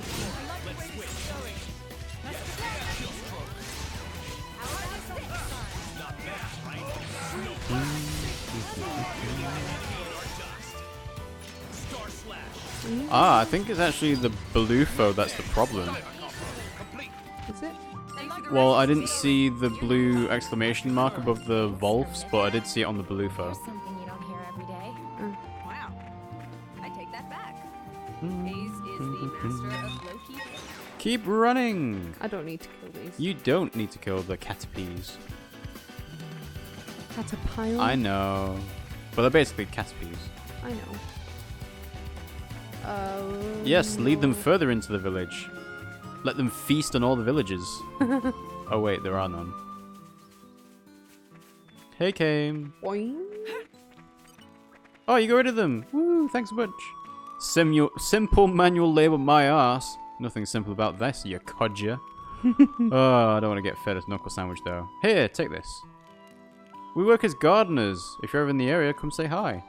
Ah, I think it's actually the Bluefo that's the problem. Is it? Well, I didn't see the blue exclamation mark above the Volfs, but I did see it on the Bluefo. Something you don't hear every day. Wow. I take that back. Hayes is the master of low-key. Keep running! I don't need to kill these. You don't need to kill the caterpies. Catapile? I know. But they're basically caterpies. I know. Yes, lead them further into the village. Let them feast on all the villages. Oh wait, there are none. Hey, Kame. Boing. Oh, you got rid of them. Woo, thanks a bunch. Simple manual labor, my ass. Nothing simple about this, you codger. Oh, I don't want to get fed a knuckle sandwich though. Here, take this. We work as gardeners. If you're ever in the area, come say hi.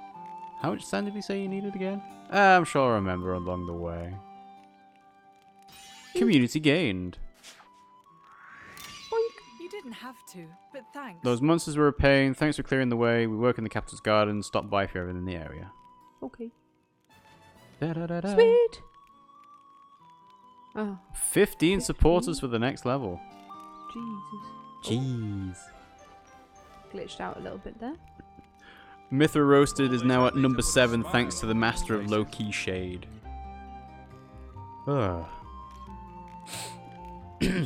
How much sand did he say you needed again? I'm sure I'll remember along the way. Community gained. You didn't have to, but thanks. Those monsters were a pain. Thanks for clearing the way. We work in the capital's garden. Stop by if you're ever in the area. Okay. Da-da-da-da. Sweet. Oh, 15 supporters for the next level. Jesus. Jeez. Glitched out a little bit there. Mithra Roasted is now at number 7 thanks to the Master of Low-Key Shade. Ugh.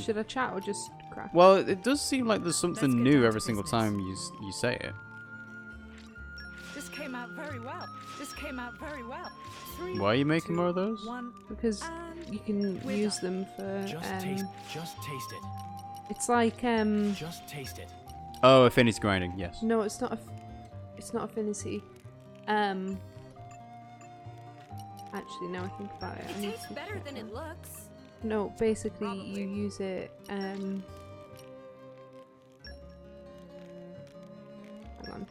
Should I chat or just crack? Well, it does seem like there's something Let's get new down to every single business. time you say it. This came out very well. This came out very well. Why are you making more of those? 1, Because and you can we're use done. them for Just taste it. it's like Just taste it. Oh, affinity grinding, yes. no, it's not affinity. Actually, now I think about it. I It need tastes to better check than that. it looks. No, basically Probably. you use it hang on.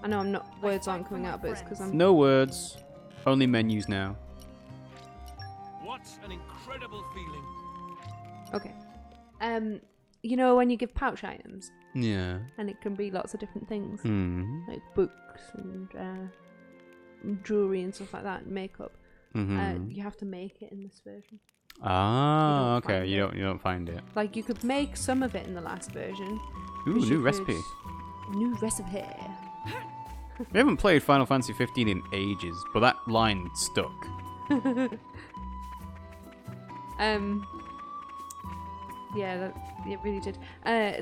I know I'm not words aren't coming out, but it's because I'm No words. Only menus now. What an incredible feeling. You know when you give pouch items, Yeah. and it can be lots of different things, Mm. like books and jewelry and stuff like that, and makeup. Mm-hmm. You have to make it in this version. Ah, don't okay. find You don't find it. Like you could make some of it in the last version. Ooh, 'cause you new recipe. could- New recipe. We haven't played Final Fantasy 15 in ages, but that line stuck. Yeah, it really did.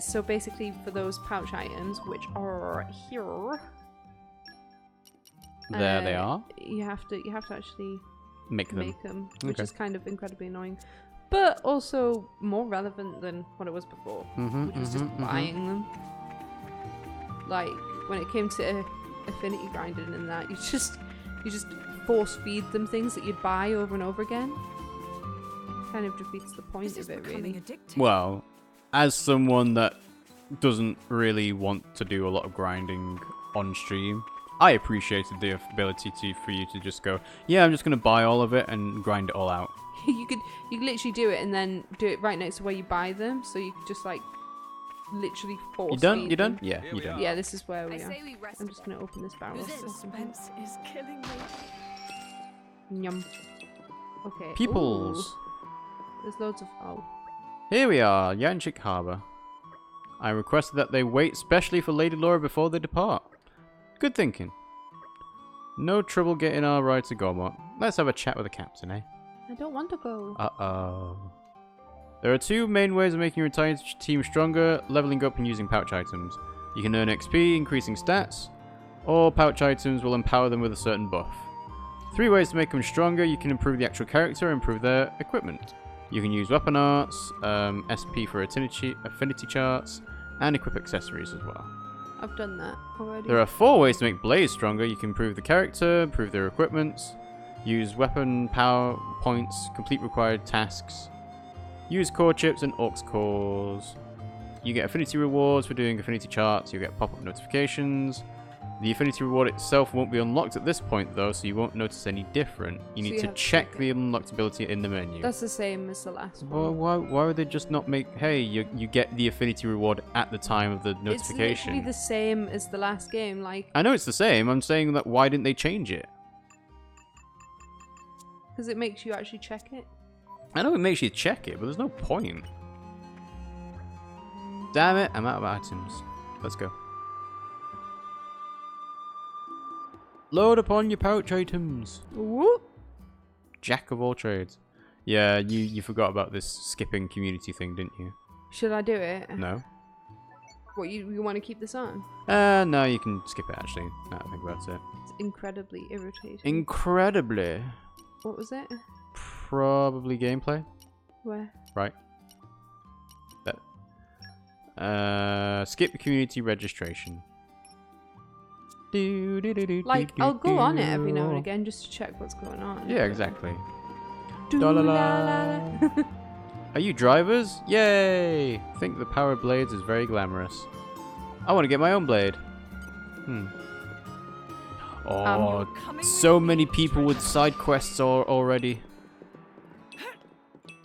So basically, for those pouch items, which are here, There they are. You have to actually Make them. make them, which Okay. is kind of incredibly annoying, but also more relevant than what it was before, which was just buying them. Like when it came to affinity grinding and that, you just force feed them things that you'd buy over and over again. Kind of defeats the point This is of it, becoming really. addictive. Well, as someone that doesn't really want to do a lot of grinding on stream, I appreciated the ability for you to just go, yeah, I'm just gonna buy all of it and grind it all out. you could literally do it and then do it right next to where you buy them, so you could just like literally force You done? feed You done? them. Yeah, Here you we done. are. Yeah, this is where we I are. say we rest I'm a just bit. gonna open this barrel. This suspense is killing me. Yum. Okay. Peoples. Ooh, there's loads of Here we are, Yanchik Harbour. I requested that they wait specially for Lady Laura before they depart. Good thinking. No trouble getting our ride to Gormont. Let's have a chat with the captain, eh? I don't want to go. Uh-oh. There are two main ways of making your entire team stronger, leveling up and using pouch items. You can earn XP, increasing stats, or pouch items will empower them with a certain buff. 3 ways to make them stronger. You can improve the actual character, improve their equipment. You can use weapon arts, SP for affinity charts, and equip accessories as well. I've done that already. There are 4 ways to make blades stronger. You can improve the character, improve their equipments, use weapon power points, complete required tasks, use core chips and aux cores. You get affinity rewards for doing affinity charts. You get pop-up notifications. The affinity reward itself won't be unlocked at this point though, so you won't notice any different. You So need you to have to check check the unlocked ability in the menu. That's the same as the last Well, one. why would they just not make, hey, you get the affinity reward at the time of the It's notification? literally the same as the last game. Like, I know it's the same. I'm saying that why didn't they change it? because it makes you actually check it. I know it makes you check it, but there's no point. Damn it, I'm out of items. Let's go. Load upon your pouch items. Whoop. Jack of all trades. Yeah, you forgot about this skipping community thing, didn't you? Should I do it? No? What, you want to keep this on? No, you can skip it actually. Now I think about it. It's incredibly irritating. Incredibly. What was it? Probably gameplay. Where? Right. That. Skip community registration. Like, I'll go on it every now and again just to check what's going on. Yeah, exactly. Doo-la-la-la. Are you drivers? Yay! Think the power of blades is very glamorous. I want to get my own blade. Oh, so many people with side quests already.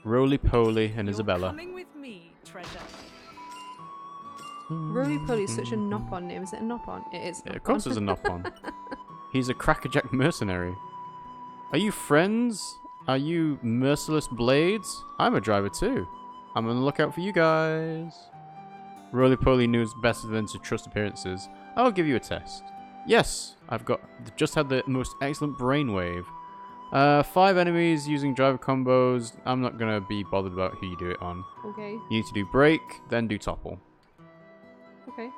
Roly-Poly and Isabella. Coming with me, treasure. Roly-Poly is such a nop-on name. Is it a nop-on? It is. Yeah, of course there's a nop-on. He's a crackerjack mercenary. Are you friends? Are you merciless blades? I'm a driver too. I'm on the lookout for you guys. Roly-Poly knows better than to trust appearances. I'll give you a test. Yes, I've just had the most excellent brainwave. 5 enemies using driver combos. I'm not gonna be bothered about who you do it on. Okay. You need to do break, then do topple. Okay.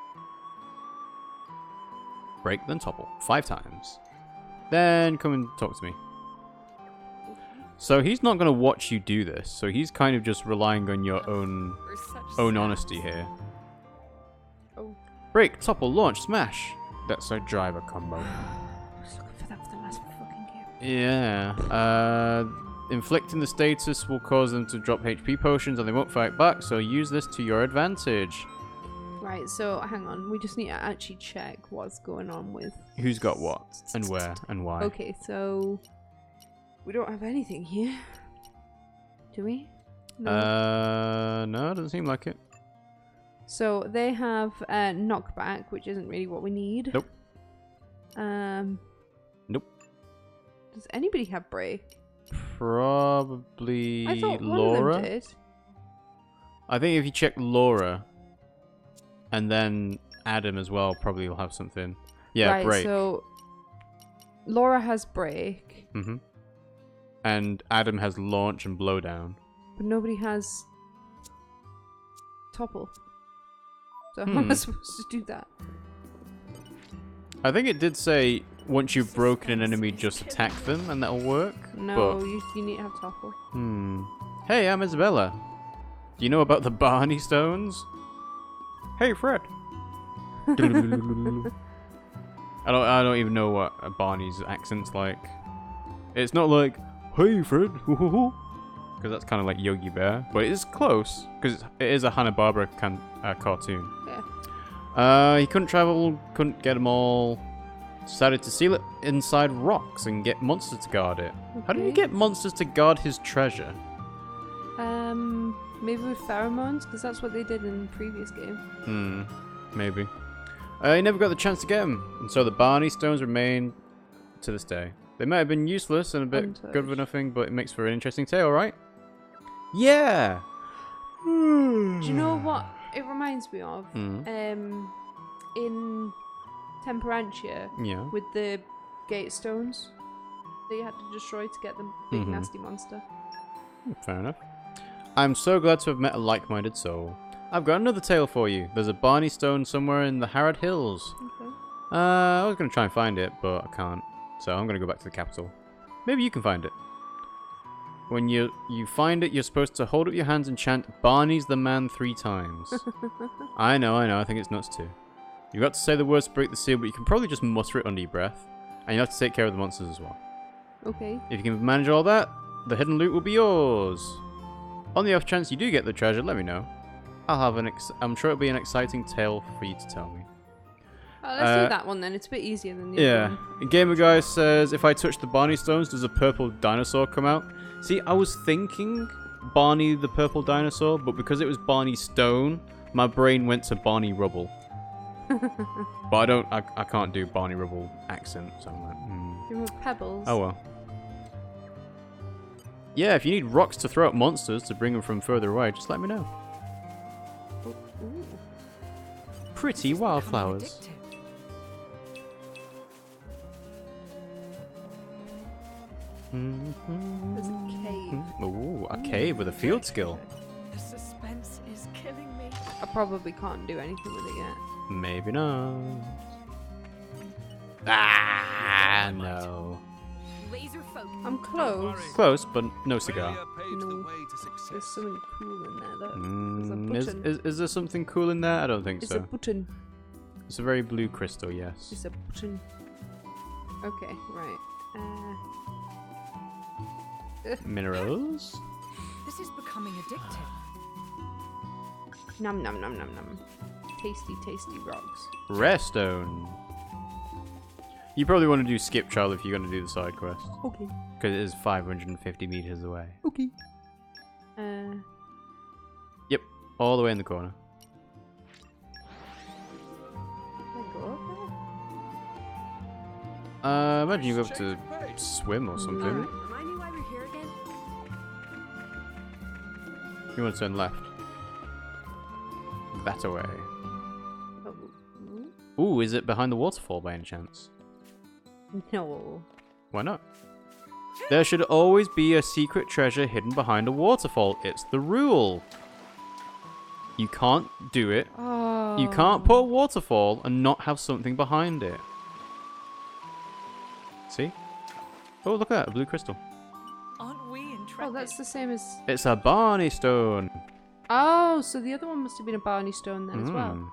Break, then topple. 5 times. Then come and talk to me. So he's not going to watch you do this. So he's kind of just relying on your own We're such honesty saps. here. Oh. Break, topple, launch, smash. That's a driver combo. I was looking for that for the last fucking game. Yeah. Inflicting the status will cause them to drop HP potions and they won't fight back. So use this to your advantage. Right, so hang on. We just need to actually check what's going on with. Who's got what and where and why. Okay, so we don't have anything here, do we? No, doesn't seem like it. So they have knockback, which isn't really what we need. Nope. Nope. Does anybody have break? Probably I thought Laura. one of them did. I think if you check Laura and then Adam as well, probably will have something. Yeah, right, break. So Laura has break. Mm-hmm. And Adam has launch and blowdown. But nobody has topple. So how am I supposed to do that? I think it did say once you've broken an enemy, just attack them, and that'll work. No, but... you need to have topple. Hey, I'm Isabella. Do you know about the Barney Stones? Hey, Fred. I don't even know what a Barney's accent's like. It's not like, hey, Fred, because that's kind of like Yogi Bear, but it is close because it is a Hanna-Barbera cartoon. Yeah. He couldn't travel, couldn't get them all. Decided to seal it inside rocks and get monsters to guard it. Okay. How did he get monsters to guard his treasure? Maybe with pheromones, because that's what they did in the previous game. Maybe. He never got the chance to get them, and so the Barney Stones remain to this day. They might have been useless and a bit good for nothing, but it makes for an interesting tale, right? Yeah! Do you know what it reminds me of? In Temperantia, Yeah. with the gate stones that you had to destroy to get the big nasty monster. Fair enough. I'm so glad to have met a like-minded soul. I've got another tale for you. There's a Barney Stone somewhere in the Harad Hills. Okay. I was going to try and find it, but I can't. So I'm going to go back to the capital. Maybe you can find it. When you find it, you're supposed to hold up your hands and chant, Barney's the man 3 times. I know. I think it's nuts too. You've got to say the words to break the seal, but you can probably just mutter it under your breath. And you have to take care of the monsters as well. Okay. If you can manage all that, the hidden loot will be yours. On the off chance you do get the treasure, let me know. I'm sure it'll be an exciting tale for you to tell me. Let's do that one then. It's a bit easier than the other one. Gamer Guy says, if I touch the Barney Stones, does a purple dinosaur come out? See, I was thinking Barney the purple dinosaur, but because it was Barney Stone, my brain went to Barney Rubble. But I can't do Barney Rubble accent, so I'm like, You want pebbles? Oh well. Yeah, if you need rocks to throw at monsters to bring them from further away, just let me know. Ooh. Pretty wildflowers. There's a cave. Ooh, a cave with a field skill. The suspense is killing me. I probably can't do anything with it yet. Maybe not. Ah, no. Laser focus. I'm close. Close, but no cigar. No. There's something cool in there though. There's a button. Is there something cool in there? I don't think It's so. a button. It's a very blue crystal, yes. It's a button. Okay, right. Minerals? This is becoming addictive. Nom nom nom nom nom. Tasty, tasty rocks. Rare stone. You probably want to do skip trial if you're going to do the side quest. Okay. Because it is 550 meters away. Okay. Yep, all the way in the corner. Can I go up Imagine you go up to swim or something. No. Remind me why we're here again? You want to turn left. That away. there? Oh. Ooh, is it behind the waterfall by any chance? No. Why not? There should always be a secret treasure hidden behind a waterfall. It's the rule. You can't do it. Oh. You can't put a waterfall and not have something behind it. See? Oh, look at that, a blue crystal. Aren't we intrepid? Oh, that's the same as. It's a Barney Stone. Oh, so the other one must have been a Barney Stone then as well.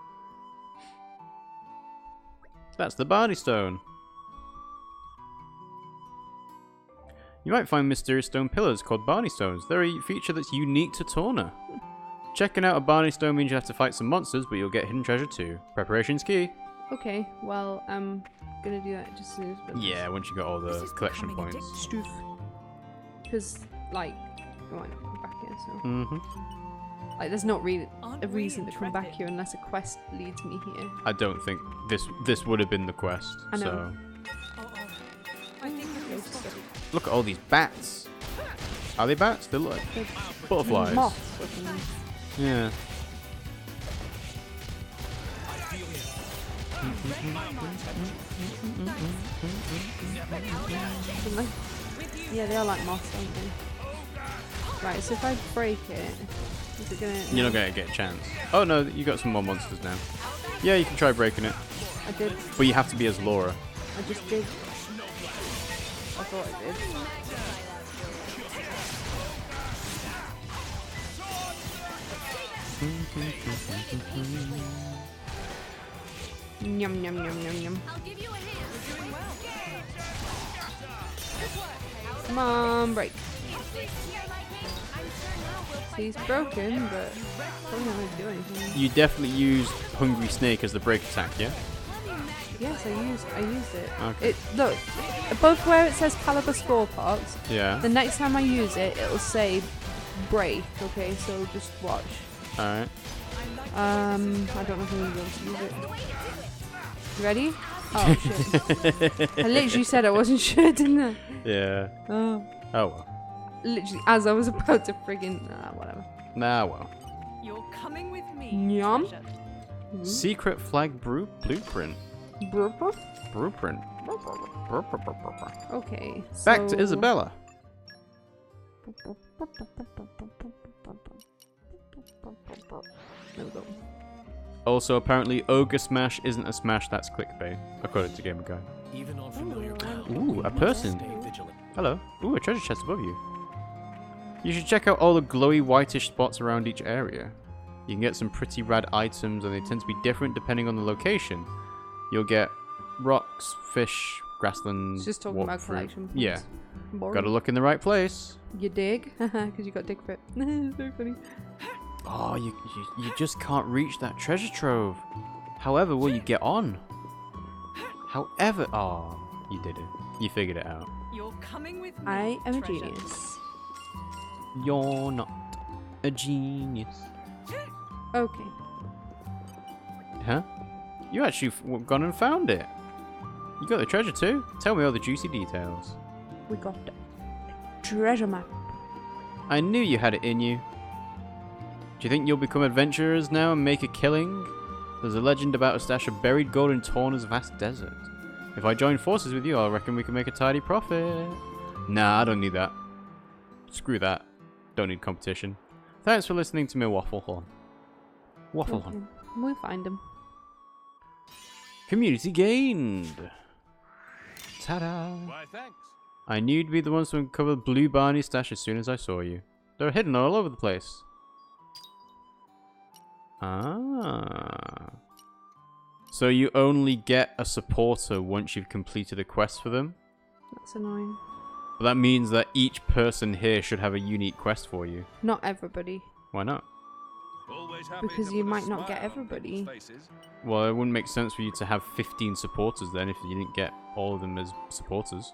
That's the Barney Stone. You might find mysterious stone pillars called Barney Stones. They're a feature that's unique to Torna. Checking out a Barney Stone means you have to fight some monsters, but you'll get hidden treasure too. Preparation's key. Okay, well, I'm gonna do that just as soon as. Yeah, once you got all the This is collection becoming points. addictive. Because, like, go on, go back here, so Mm-hmm. like there's not really Aren't a we reason to come back intrepid? here unless a quest leads me here. I don't think this would have been the quest. I know. So I think we've been spotted. look at all these bats. Are they bats? They look like They're butterflies. moths looking. Yeah. Don't they? Yeah, they are like moths, aren't they? Right, so if I break it, is it gonna... You're not gonna get a chance. Oh no, you got some more monsters now. Yeah, you can try breaking it, I did. but you have to be as Laura. I just did. I thought I did. Yum yum yum yum yum. I'll give you a hand. We're doing well. Come on, break. If this is your liking, I'm sure now we'll fight He's back. broken, but probably not going to do anything. You definitely used Hungry Snake as the break attack, yeah? Yes, I used it. Okay. It look above where it says caliber spore parts. Yeah. The next time I use it, it'll say break. Okay, so just watch. All right. I don't know if I'm going to be able to use it. You ready? Oh shit! I literally said I wasn't sure, didn't I? Yeah. Oh. Oh well. Literally, as I was about to friggin' whatever. Nah, well. You're coming with me. Yum. treasure. Secret flag blueprint. Burp. Blueprint. Okay. Back to so- Isabella. There we go. Also, apparently, Ogre Smash isn't a smash that's clickbait, according to Gamer Guide. Even on familiar ground. Ooh, a we must person. stay vigilant. Hello. Ooh, a treasure chest above you. You should check out all the glowy whitish spots around each area. You can get some pretty rad items, and they tend to be different depending on the location. You'll get rocks, fish, grasslands, It's just talking water about fruit. collection. Yeah. points. Boring. Gotta look in the right place. You dig? Because you got dig for it. Very funny. Oh, you just can't reach that treasure trove. However, will you get on? However, oh, you did it. You figured it out. You're coming with me. I am a treasure. genius. You're not a genius. Okay. Huh? You actually gone and found it. You got the treasure too? Tell me all the juicy details. We got the treasure map. I knew you had it in you. Do you think you'll become adventurers now and make a killing? There's a legend about a stash of buried gold in Torna's vast desert. If I join forces with you, I reckon we can make a tidy profit. Nah, I don't need that. Screw that. Don't need competition. Thanks for listening to me waffle on. Waffle on. Okay. We'll find them. Community gained. Ta-da. Why, thanks. I knew you'd be the ones to uncover Blue Barney's stash as soon as I saw you. They're hidden all over the place. Ah. So you only get a supporter once you've completed a quest for them? That's annoying. But that means that each person here should have a unique quest for you. Not everybody. Why not? Always happy Because to you put a might not smile get on everybody. people's faces. Well, it wouldn't make sense for you to have 15 supporters then if you didn't get all of them as supporters.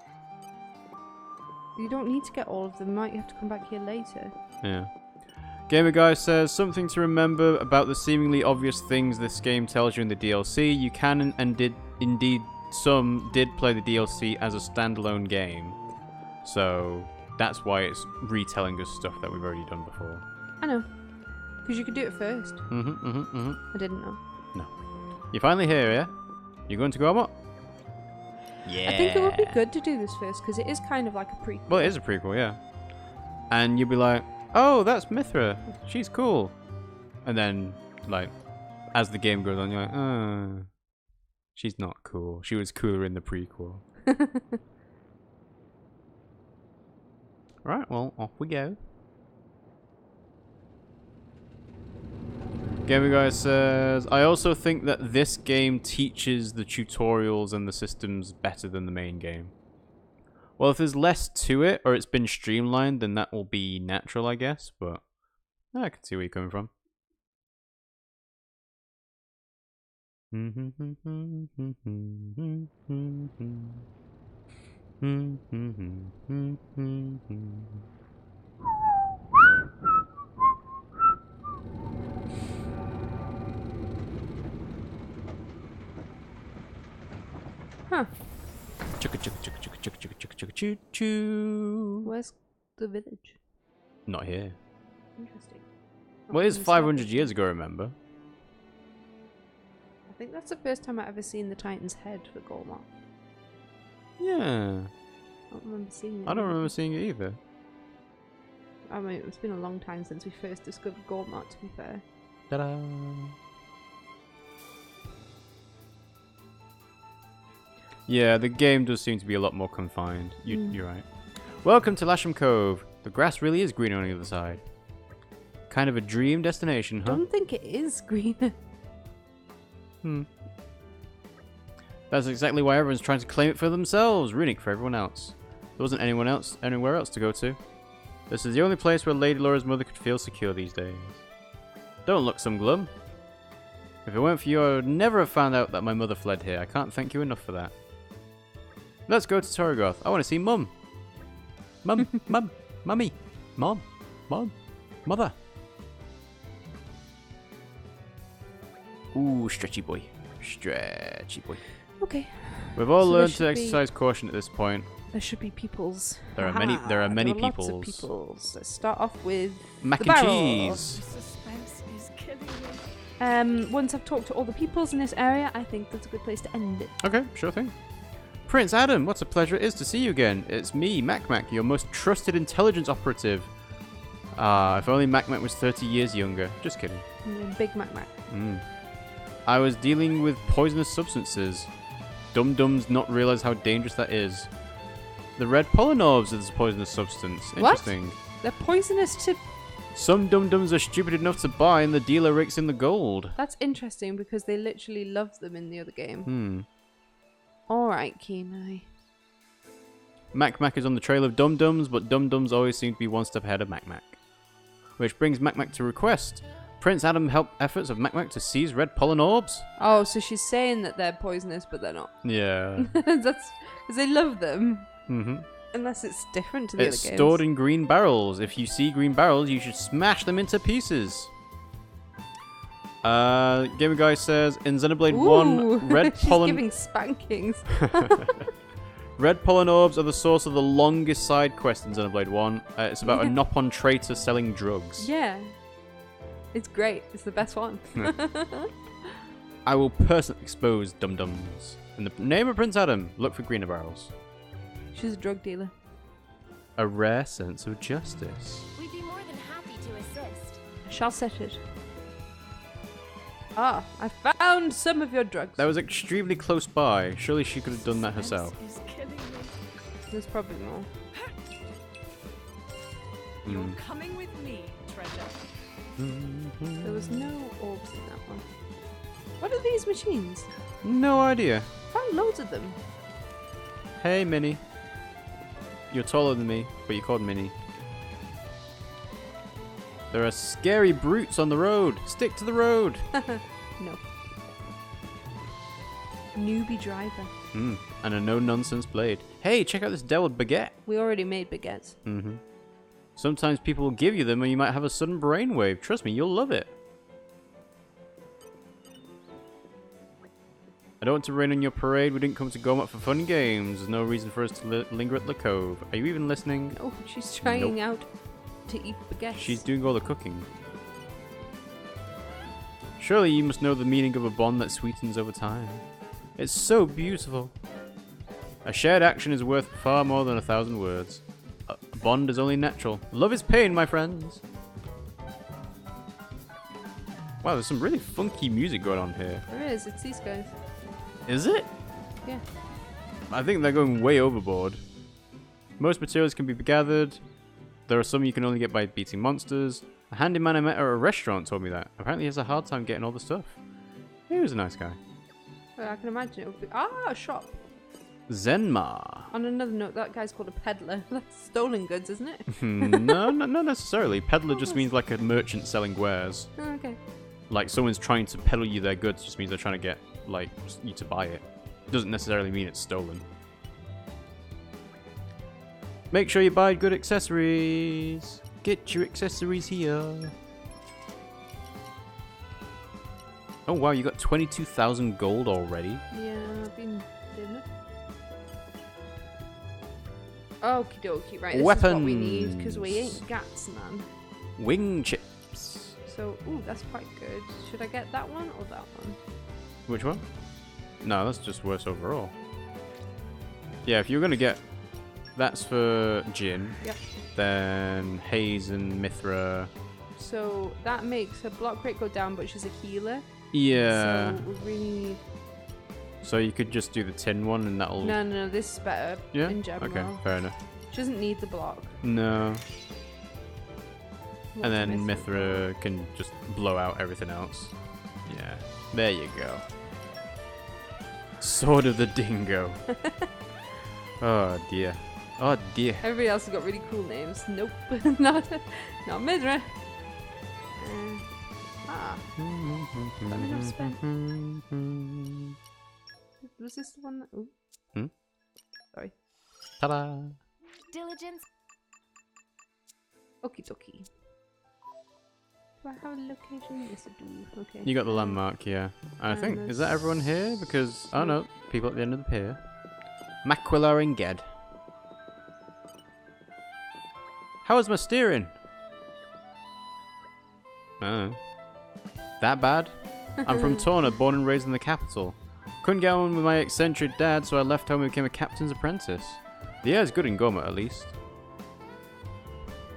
You don't need to get all of them. You might have to come back here later. Yeah. Gamer Guy says, something to remember about the seemingly obvious things this game tells you in the DLC. You can and did indeed some did play the DLC as a standalone game. So that's why it's retelling us stuff that we've already done before. I know. Because you could do it first. I didn't know. You're finally here, yeah? You're going to go up? Yeah. I think it would be good to do this first because it is kind of like a prequel. Well, it is a prequel, yeah. And you'll be like, oh, that's Mithra. She's cool. And then, like, as the game goes on, you're like, oh, she's not cool. She was cooler in the prequel. Right, well, off we go. Gamer Guy says, I also think that this game teaches the tutorials and the systems better than the main game. Well, if there's less to it, or it's been streamlined, then that will be natural, I guess, but I can see where you're coming from. Huh. Chugga chugga chugga chugga chugga chugga chugga chugga choo choo. Where's the village? Not here. Interesting. Well, it is 500 years ago, remember? I think that's the first time I've ever seen the Titan's head for Gormott. Yeah. I don't remember seeing it. I don't remember seeing it either. I mean, it's been a long time since we first discovered Gormott, to be fair. Ta-da! Yeah, the game does seem to be a lot more confined. You're right. Welcome to Lasham Cove. The grass really is green on the other side. Kind of a dream destination, I huh? don't think it is greener. That's exactly why everyone's trying to claim it for themselves, ruining it for everyone else. There wasn't anywhere else to go to. This is the only place where Lady Laura's mother could feel secure these days. Don't look some glum. If it weren't for you, I would never have found out that my mother fled here. I can't thank you enough for that. Let's go to Torgoth. I want to see Mum. Mum, Mum, Mummy, Mom, Mom, Mother. Ooh, stretchy boy. Stretchy boy. Okay. We've all So there learned to should exercise caution at this point. There should be peoples. There are many. There are many Lots of peoples. peoples. Let's start off with Mac the and barrel. cheese. Suspense is killing me. Once I've talked to all the peoples in this area, I think that's a good place to end it. Okay, sure thing. Prince Adam, what a pleasure it is to see you again. It's me, Mac, your most trusted intelligence operative. If only Mac was 30 years younger. Just kidding. Big Mac. I was dealing with poisonous substances. Dum-dums not realize how dangerous that is. The red pollen orbs is a poisonous substance. Interesting. What? They're poisonous to... Some dum-dums are stupid enough to buy and the dealer rakes in the gold. That's interesting because they literally love them in the other game. Alright, Kenai. Mac is on the trail of dum-dums, but dum-dums always seem to be one step ahead of Mac. Which brings Mac to request. Prince Adam helped efforts of Mac to seize red pollen orbs. Oh, so she's saying that they're poisonous, but they're not. Yeah. That's because they love them. Mm-hmm. Unless it's different to the It's other games. stored in green barrels. If you see green barrels, you should smash them into pieces. Gamer Guy says, in Xenoblade 1, red she's pollen... giving spankings. Red pollen orbs are the source of the longest side quest in Xenoblade 1. It's about a Nopon traitor selling drugs. Yeah. It's great. It's the best one. I will personally expose dum-dums. In the name of Prince Adam, look for greener barrels. She's a drug dealer. A rare sense of justice. We'd be more than happy to assist. I shall set it. Ah, I found some of your drugs. That was extremely close by. Surely she could have done that herself. Suspense is killing me. There's probably more. You're coming with me, treasure. There was no orbs in that one. What are these machines? No idea. I found loads of them. Hey, Minnie. You're taller than me, but you're called Minnie. There are scary brutes on the road. Stick to the road. No. Newbie driver. And a no-nonsense blade. Hey, check out this deviled baguette. We already made baguettes. Sometimes people will give you them and you might have a sudden brainwave. Trust me, you'll love it. I don't want to rain on your parade. We didn't come to Gormott for fun games. There's no reason for us to linger at the cove. Are you even listening? Oh, she's trying out to eat baguettes. She's doing all the cooking. Surely you must know the meaning of a bond that sweetens over time. It's so beautiful. A shared action is worth far more than 1,000 words. A bond is only natural. Love is pain, my friends. Wow, there's some really funky music going on here. There is. It's these guys. Is it? Yeah. I think they're going way overboard. Most materials can be gathered. There are some you can only get by beating monsters. A handyman I met at a restaurant told me that. Apparently he has a hard time getting all the stuff. He was a nice guy. Well, I can imagine it would be... Ah, a shop. Zenmar. On another note, that guy's called a peddler. That's stolen goods, isn't it? No, not necessarily. Peddler just means like a merchant selling wares. Oh, okay. Like someone's trying to peddle you their goods just means they're trying to get like you to buy it. Doesn't necessarily mean it's stolen. Make sure you buy good accessories. Get your accessories here. Oh wow, you got 22,000 gold already. Yeah, I've been doing it. Okie dokie, right, this is what we need, because we ain't gats, man. Wing chips. So, ooh, that's quite good. Should I get that one or that one? Which one? No, that's just worse overall. Yeah, if you're going to get... That's for Jin. Yep. Then Haze and Mithra. So, that makes her block rate go down, but she's a healer. Yeah. So, we really need... So you could just do the tin one and that'll... No, this is better Yeah? in general. Okay, fair enough. She doesn't need the block. No. What's And then Mithra can just blow out everything else. Yeah. There you go. Sword of the Dingo. Oh dear. Oh dear. Everybody else has got really cool names. Nope. not Mithra. Let me not spend. Was this the one that... Ooh. Hmm? Sorry. Ta-da! Diligence. Okie dokie. Do I have a location? Yes, I do. Okay. You got the landmark, yeah. I think. Is that everyone here? Because, oh no, people at the end of the pier. Maquilla and Ged. How is my steering? Oh. That bad? I'm from Torna, born and raised in the capital. Couldn't get on with my eccentric dad, so I left home and became a captain's apprentice. The air's good in Goma, at least.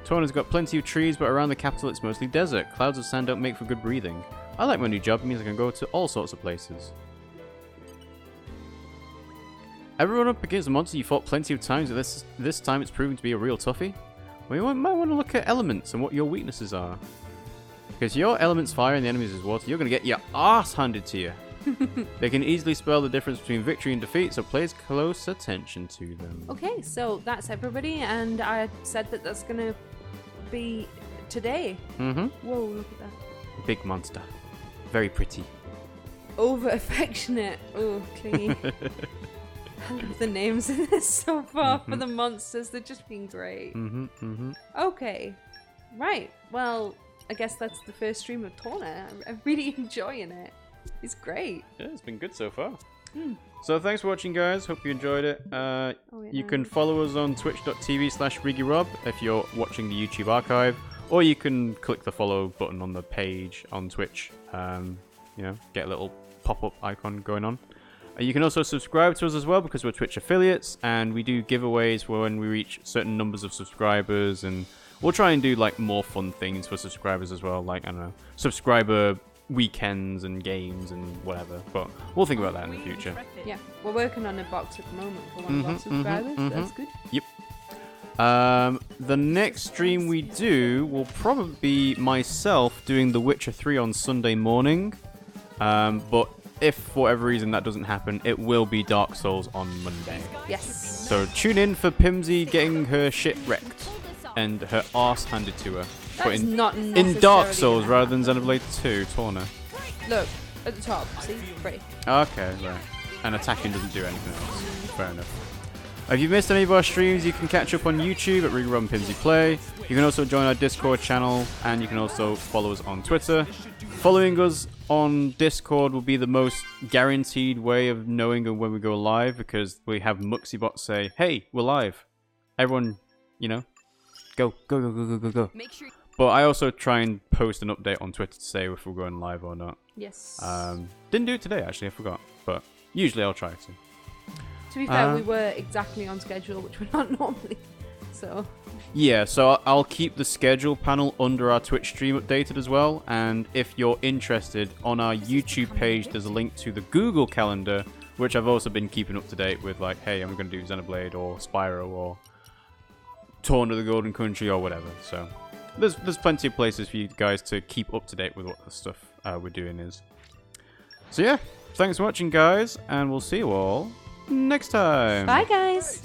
Torna's got plenty of trees, but around the capital it's mostly desert. Clouds of sand don't make for good breathing. I like my new job, it means I can go to all sorts of places. Everyone up against the monster you fought plenty of times, but this time it's proven to be a real toughie. Well, you might want to look at elements and what your weaknesses are. Because your element's fire and the enemy's is water, you're going to get your arse handed to you. They can easily spell the difference between victory and defeat, so pay close attention to them. Okay, so that's everybody, and I said that that's going to be today. Mm-hmm. Whoa, look at that. Big monster. Very pretty. Over affectionate. Oh, clingy. I love the names in this so far for the monsters. They've just been great. Okay. Right. Well, I guess that's the first stream of Torna. I'm really enjoying it. It's great. Yeah, it's been good so far. So thanks for watching, guys. Hope you enjoyed it. You can follow us on twitch.tv/RiggyRob if you're watching the YouTube archive, or you can click the follow button on the page on Twitch. You know, get a little pop-up icon going on. You can also subscribe to us as well, because we're Twitch affiliates, and we do giveaways for when we reach certain numbers of subscribers, and we'll try and do like more fun things for subscribers as well, like, I don't know, subscriber weekends and games and whatever, but we'll think about that in the future. Yeah, we're working on a box at the moment for one of our subscribers. That's good. Yep. The next stream we do will probably be myself doing The Witcher 3 on Sunday morning, but if for whatever reason that doesn't happen, it will be Dark Souls on Monday. Yes. So tune in for Pimmsy getting her shit wrecked and her arse handed to her. That's not in Dark Souls rather than Xenoblade 2, Torna. Look, at the top, see? Free. Okay, right. And attacking doesn't do anything else. Fair enough. If you've missed any of our streams, you can catch up on YouTube at RiggyRob and Pimmsy Play. You can also join our Discord channel, and you can also follow us on Twitter. Following us on Discord will be the most guaranteed way of knowing when we go live, because we have Muxybot say, hey, we're live. Everyone, you know, go. Make sure. But I also try and post an update on Twitter to say if we're going live or not. Yes. Didn't do it today, actually, I forgot. But usually I'll try to. To be fair, we were exactly on schedule, which we're not normally. So. Yeah, so I'll keep the schedule panel under our Twitch stream updated as well. And if you're interested, on our YouTube page, there's a link to the Google Calendar, which I've also been keeping up to date with, like, hey, I'm going to do Xenoblade or Spyro or Torna the Golden Country or whatever. So there's plenty of places for you guys to keep up to date with what the stuff we're doing is. So yeah, thanks for watching, guys, and we'll see you all next time. Bye, guys.